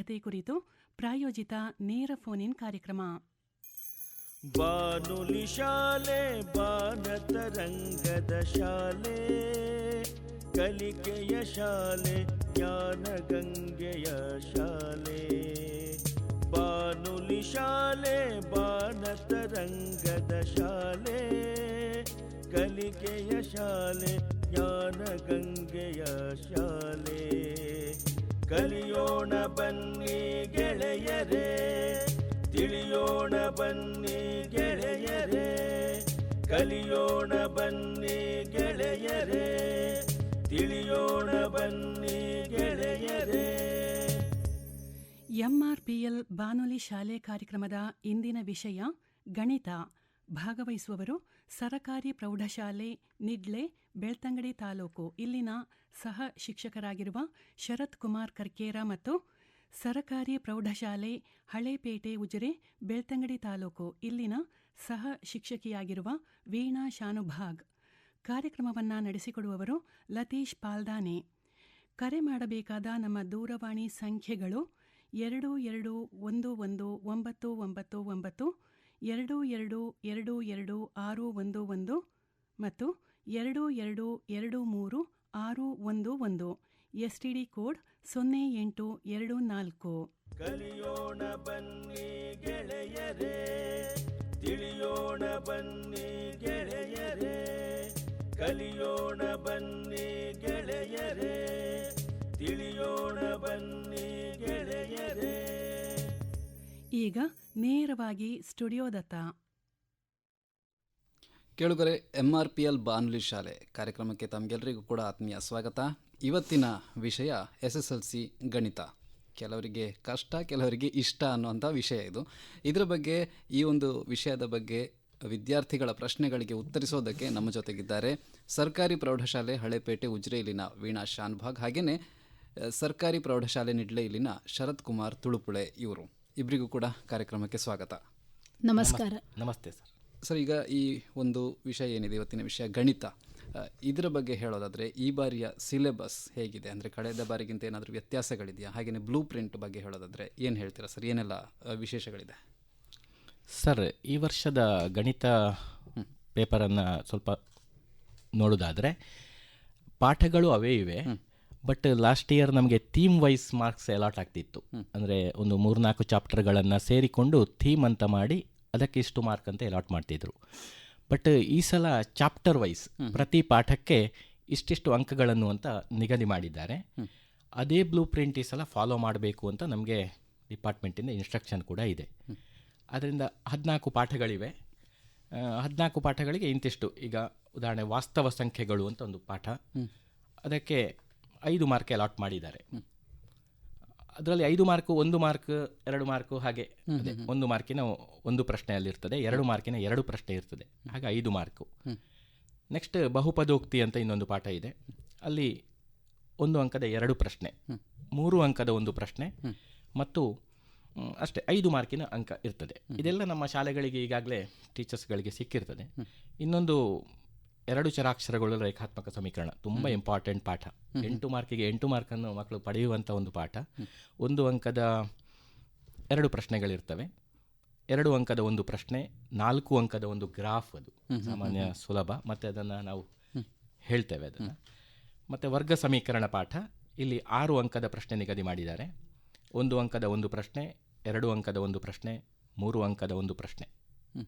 ಸಿದ್ಧತೆ ಕುರಿತು ಪ್ರಾಯೋಜಿತ ನೇರ ಫೋನ್ ಇನ್ ಕಾರ್ಯಕ್ರಮ. ಬಾನುಲಿ ಶಾಲೆ ಬಾನತರಂಗದ ಶಾಲೆ, ಕಲಿಕೆಯ ಶಾಲೆ ಜ್ಞಾನ ಗಂಗೆಯ ಶಾಲೆ. ಬಾನುಲಿ ಶಾಲೆ ಬಾನತರಂಗದ ಶಾಲೆ, ಕಲಿಕೆಯ ಶಾಲೆ ಜ್ಞಾನ ಗಂಗೆಯ ಶಾಲೆ. ಕಲಿಯೋಣ ಬನ್ನಿ ಗೆಳೆಯರೇ, ತಿಳಿಯೋಣ ಬನ್ನಿ ಗೆಳೆಯರೇ, ಕಲಿಯೋಣ ಬನ್ನಿ ಗೆಳೆಯರೇ, ತಿಳಿಯೋಣ ಬನ್ನಿ ಗೆಳೆಯರೇ. ಎಂಆರ್ಪಿಎಲ್ ಬಾನುಲಿ ಶಾಲೆ ಕಾರ್ಯಕ್ರಮದ ಇಂದಿನ ವಿಷಯ ಗಣಿತ. ಭಾಗವಹಿಸುವವರು ಸರಕಾರಿ ಪ್ರೌಢಶಾಲೆ ನಿಡ್ಲೆ, ಬೆಳ್ತಂಗಡಿ ತಾಲೂಕು ಇಲ್ಲಿನ ಸಹ ಶಿಕ್ಷಕರಾಗಿರುವ ಶರತ್ ಕುಮಾರ್ ಕರ್ಕೇರ ಮತ್ತು ಸರಕಾರಿ ಪ್ರೌಢಶಾಲೆ ಹಳೇಪೇಟೆ ಉಜಿರೆ, ಬೆಳ್ತಂಗಡಿ ತಾಲೂಕು ಇಲ್ಲಿನ ಸಹ ಶಿಕ್ಷಕಿಯಾಗಿರುವ ವೀಣಾ ಶಾನುಭಾಗ್. ಕಾರ್ಯಕ್ರಮವನ್ನು ನಡೆಸಿಕೊಡುವವರು ಲತೀಶ್ ಪಾಲ್ದಾನೆ. ಕರೆ ಮಾಡಬೇಕಾದ ನಮ್ಮ ದೂರವಾಣಿ ಸಂಖ್ಯೆಗಳು 22119999, 22222611 ಮತ್ತು 22236611. STD code 0824. ಕಲಿಯೋಣ ಬನ್ನಿ ಗೆಳೆಯರೇ, ತಿಳಿಯೋಣ ಬನ್ನಿ ಗೆಳೆಯರೇ, ಕಲಿಯೋಣ ಬನ್ನಿ ಗೆಳೆಯರೇ, ತಿಳಿಯೋಣ ಬನ್ನಿ ಗೆಳೆಯರೇ. ಈಗ ನೇರವಾಗಿ ಸ್ಟುಡಿಯೋದತ್ತ. ಕೇಳುಗರೆ, ಎಂಆರ್ಪಿಎಲ್ ಬಾನುಲಿ ಶಾಲೆ ಕಾರ್ಯಕ್ರಮಕ್ಕೆ ತಮಗೆಲ್ಲರಿಗೂ ಕೂಡ ಆತ್ಮೀಯ ಸ್ವಾಗತ. ಇವತ್ತಿನ ವಿಷಯ SSLC ಗಣಿತ. ಕೆಲವರಿಗೆ ಕಷ್ಟ, ಕೆಲವರಿಗೆ ಇಷ್ಟ ಅನ್ನುವಂಥ ವಿಷಯ ಇದು. ಇದರ ಬಗ್ಗೆ, ಈ ಒಂದು ವಿಷಯದ ಬಗ್ಗೆ ವಿದ್ಯಾರ್ಥಿಗಳ ಪ್ರಶ್ನೆಗಳಿಗೆ ಉತ್ತರಿಸೋದಕ್ಕೆ ನಮ್ಮ ಜೊತೆಗಿದ್ದಾರೆ ಸರ್ಕಾರಿ ಪ್ರೌಢಶಾಲೆ ಹಳೇಪೇಟೆ ಉಜಿರೆ ಇಲ್ಲಿನ ವೀಣಾ ಶಾನುಭಾಗ್, ಹಾಗೆಯೇ ಸರ್ಕಾರಿ ಪ್ರೌಢಶಾಲೆ ನಿಡ್ಲೆ ಇಲ್ಲಿನ ಶರತ್ ಕುಮಾರ್ ತುಳುಪುಳೆ. ಇವರು ಇಬ್ಬರಿಗೂ ಕೂಡ ಕಾರ್ಯಕ್ರಮಕ್ಕೆ ಸ್ವಾಗತ. ನಮಸ್ಕಾರ. ನಮಸ್ತೆ ಸರ್. ಸರ್, ಈಗ ಈ ಒಂದು ವಿಷಯ ಏನಿದೆ, ಇವತ್ತಿನ ವಿಷಯ ಗಣಿತ, ಇದರ ಬಗ್ಗೆ ಹೇಳೋದಾದರೆ ಈ ಬಾರಿಯ ಸಿಲೆಬಸ್ ಹೇಗಿದೆ, ಅಂದರೆ ಕಳೆದ ಬಾರಿಗಿಂತ ಏನಾದರೂ ವ್ಯತ್ಯಾಸಗಳಿದೆಯಾ? ಹಾಗೆಯೇ ಬ್ಲೂ ಪ್ರಿಂಟ್ ಬಗ್ಗೆ ಹೇಳೋದಾದರೆ ಏನು ಹೇಳ್ತೀರಾ ಸರ್? ಏನೆಲ್ಲ ವಿಶೇಷಗಳಿದೆ ಸರ್? ಈ ವರ್ಷದ ಗಣಿತ ಪೇಪರನ್ನು ಸ್ವಲ್ಪ ನೋಡೋದಾದರೆ ಪಾಠಗಳು ಅವೇ ಇವೆ, ಬಟ್ ಲಾಸ್ಟ್ ಇಯರ್ ನಮಗೆ ಥೀಮ್ ವೈಸ್ ಮಾರ್ಕ್ಸ್ ಅಲಾಟ್ ಆಗ್ತಿತ್ತು. ಅಂದರೆ ಒಂದು 3-4 ಚಾಪ್ಟರ್ಗಳನ್ನು ಸೇರಿಕೊಂಡು ಥೀಮ್ ಅಂತ ಮಾಡಿ ಅದಕ್ಕೆ ಇಷ್ಟು ಮಾರ್ಕ್ ಅಂತ ಅಲಾಟ್ ಮಾಡ್ತಿದ್ರು. ಬಟ್ ಈ ಸಲ ಚಾಪ್ಟರ್ ವೈಸ್ ಪ್ರತಿ ಪಾಠಕ್ಕೆ ಇಷ್ಟಿಷ್ಟು ಅಂಕಗಳನ್ನು ಅಂತ ನಿಗದಿ ಮಾಡಿದ್ದಾರೆ. ಅದೇ ಬ್ಲೂ ಪ್ರಿಂಟ್ ಈ ಸಲ ಫಾಲೋ ಮಾಡಬೇಕು ಅಂತ ನಮಗೆ ಡಿಪಾರ್ಟ್ಮೆಂಟಿಂದ ಇನ್ಸ್ಟ್ರಕ್ಷನ್ ಕೂಡ ಇದೆ. ಅದರಿಂದ 14 ಪಾಠಗಳಿವೆ. 14 ಪಾಠಗಳಿಗೆ ಇಂತಿಷ್ಟು. ಈಗ ಉದಾಹರಣೆ ವಾಸ್ತವ ಸಂಖ್ಯೆಗಳು ಅಂತ ಒಂದು ಪಾಠ, ಅದಕ್ಕೆ 5 ಮಾರ್ಕ್ ಅಲಾಟ್ ಮಾಡಿದ್ದಾರೆ. ಅದರಲ್ಲಿ 5 ಮಾರ್ಕು, 1 ಮಾರ್ಕ್, 2 ಮಾರ್ಕು, ಹಾಗೆ 1 ಮಾರ್ಕಿನ 1 ಪ್ರಶ್ನೆಯಲ್ಲಿರ್ತದೆ, 2 ಮಾರ್ಕಿನ 2 ಪ್ರಶ್ನೆ ಇರ್ತದೆ, ಹಾಗೆ 5 ಮಾರ್ಕು. ನೆಕ್ಸ್ಟ್ ಬಹುಪದೋಕ್ತಿ ಅಂತ ಇನ್ನೊಂದು ಪಾಠ ಇದೆ. ಅಲ್ಲಿ 1 ಅಂಕದ 2 ಪ್ರಶ್ನೆ, 3 ಅಂಕದ 1 ಪ್ರಶ್ನೆ ಮತ್ತು ಅಷ್ಟೇ 5 ಮಾರ್ಕಿನ ಅಂಕ ಇರ್ತದೆ. ಇದೆಲ್ಲ ನಮ್ಮ ಶಾಲೆಗಳಿಗೆ ಈಗಾಗಲೇ ಟೀಚರ್ಸ್ಗಳಿಗೆ ಸಿಕ್ಕಿರ್ತದೆ. ಇನ್ನೊಂದು 2 ಚರಾಕ್ಷರಗಳು ರೇಖಾತ್ಮಕ ಸಮೀಕರಣ, ತುಂಬ ಇಂಪಾರ್ಟೆಂಟ್ ಪಾಠ. 8 ಮಾರ್ಕಿಗೆ 8 ಮಾರ್ಕನ್ನು ಮಕ್ಕಳು ಪಡೆಯುವಂಥ ಒಂದು ಪಾಠ. 1 ಅಂಕದ 2 ಪ್ರಶ್ನೆಗಳಿರ್ತವೆ, 2 ಅಂಕದ 1 ಪ್ರಶ್ನೆ, 4 ಅಂಕದ 1 ಗ್ರಾಫ್. ಅದು ಸಾಮಾನ್ಯ ಸುಲಭ, ಮತ್ತು ಅದನ್ನು ನಾವು ಹೇಳ್ತೇವೆ ಅದನ್ನು. ಮತ್ತು ವರ್ಗ ಸಮೀಕರಣ ಪಾಠ, ಇಲ್ಲಿ 6 ಅಂಕದ ಪ್ರಶ್ನೆ ನಿಗದಿ ಮಾಡಿದ್ದಾರೆ. 1 ಅಂಕದ 1 ಪ್ರಶ್ನೆ, 2 ಅಂಕದ 1 ಪ್ರಶ್ನೆ, 3 ಅಂಕದ 1 ಪ್ರಶ್ನೆ.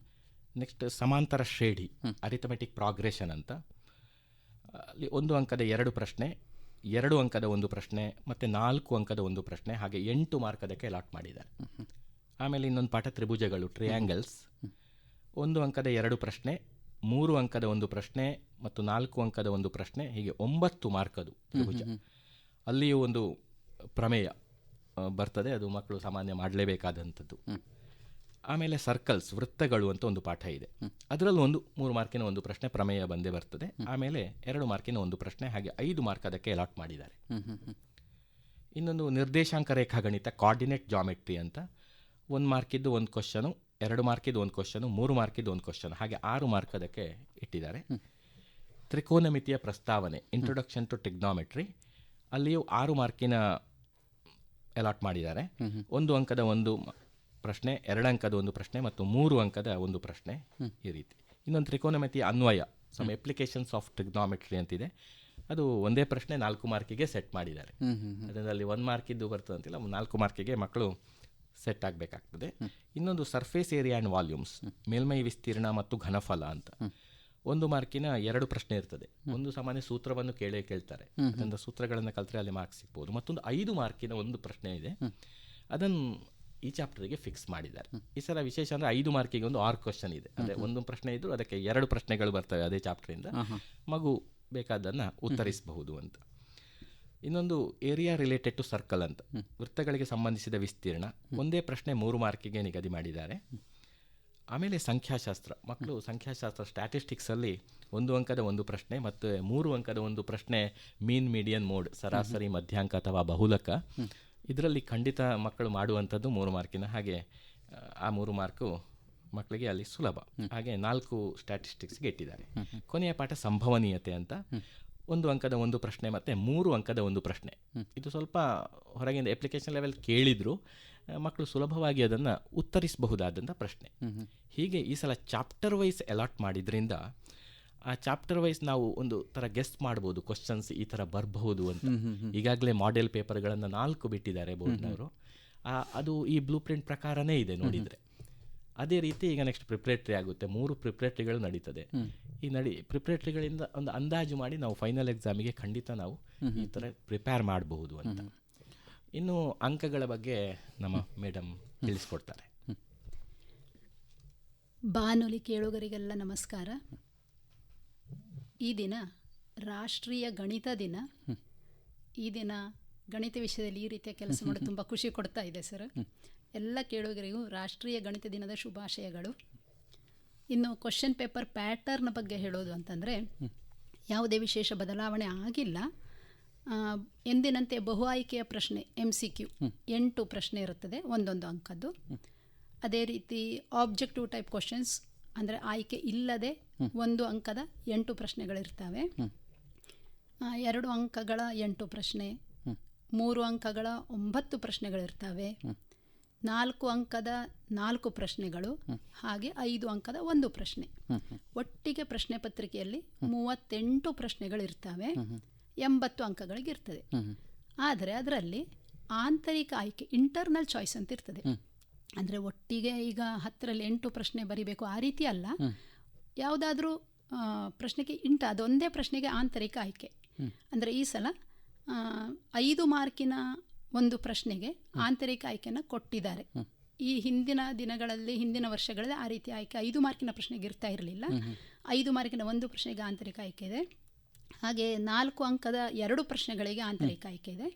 ನೆಕ್ಸ್ಟ್ ಸಮಾಂತರ ಶ್ರೇಣಿ, ಅರಿಥಮೆಟಿಕ್ ಪ್ರೋಗ್ರೆಷನ್ ಅಂತ, ಅಲ್ಲಿ 1 ಅಂಕದ 2 ಪ್ರಶ್ನೆ, 2 ಅಂಕದ 1 ಪ್ರಶ್ನೆ ಮತ್ತು 4 ಅಂಕದ 1 ಪ್ರಶ್ನೆ, ಹಾಗೆ 8 ಮಾರ್ಕ್ ಅದಕ್ಕೆ ಅಲಾಟ್ ಮಾಡಿದ್ದಾರೆ. ಆಮೇಲೆ ಇನ್ನೊಂದು ಪಾಠ ತ್ರಿಭುಜಗಳು, ಟ್ರಿಯಾಂಗಲ್ಸ್, 1 ಅಂಕದ 2 ಪ್ರಶ್ನೆ, 3 ಅಂಕದ 1 ಪ್ರಶ್ನೆ ಮತ್ತು 4 ಅಂಕದ 1 ಪ್ರಶ್ನೆ, ಹೀಗೆ 9 ಮಾರ್ಕ್ ಅದು ತ್ರಿಭುಜ. ಅಲ್ಲಿಯೂ ಒಂದು ಪ್ರಮೇಯ ಬರ್ತದೆ, ಅದು ಮಕ್ಕಳು ಸಾಮಾನ್ಯ ಮಾಡಲೇಬೇಕಾದಂಥದ್ದು. ಆಮೇಲೆ ಸರ್ಕಲ್ಸ್, ವೃತ್ತಗಳು ಅಂತ ಒಂದು ಪಾಠ ಇದೆ. ಅದರಲ್ಲಿ 3 ಮಾರ್ಕಿನ 1 ಪ್ರಶ್ನೆ ಪ್ರಮೇಯ ಬಂದೇ ಬರ್ತದೆ. ಆಮೇಲೆ 2 ಮಾರ್ಕಿನ 1 ಪ್ರಶ್ನೆ, ಹಾಗೆ 5 ಮಾರ್ಕ್ ಅದಕ್ಕೆ ಅಲಾಟ್ ಮಾಡಿದ್ದಾರೆ. ಇನ್ನೊಂದು ನಿರ್ದೇಶಾಂಕ ರೇಖಾ ಗಣಿತ, ಕೋಆರ್ಡಿನೇಟ್ ಜಾಮೆಟ್ರಿ ಅಂತ, 1 ಮಾರ್ಕಿದ್ದು 1 ಕ್ವಶನು, 2 ಮಾರ್ಕಿದ್ದು 1 ಕ್ವಶನು, 3 ಮಾರ್ಕಿದ್ದು 1 ಕ್ವಶನ್, ಹಾಗೆ 6 ಮಾರ್ಕ್ ಅದಕ್ಕೆ ಇಟ್ಟಿದ್ದಾರೆ. ತ್ರಿಕೋನಮಿತಿಯ ಪ್ರಸ್ತಾವನೆ, ಇಂಟ್ರೊಡಕ್ಷನ್ ಟು ಟ್ರಿಗ್ನಾಮೆಟ್ರಿ, ಅಲ್ಲಿಯೂ 6 ಮಾರ್ಕಿನ ಅಲಾಟ್ ಮಾಡಿದ್ದಾರೆ. 1 ಅಂಕದ ಒಂದು ಪ್ರಶ್ನೆ, 2 ಅಂಕದ ಒಂದು ಪ್ರಶ್ನೆ ಮತ್ತು 3 ಅಂಕದ ಒಂದು ಪ್ರಶ್ನೆ, ಈ ರೀತಿ. ಇನ್ನೊಂದು ತ್ರಿಕೋನಮಿತಿ ಅನ್ವಯ, ಸಮ್ ಅಪ್ಲಿಕೇಶನ್ಸ್ ಆಫ್ ಟ್ರಿಗ್ನಾಮೆಟ್ರಿ ಅಂತಿದೆ. ಅದು ಒಂದೇ ಪ್ರಶ್ನೆ 4 ಮಾರ್ಕಿಗೆ ಸೆಟ್ ಮಾಡಿದ್ದಾರೆ. ಅದರಲ್ಲಿ 1 ಮಾರ್ಕಿದ್ದು ಬರ್ತದೆ ಅಂತಿಲ್ಲ, 4 ಮಾರ್ಕಿಗೆ ಮಕ್ಕಳು ಸೆಟ್ ಆಗಬೇಕಾಗ್ತದೆ. ಇನ್ನೊಂದು ಸರ್ಫೇಸ್ ಏರಿಯಾ ಆ್ಯಂಡ್ ವಾಲ್ಯೂಮ್ಸ್, ಮೇಲ್ಮೈ ವಿಸ್ತೀರ್ಣ ಮತ್ತು ಘನಫಲ ಅಂತ. 1 ಮಾರ್ಕಿನ 2 ಪ್ರಶ್ನೆ ಇರ್ತದೆ. ಒಂದು ಸಾಮಾನ್ಯ ಸೂತ್ರವನ್ನು ಕೇಳ್ತಾರೆ, ಅದರಿಂದ ಸೂತ್ರಗಳನ್ನು ಕಲ್ತರೆ ಅಲ್ಲಿ ಮಾರ್ಕ್ಸ್ ಸಿಗ್ಬೋದು. ಮತ್ತೊಂದು 5 ಮಾರ್ಕಿನ ಒಂದು ಪ್ರಶ್ನೆ ಇದೆ, ಅದನ್ನು ಈ ಚಾಪ್ಟರ್ಗೆ ಫಿಕ್ಸ್ ಮಾಡಿದ್ದಾರೆ. ಈ ಸಲ ವಿಶೇಷ ಅಂದರೆ 5 ಮಾರ್ಕಿಗೆ ಒಂದು 6 ಕ್ವಶನ್ ಇದೆ. ಅದೇ ಒಂದು ಪ್ರಶ್ನೆ ಇದ್ದರೂ ಅದಕ್ಕೆ 2 ಪ್ರಶ್ನೆಗಳು ಬರ್ತವೆ ಅದೇ ಚಾಪ್ಟರಿಂದ. ಮಗು ಬೇಕಾದನ್ನು ಉತ್ತರಿಸಬಹುದು ಅಂತ. ಇನ್ನೊಂದು ಏರಿಯಾ ರಿಲೇಟೆಡ್ ಟು ಸರ್ಕಲ್ ಅಂತ, ವೃತ್ತಗಳಿಗೆ ಸಂಬಂಧಿಸಿದ ವಿಸ್ತೀರ್ಣ. ಒಂದೇ ಪ್ರಶ್ನೆ 3 ಮಾರ್ಕಿಗೆ ನಿಗದಿ ಮಾಡಿದ್ದಾರೆ. ಆಮೇಲೆ ಸಂಖ್ಯಾಶಾಸ್ತ್ರ, ಮಕ್ಕಳು ಸಂಖ್ಯಾಶಾಸ್ತ್ರ ಸ್ಟ್ಯಾಟಿಸ್ಟಿಕ್ಸಲ್ಲಿ 1 ಅಂಕದ ಒಂದು ಪ್ರಶ್ನೆ ಮತ್ತು 3 ಅಂಕದ ಒಂದು ಪ್ರಶ್ನೆ, ಮೀನ್, ಮೀಡಿಯನ್, ಮೋಡ್, ಸರಾಸರಿ, ಮಧ್ಯಾಂಕ ಅಥವಾ ಬಹುಲಕ. ಇದರಲ್ಲಿ ಖಂಡಿತ ಮಕ್ಕಳು ಮಾಡುವಂಥದ್ದು 3 ಮಾರ್ಕಿನ. ಹಾಗೆ ಆ 3 ಮಾರ್ಕು ಮಕ್ಕಳಿಗೆ ಅಲ್ಲಿ ಸುಲಭ. ಹಾಗೆ 4 ಸ್ಟ್ಯಾಟಿಸ್ಟಿಕ್ಸ್ಗೆ ಇಟ್ಟಿದ್ದಾರೆ. ಕೊನೆಯ ಪಾಠ ಸಂಭವನೀಯತೆ ಅಂತ, 1 ಅಂಕದ ಒಂದು ಪ್ರಶ್ನೆ ಮತ್ತು 3 ಅಂಕದ ಒಂದು ಪ್ರಶ್ನೆ. ಇದು ಸ್ವಲ್ಪ ಹೊರಗಿಂದ ಅಪ್ಲಿಕೇಶನ್ ಲೆವೆಲ್ ಕೇಳಿದ್ರು ಮಕ್ಕಳು ಸುಲಭವಾಗಿ ಅದನ್ನು ಉತ್ತರಿಸಬಹುದಾದಂಥ ಪ್ರಶ್ನೆ. ಹೀಗೆ ಈ ಸಲ ಚಾಪ್ಟರ್ ವೈಸ್ ಅಲಾಟ್ ಮಾಡಿದ್ರಿಂದ ಆ ಚಾಪ್ಟರ್ ವೈಸ್ ನಾವು ಒಂದು ಥರ ಗೆಸ್ಟ್ ಮಾಡ್ಬೋದು, ಕ್ವಶನ್ಸ್ ಈ ಥರ ಬರಬಹುದು ಅಂತ. ಈಗಾಗಲೇ ಮಾಡೆಲ್ ಪೇಪರ್ಗಳನ್ನು 4 ಬಿಟ್ಟಿದ್ದಾರೆ ಬೋರ್ಡ್ನವರು. ಅದು ಈ ಬ್ಲೂ ಪ್ರಿಂಟ್ ಪ್ರಕಾರನೇ ಇದೆ ನೋಡಿದರೆ. ಅದೇ ರೀತಿ ಈಗ ನೆಕ್ಸ್ಟ್ ಪ್ರಿಪ್ರೇಟ್ರಿ ಆಗುತ್ತೆ. 3 ಪ್ರಿಪ್ರೇಟ್ರಿಗಳು ನಡೀತದೆ. ಈ ಪ್ರಿಪ್ರೇಟ್ರಿಗಳಿಂದ ಒಂದು ಅಂದಾಜು ಮಾಡಿ ನಾವು ಫೈನಲ್ ಎಕ್ಸಾಮಿಗೆ ಖಂಡಿತ ನಾವು ಈ ಥರ ಪ್ರಿಪೇರ್ ಮಾಡಬಹುದು ಅಂತ. ಇನ್ನು ಅಂಕಗಳ ಬಗ್ಗೆ ನಮ್ಮ ಮೇಡಮ್ ತಿಳಿಸ್ಕೊಡ್ತಾರೆ. ಬಾನುಲಿ ಕೇಳುಗರಿಗೆಲ್ಲ ನಮಸ್ಕಾರ. ಈ ದಿನ ರಾಷ್ಟ್ರೀಯ ಗಣಿತ ದಿನ. ಈ ದಿನ ಗಣಿತ ವಿಷಯದಲ್ಲಿ ಈ ರೀತಿಯ ಕೆಲಸ ಮಾಡೋದು ತುಂಬ ಖುಷಿ ಕೊಡ್ತಾ ಇದೆ ಸರ್. ಎಲ್ಲ ಕೇಳುಗರಿಗೂ ರಾಷ್ಟ್ರೀಯ ಗಣಿತ ದಿನದ ಶುಭಾಶಯಗಳು. ಇನ್ನು ಕ್ವಶನ್ ಪೇಪರ್ ಪ್ಯಾಟರ್ನ್ ಬಗ್ಗೆ ಹೇಳೋದು ಅಂತಂದರೆ ಯಾವುದೇ ವಿಶೇಷ ಬದಲಾವಣೆ ಆಗಿಲ್ಲ. ಎಂದಿನಂತೆ ಬಹು ಆಯ್ಕೆಯ ಪ್ರಶ್ನೆ MCQ 8 ಪ್ರಶ್ನೆ ಇರುತ್ತದೆ, 1 ಅಂಕದ್ದು. ಅದೇ ರೀತಿ ಆಬ್ಜೆಕ್ಟಿವ್ ಟೈಪ್ ಕ್ವಶನ್ಸ್ ಅಂದರೆ ಆಯ್ಕೆ ಇಲ್ಲದೆ 1 ಅಂಕದ 8 ಪ್ರಶ್ನೆಗಳಿರ್ತವೆ. 2 ಅಂಕಗಳ 8 ಪ್ರಶ್ನೆ, 3 ಅಂಕಗಳ 9 ಪ್ರಶ್ನೆಗಳಿರ್ತವೆ, 4 ಅಂಕದ 4 ಪ್ರಶ್ನೆಗಳು, ಹಾಗೆ 5 ಅಂಕದ 1 ಪ್ರಶ್ನೆ. ಒಟ್ಟಿಗೆ ಪ್ರಶ್ನೆ ಪತ್ರಿಕೆಯಲ್ಲಿ 38 ಪ್ರಶ್ನೆಗಳಿರ್ತವೆ, 80 ಅಂಕಗಳಿಗಿರ್ತದೆ. ಆದರೆ ಅದರಲ್ಲಿ ಆಂತರಿಕ ಆಯ್ಕೆ, ಇಂಟರ್ನಲ್ ಚಾಯ್ಸ್ ಅಂತ ಇರ್ತದೆ. ಅಂದರೆ ಒಟ್ಟಿಗೆ ಈಗ 10ರಲ್ಲಿ 8 ಪ್ರಶ್ನೆ ಬರಿಬೇಕು ಆ ರೀತಿ ಅಲ್ಲ. ಯಾವುದಾದ್ರೂ ಪ್ರಶ್ನೆಗೆ ಅದೊಂದೇ ಪ್ರಶ್ನೆಗೆ ಆಂತರಿಕ ಆಯ್ಕೆ. ಅಂದರೆ ಈ ಸಲ 5 ಮಾರ್ಕಿನ ಒಂದು ಪ್ರಶ್ನೆಗೆ ಆಂತರಿಕ ಆಯ್ಕೆಯನ್ನು ಕೊಟ್ಟಿದ್ದಾರೆ. ಈ ಹಿಂದಿನ ದಿನಗಳಲ್ಲಿ, ಹಿಂದಿನ ವರ್ಷಗಳಲ್ಲಿ ಆ ರೀತಿ ಆಯ್ಕೆ 5 ಮಾರ್ಕಿನ ಪ್ರಶ್ನೆಗೆ ಇರ್ತಾ ಇರಲಿಲ್ಲ. 5 ಮಾರ್ಕಿನ ಒಂದು ಪ್ರಶ್ನೆಗೆ ಆಂತರಿಕ ಆಯ್ಕೆ ಇದೆ. ಹಾಗೆ 4 ಅಂಕದ 2 ಪ್ರಶ್ನೆಗಳಿಗೆ ಆಂತರಿಕ ಆಯ್ಕೆ ಇದೆ.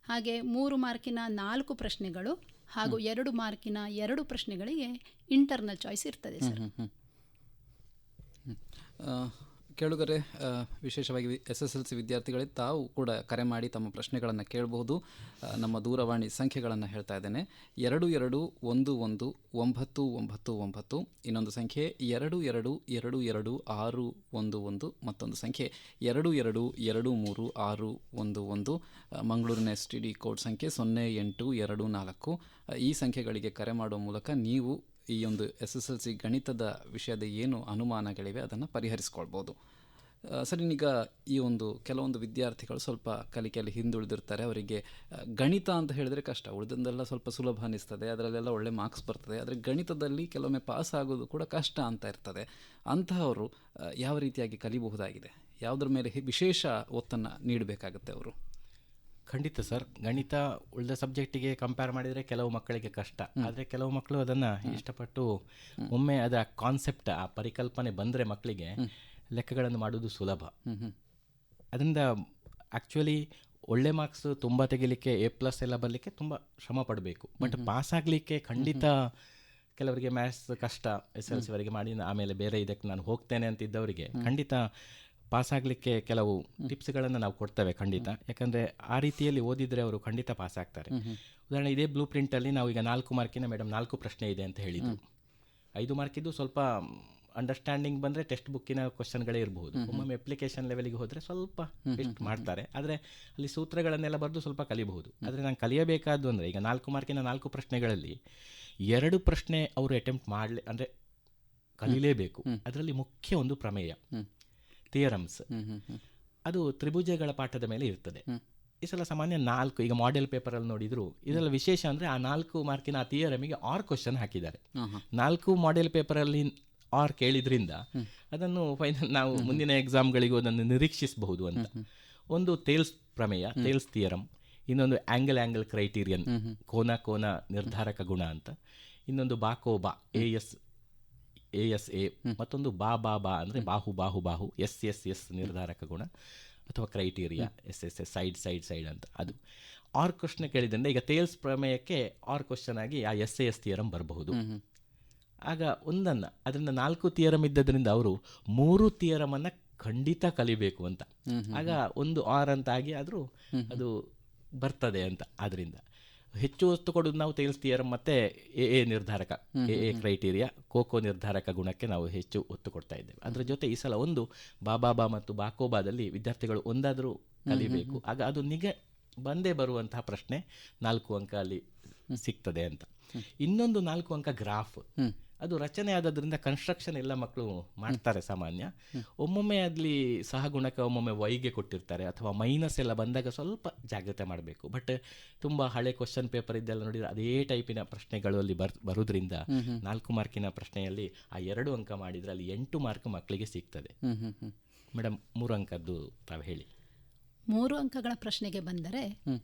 ಹಾಗೆ 3 ಮಾರ್ಕಿನ 4 ಪ್ರಶ್ನೆಗಳು ಹಾಗೂ 2 ಮಾರ್ಕಿನ 2 ಪ್ರಶ್ನೆಗಳಿಗೆ ಇಂಟರ್ನಲ್ ಚಾಯ್ಸ್ ಇರ್ತದೆ ಸರ್. ಕೇಳುಗರೆ, ವಿಶೇಷವಾಗಿ SSLC ವಿದ್ಯಾರ್ಥಿಗಳಿಗೆ ತಾವು ಕೂಡ ಕರೆ ಮಾಡಿ ತಮ್ಮ ಪ್ರಶ್ನೆಗಳನ್ನು ಕೇಳಬಹುದು. ನಮ್ಮ ದೂರವಾಣಿ ಸಂಖ್ಯೆಗಳನ್ನು ಹೇಳ್ತಾ ಇದ್ದೇನೆ. 22119999, ಇನ್ನೊಂದು ಸಂಖ್ಯೆ 22222611, ಮತ್ತೊಂದು ಸಂಖ್ಯೆ 22236611, ಮಂಗಳೂರಿನ STD ಕೋಡ್ ಸಂಖ್ಯೆ 0824. ಈ ಸಂಖ್ಯೆಗಳಿಗೆ ಕರೆ ಮಾಡುವ ಮೂಲಕ ನೀವು ಈ ಒಂದು SSLC ಗಣಿತದ ವಿಷಯದ ಏನು ಅನುಮಾನಗಳಿವೆ ಅದನ್ನು ಪರಿಹರಿಸ್ಕೊಳ್ಬೋದು. ಸರಿ, ಈಗ ಈ ಕೆಲವೊಂದು ವಿದ್ಯಾರ್ಥಿಗಳು ಸ್ವಲ್ಪ ಕಲಿಕೆಯಲ್ಲಿ ಹಿಂದುಳಿದಿರ್ತಾರೆ. ಅವರಿಗೆ ಗಣಿತ ಅಂತ ಹೇಳಿದರೆ ಕಷ್ಟ, ಉಳಿದೆಲ್ಲ ಸ್ವಲ್ಪ ಸುಲಭ ಅನ್ನಿಸ್ತದೆ, ಅದರಲ್ಲೆಲ್ಲ ಒಳ್ಳೆ ಮಾರ್ಕ್ಸ್ ಬರ್ತದೆ. ಆದರೆ ಗಣಿತದಲ್ಲಿ ಕೆಲವೊಮ್ಮೆ ಪಾಸ್ ಆಗೋದು ಕೂಡ ಕಷ್ಟ ಅಂತ ಇರ್ತದೆ. ಅಂತಹವರು ಯಾವ ರೀತಿಯಾಗಿ ಕಲಿಬಹುದಾಗಿದೆ? ಯಾವುದ್ರ ಮೇಲೆ ವಿಶೇಷ ಒತ್ತನ್ನು ನೀಡಬೇಕಾಗುತ್ತೆ ಅವರು? ಖಂಡಿತ ಸರ್, ಗಣಿತ ಉಳಿದ ಸಬ್ಜೆಕ್ಟಿಗೆ ಕಂಪೇರ್ ಮಾಡಿದರೆ ಕೆಲವು ಮಕ್ಕಳಿಗೆ ಕಷ್ಟ. ಆದರೆ ಕೆಲವು ಮಕ್ಕಳು ಅದನ್ನು ಇಷ್ಟಪಟ್ಟು ಒಮ್ಮೆ ಅದರ ಕಾನ್ಸೆಪ್ಟ್, ಆ ಪರಿಕಲ್ಪನೆ ಬಂದರೆ ಮಕ್ಕಳಿಗೆ ಲೆಕ್ಕಗಳನ್ನು ಮಾಡೋದು ಸುಲಭ. ಅದರಿಂದ ಆ್ಯಕ್ಚುಲಿ ಒಳ್ಳೆ ಮಾರ್ಕ್ಸ್ ತುಂಬ ತೆಗಿಲಿಕ್ಕೆ, A+ ಎಲ್ಲ ಬರಲಿಕ್ಕೆ ತುಂಬ ಶ್ರಮ ಪಡಬೇಕು. ಬಟ್ ಪಾಸ್ ಆಗಲಿಕ್ಕೆ ಖಂಡಿತ ಕೆಲವರಿಗೆ ಮ್ಯಾಥ್ಸ್ ಕಷ್ಟ, SLC ವರೆಗೆ ಮಾಡಿ ಆಮೇಲೆ ಬೇರೆ ಇದಕ್ಕೆ ನಾನು ಹೋಗ್ತೇನೆ ಅಂತಿದ್ದವರಿಗೆ ಖಂಡಿತ ಪಾಸ್ ಆಗಲಿಕ್ಕೆ ಕೆಲವು ಟಿಪ್ಸ್ಗಳನ್ನು ನಾವು ಕೊಡ್ತೇವೆ ಖಂಡಿತ. ಯಾಕಂದರೆ ಆ ರೀತಿಯಲ್ಲಿ ಓದಿದರೆ ಅವರು ಖಂಡಿತ ಪಾಸ್ ಆಗ್ತಾರೆ. ಉದಾಹರಣೆ, ಇದೇ ಬ್ಲೂ ಪ್ರಿಂಟಲ್ಲಿ ನಾವು ಈಗ 4 ಮಾರ್ಕಿನ ಮೇಡಮ್ 4 ಪ್ರಶ್ನೆ ಇದೆ ಅಂತ ಹೇಳಿದರು. 5 ಮಾರ್ಕಿದ್ದು ಸ್ವಲ್ಪ ಅಂಡರ್ಸ್ಟ್ಯಾಂಡಿಂಗ್ ಬಂದರೆ ಟೆಕ್ಸ್ಟ್ ಬುಕ್ಕಿನ ಕ್ವಶನ್ಗಳೇ ಇರಬಹುದು. ಒಮ್ಮೊಮ್ಮೆ ಅಪ್ಲಿಕೇಶನ್ ಲೆವೆಲ್ಗೆ ಹೋದರೆ ಸ್ವಲ್ಪ ಟೆಸ್ಟ್ ಮಾಡ್ತಾರೆ, ಆದರೆ ಅಲ್ಲಿ ಸೂತ್ರಗಳನ್ನೆಲ್ಲ ಬರೆದು ಸ್ವಲ್ಪ ಕಲಿಬಹುದು. ಆದರೆ ನಾನು ಕಲಿಯಬೇಕಾದ್ದು ಅಂದರೆ ಈಗ 4 ಮಾರ್ಕಿನ 4 ಪ್ರಶ್ನೆಗಳಲ್ಲಿ 2 ಪ್ರಶ್ನೆ ಅವರು ಅಟೆಂಪ್ಟ್ ಮಾಡಲಿ ಅಂದರೆ ಕಲೀಲೇಬೇಕು. ಅದರಲ್ಲಿ ಮುಖ್ಯ ಒಂದು ಪ್ರಮೇಯ, ಥಿಯರಮ್ಸ್, ಅದು ತ್ರಿಭುಜಗಳ ಪಾಠದ ಮೇಲೆ ಇರ್ತದೆ. ಈ ಸಲ ಸಾಮಾನ್ಯ 4, ಈಗ ಮಾಡೆಲ್ ಪೇಪರಲ್ಲಿ ನೋಡಿದ್ರು ಇದೆಲ್ಲ ವಿಶೇಷ ಅಂದರೆ ಆ 4 ಮಾರ್ಕಿನ ಆ ಥಿಯರಮಿಗೆ 6 ಕ್ವಶನ್ ಹಾಕಿದ್ದಾರೆ. 4 ಮಾಡೆಲ್ ಪೇಪರಲ್ಲಿ 6 ಕೇಳಿದ್ರಿಂದ ಅದನ್ನು ಫೈನಲ್ ನಾವು ಮುಂದಿನ ಎಕ್ಸಾಮ್ಗಳಿಗೂ ಅದನ್ನು ನಿರೀಕ್ಷಿಸಬಹುದು ಅಂತ. ಒಂದು ಥೇಲ್ಸ್ ಪ್ರಮೇಯ, ಥೇಲ್ಸ್ ಥಿಯರಮ್, ಇನ್ನೊಂದು ಆಂಗಲ್ ಕ್ರೈಟೀರಿಯನ್, ಕೋನ ನಿರ್ಧಾರಕ ಗುಣ ಅಂತ, ಇನ್ನೊಂದು ಬಾಕೋಬಾ ASA, ಮತ್ತೊಂದು ಬಾ ಅಂದರೆ ಬಾಹು ಎಸ್ ನಿರ್ಧಾರಕ ಗುಣ ಅಥವಾ ಕ್ರೈಟೀರಿಯಾ, SS ಸೈಡ್ ಅಂತ. ಅದು 6 ಕ್ವಶನ್ ಕೇಳಿದ್ರಿಂದ ಈಗ ಥೇಲ್ಸ್ ಪ್ರಮೇಯಕ್ಕೆ 6 ಕ್ವಶನ್ ಆಗಿ ಆ SAS ಥಿಯರಮ್ ಬರಬಹುದು. ಆಗ ಒಂದನ್ನು ಅದರಿಂದ 4 ಥಿಯರಮ್ ಇದ್ದದ್ರಿಂದ ಅವರು 3 ಥಿಯರಮನ್ನು ಖಂಡಿತ ಕಲಿಬೇಕು ಅಂತ. ಆಗ ಒಂದು 6 ಅಂತ ಆಗಿ ಆದರೂ ಅದು ಬರ್ತದೆ ಅಂತ. ಆದ್ದರಿಂದ ಹೆಚ್ಚು ಒತ್ತು ಕೊಡೋದು ನಾವು ಥೇಲ್ಸ್ ಥಿಯರಮ್ ಮತ್ತು AA ನಿರ್ಧಾರಕ, AA ಕ್ರೈಟೀರಿಯಾ, ಕೋಕೋ ನಿರ್ಧಾರಕ ಗುಣಕ್ಕೆ ನಾವು ಹೆಚ್ಚು ಒತ್ತು ಕೊಡ್ತಾ ಇದ್ದೇವೆ. ಅದರ ಜೊತೆ ಈ ಸಲ ಒಂದು ಬಾಬಾ ಮತ್ತು ಬಾಕೋಬಾದಲ್ಲಿ ವಿದ್ಯಾರ್ಥಿಗಳು ಒಂದಾದರೂ ಕಲಿಬೇಕು. ಆಗ ಅದು ಬಂದೇ ಬರುವಂತಹ ಪ್ರಶ್ನೆ 4 ಅಂಕ ಅಲ್ಲಿ ಸಿಗ್ತದೆ ಅಂತ. ಇನ್ನೊಂದು 4 ಅಂಕ ಗ್ರಾಫ್, ಅದು ರಚನೆ ಆದದ್ರಿಂದ ಕನ್ಸ್ಟ್ರಕ್ಷನ್ ಎಲ್ಲ ಮಕ್ಕಳು ಮಾಡ್ತಾರೆ ಸಾಮಾನ್ಯ. ಒಮ್ಮೊಮ್ಮೆ ಅಲ್ಲಿ ಸಹಗುಣಕ ಒಮ್ಮೊಮ್ಮೆ ವೈಗೆ ಕೊಟ್ಟಿರ್ತಾರೆ, ಅಥವಾ ಮೈನಸ್ ಎಲ್ಲ ಬಂದಾಗ ಸ್ವಲ್ಪ ಜಾಗ್ರತೆ ಮಾಡಬೇಕು. ಬಟ್ ತುಂಬ ಹಳೆ ಕ್ವಶನ್ ಪೇಪರ್ ಇದ್ದೆಲ್ಲ ನೋಡಿದರೆ ಅದೇ ಟೈಪಿನ ಪ್ರಶ್ನೆಗಳು ಅಲ್ಲಿ ಬರೋದ್ರಿಂದ 4 ಮಾರ್ಕಿನ ಪ್ರಶ್ನೆಯಲ್ಲಿ ಆ 2 ಅಂಕ ಮಾಡಿದರೆ ಅಲ್ಲಿ 8 ಮಾರ್ಕ್ ಮಕ್ಕಳಿಗೆ ಸಿಗ್ತದೆ. ಮೇಡಮ್ 3 ಅಂಕದ್ದು ತಾವು ಹೇಳಿ. 3 ಅಂಕಗಳ ಪ್ರಶ್ನೆಗೆ ಬಂದರೆ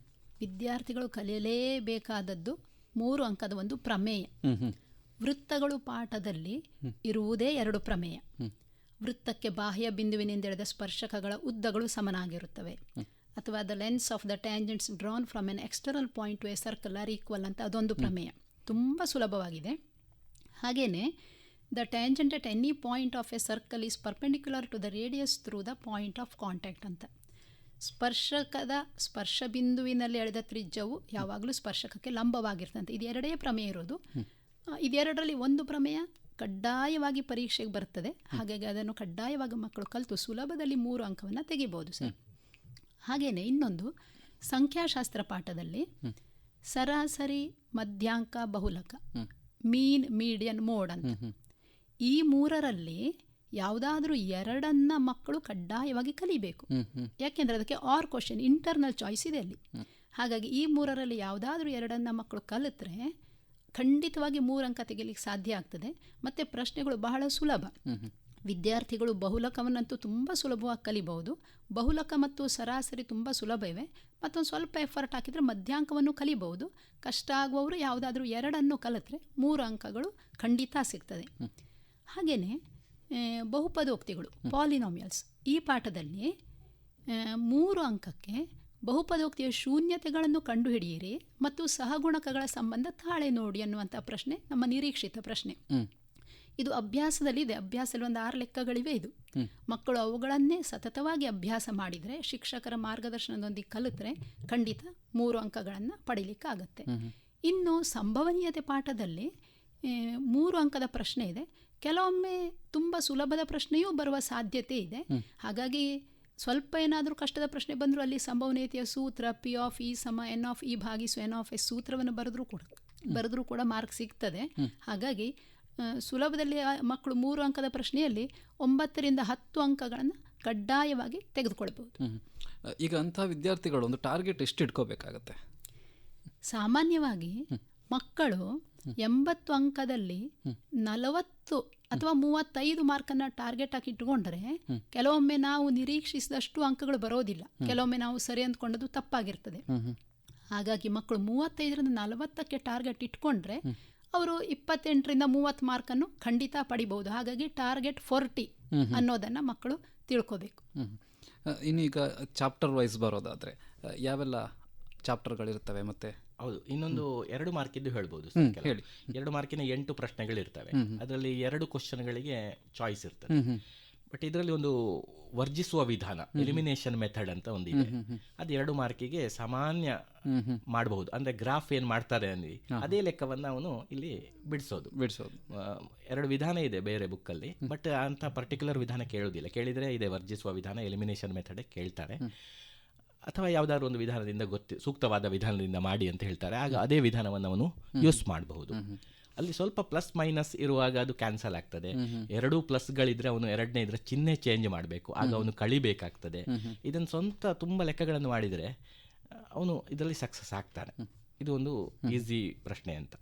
ವಿದ್ಯಾರ್ಥಿಗಳು ಕಲಿಯಲೇಬೇಕಾದದ್ದು 3 ಅಂಕದ ಒಂದು ಪ್ರಮೇಯ. ವೃತ್ತಗಳು ಪಾಠದಲ್ಲಿ ಇರುವುದೇ 2 ಪ್ರಮೇಯ. ವೃತ್ತಕ್ಕೆ ಬಾಹ್ಯ ಬಿಂದುವಿನಿಂದ ಎಳೆದ ಸ್ಪರ್ಶಕಗಳ ಉದ್ದಗಳು ಸಮನಾಗಿರುತ್ತವೆ, ಅಥವಾ the lengths of the tangents drawn from an external point to a circle are equal ಅಂತ ಅದೊಂದು ಪ್ರಮೇಯ. ತುಂಬ ಸುಲಭವಾಗಿದೆ. ಹಾಗೆಯೇ the tangent at any point of a circle is perpendicular to the radius through the point of contact ಅಂತ. ಸ್ಪರ್ಶ ಬಿಂದುವಿನಲ್ಲಿ ಎಳೆದ ತ್ರಿಜ್ಯವು ಯಾವಾಗಲೂ ಸ್ಪರ್ಶಕಕ್ಕೆ ಲಂಬವಾಗಿರ್ತಂತೆ. ಇದು 2 ಪ್ರಮೇಯ ಇರೋದು. ಇದೆರಡರಲ್ಲಿ ಒಂದು ಪ್ರಮೇಯ ಕಡ್ಡಾಯವಾಗಿ ಪರೀಕ್ಷೆಗೆ ಬರ್ತದೆ. ಹಾಗಾಗಿ ಅದನ್ನು ಕಡ್ಡಾಯವಾಗಿ ಮಕ್ಕಳು ಕಲಿತು ಸುಲಭದಲ್ಲಿ 3 ಅಂಕವನ್ನು ತೆಗಿಬೋದು ಸರ್. ಹಾಗೆಯೇ ಇನ್ನೊಂದು ಸಂಖ್ಯಾಶಾಸ್ತ್ರ ಪಾಠದಲ್ಲಿ ಸರಾಸರಿ, ಮಧ್ಯಾಂಕ, ಬಹುಲಕ, ಮೀನ್, ಮೀಡಿಯನ್, ಮೋಡ್ ಅಂತ ಈ 3ರಲ್ಲಿ ಯಾವುದಾದ್ರೂ 2 ಮಕ್ಕಳು ಕಡ್ಡಾಯವಾಗಿ ಕಲಿಬೇಕು. ಯಾಕೆಂದರೆ ಅದಕ್ಕೆ 6 ಕ್ವಶನ್ ಇಂಟರ್ನಲ್ ಚಾಯ್ಸ್ ಇದೆ ಅಲ್ಲಿ. ಹಾಗಾಗಿ ಈ 3ರಲ್ಲಿ ಯಾವುದಾದ್ರೂ 2 ಮಕ್ಕಳು ಕಲಿತ್ರೆ ಖಂಡಿತವಾಗಿ 3 ಅಂಕ ತೆಗಿಲಿಕ್ಕೆ ಸಾಧ್ಯ ಆಗ್ತದೆ. ಮತ್ತು ಪ್ರಶ್ನೆಗಳು ಬಹಳ ಸುಲಭ. ವಿದ್ಯಾರ್ಥಿಗಳು ಬಹುಲಕವನ್ನಂತೂ ತುಂಬ ಸುಲಭವಾಗಿ ಕಲಿಬಹುದು. ಬಹುಲಕ ಮತ್ತು ಸರಾಸರಿ ತುಂಬ ಸುಲಭ ಇವೆ. ಮತ್ತೊಂದು ಸ್ವಲ್ಪ ಎಫರ್ಟ್ ಹಾಕಿದರೆ ಮಧ್ಯಾಂಕವನ್ನು ಕಲಿಬಹುದು. ಕಷ್ಟ ಆಗುವವರು ಯಾವುದಾದ್ರೂ 2 ಕಲಿತ್ರೆ 3 ಅಂಕಗಳು ಖಂಡಿತ ಸಿಗ್ತದೆ. ಹಾಗೆಯೇ ಬಹುಪದೋಕ್ತಿಗಳು, ಪಾಲಿನಾಮಿಯಲ್ಸ್, ಈ ಪಾಠದಲ್ಲಿ 3 ಅಂಕಕ್ಕೆ ಬಹುಪದೋಕ್ತಿಯ ಶೂನ್ಯತೆಗಳನ್ನು ಕಂಡುಹಿಡಿಯಿರಿ ಮತ್ತು ಸಹಗುಣಕಗಳ ಸಂಬಂಧ ತಾಳೆ ನೋಡಿ ಅನ್ನುವಂಥ ಪ್ರಶ್ನೆ ನಮ್ಮ ನಿರೀಕ್ಷಿತ ಪ್ರಶ್ನೆ. ಇದು ಅಭ್ಯಾಸದಲ್ಲಿದೆ. ಅಭ್ಯಾಸದಲ್ಲಿ ಒಂದು 6 ಲೆಕ್ಕಗಳಿವೆ. ಇದು ಮಕ್ಕಳು ಅವುಗಳನ್ನೇ ಸತತವಾಗಿ ಅಭ್ಯಾಸ ಮಾಡಿದರೆ, ಶಿಕ್ಷಕರ ಮಾರ್ಗದರ್ಶನದೊಂದಿಗೆ ಕಲಿತ್ರೆ ಖಂಡಿತ 3 ಅಂಕಗಳನ್ನು ಪಡೀಲಿಕ್ಕಾಗತ್ತೆ. ಇನ್ನು ಸಂಭವನೀಯತೆ ಪಾಠದಲ್ಲಿ 3 ಅಂಕದ ಪ್ರಶ್ನೆ ಇದೆ. ಕೆಲವೊಮ್ಮೆ ತುಂಬ ಸುಲಭದ ಪ್ರಶ್ನೆಯೂ ಬರುವ ಸಾಧ್ಯತೆ ಇದೆ. ಹಾಗಾಗಿ ಸ್ವಲ್ಪ ಏನಾದರೂ ಕಷ್ಟದ ಪ್ರಶ್ನೆ ಬಂದರೂ ಅಲ್ಲಿ ಸಂಭವನೀಯತೆಯ ಸೂತ್ರ P(E) = N(E) / N(S) ಸೂತ್ರವನ್ನು ಬರೆದ್ರೂ ಕೂಡ ಮಾರ್ಕ್ ಸಿಗ್ತದೆ. ಹಾಗಾಗಿ ಸುಲಭದಲ್ಲಿ ಮಕ್ಕಳು 3 ಅಂಕದ ಪ್ರಶ್ನೆಯಲ್ಲಿ 9 ರಿಂದ 10 ಅಂಕಗಳನ್ನು ಕಡ್ಡಾಯವಾಗಿ ತೆಗೆದುಕೊಳ್ಬಹುದು. ಈಗ ಅಂಥ ವಿದ್ಯಾರ್ಥಿಗಳು ಒಂದು ಟಾರ್ಗೆಟ್ ಎಷ್ಟು ಇಟ್ಕೋಬೇಕಾಗತ್ತೆ? ಸಾಮಾನ್ಯವಾಗಿ ಮಕ್ಕಳು 80 ಅಂಕದಲ್ಲಿ 40 ಅಥವಾ 35 ಮಾರ್ಕನ್ನು ಟಾರ್ಗೆಟ್ ಆಗಿ ಇಟ್ಟುಕೊಂಡ್ರೆ ಕೆಲವೊಮ್ಮೆ ನಾವು ನಿರೀಕ್ಷಿಸಿದಷ್ಟು ಅಂಕಗಳು ಬರೋದಿಲ್ಲ. ಕೆಲವೊಮ್ಮೆ ನಾವು ಸರಿ ಅಂದ್ಕೊಂಡದ್ದು ತಪ್ಪಾಗಿರ್ತದೆ. ಹಾಗಾಗಿ ಮಕ್ಕಳು 35 ರಿಂದ 40ಕ್ಕೆ ಟಾರ್ಗೆಟ್ ಇಟ್ಕೊಂಡ್ರೆ ಅವರು 28 ರಿಂದ 30 ಮಾರ್ಕನ್ನು ಖಂಡಿತ ಪಡಿಬಹುದು. ಹಾಗಾಗಿ ಟಾರ್ಗೆಟ್ 40 ಅನ್ನೋದನ್ನು ಮಕ್ಕಳು ತಿಳ್ಕೋಬೇಕು. ಇನ್ನು ಈಗ ಚಾಪ್ಟರ್ ವೈಸ್ ಬರೋದಾದರೆ ಯಾವೆಲ್ಲ ಚಾಪ್ಟರ್ಗಳಿರ್ತವೆ? ಮತ್ತೆ ಹೌದು, ಇನ್ನೊಂದು 2 ಮಾರ್ಕಿದ್ದು ಹೇಳ್ಬೋದು. 2 ಮಾರ್ಕಿನ 8 ಪ್ರಶ್ನೆಗಳಿರ್ತವೆ. ಅದರಲ್ಲಿ 2 ಕ್ವಶನ್ಗಳಿಗೆ ಚಾಯ್ಸ್ ಇರ್ತದೆ. ಬಟ್ ಇದರಲ್ಲಿ ಒಂದು ವರ್ಜಿಸುವ ವಿಧಾನ, ಎಲಿಮಿನೇಷನ್ ಮೆಥಡ್ ಅಂತ ಒಂದಿದೆ. ಅದು 2 ಮಾರ್ಕಿಗೆ ಸಾಮಾನ್ಯ ಮಾಡಬಹುದು. ಅಂದ್ರೆ ಗ್ರಾಫ್ ಏನ್ ಮಾಡ್ತಾರೆ ಅಂದ್ರೆ ಅದೇ ಲೆಕ್ಕವನ್ನು ಅವನು ಇಲ್ಲಿ ಬಿಡಿಸೋದು. 2 ವಿಧಾನ ಇದೆ ಬೇರೆ ಬುಕ್ಕಲ್ಲಿ, ಬಟ್ ಅಂತ ಪರ್ಟಿಕ್ಯುಲರ್ ವಿಧಾನ ಕೇಳೋದಿಲ್ಲ. ಕೇಳಿದ್ರೆ ಇದೆ ವರ್ಜಿಸುವ ವಿಧಾನ, ಎಲಿಮಿನೇಷನ್ ಮೆಥಡ್ ಕೇಳ್ತಾರೆ. ಅಥವಾ ಯಾವುದಾದ್ರು ಒಂದು ವಿಧಾನದಿಂದ ಸೂಕ್ತವಾದ ವಿಧಾನದಿಂದ ಮಾಡಿ ಅಂತ ಹೇಳ್ತಾರೆ. ಆಗ ಅದೇ ವಿಧಾನವನ್ನು ಅವನು ಯೂಸ್ ಮಾಡಬಹುದು. ಅಲ್ಲಿ ಸ್ವಲ್ಪ ಪ್ಲಸ್ ಮೈನಸ್ ಇರುವಾಗ ಅದು ಕ್ಯಾನ್ಸಲ್ ಆಗ್ತದೆ. 2 ಪ್ಲಸ್ಗಳಿದ್ರೆ ಅವನು 2ನೇ ಇದ್ರೆ ಚಿಹ್ನೆ ಚೇಂಜ್ ಮಾಡಬೇಕು, ಆಗ ಅವನು ಕಳಿಬೇಕಾಗ್ತದೆ. ಇದನ್ನು ಸ್ವಂತ ತುಂಬ ಲೆಕ್ಕಗಳನ್ನು ಮಾಡಿದರೆ ಅವನು ಇದರಲ್ಲಿ ಸಕ್ಸಸ್ ಆಗ್ತಾನೆ. ಇದು ಒಂದು ಈಸಿ ಪ್ರಶ್ನೆ ಅಂತ.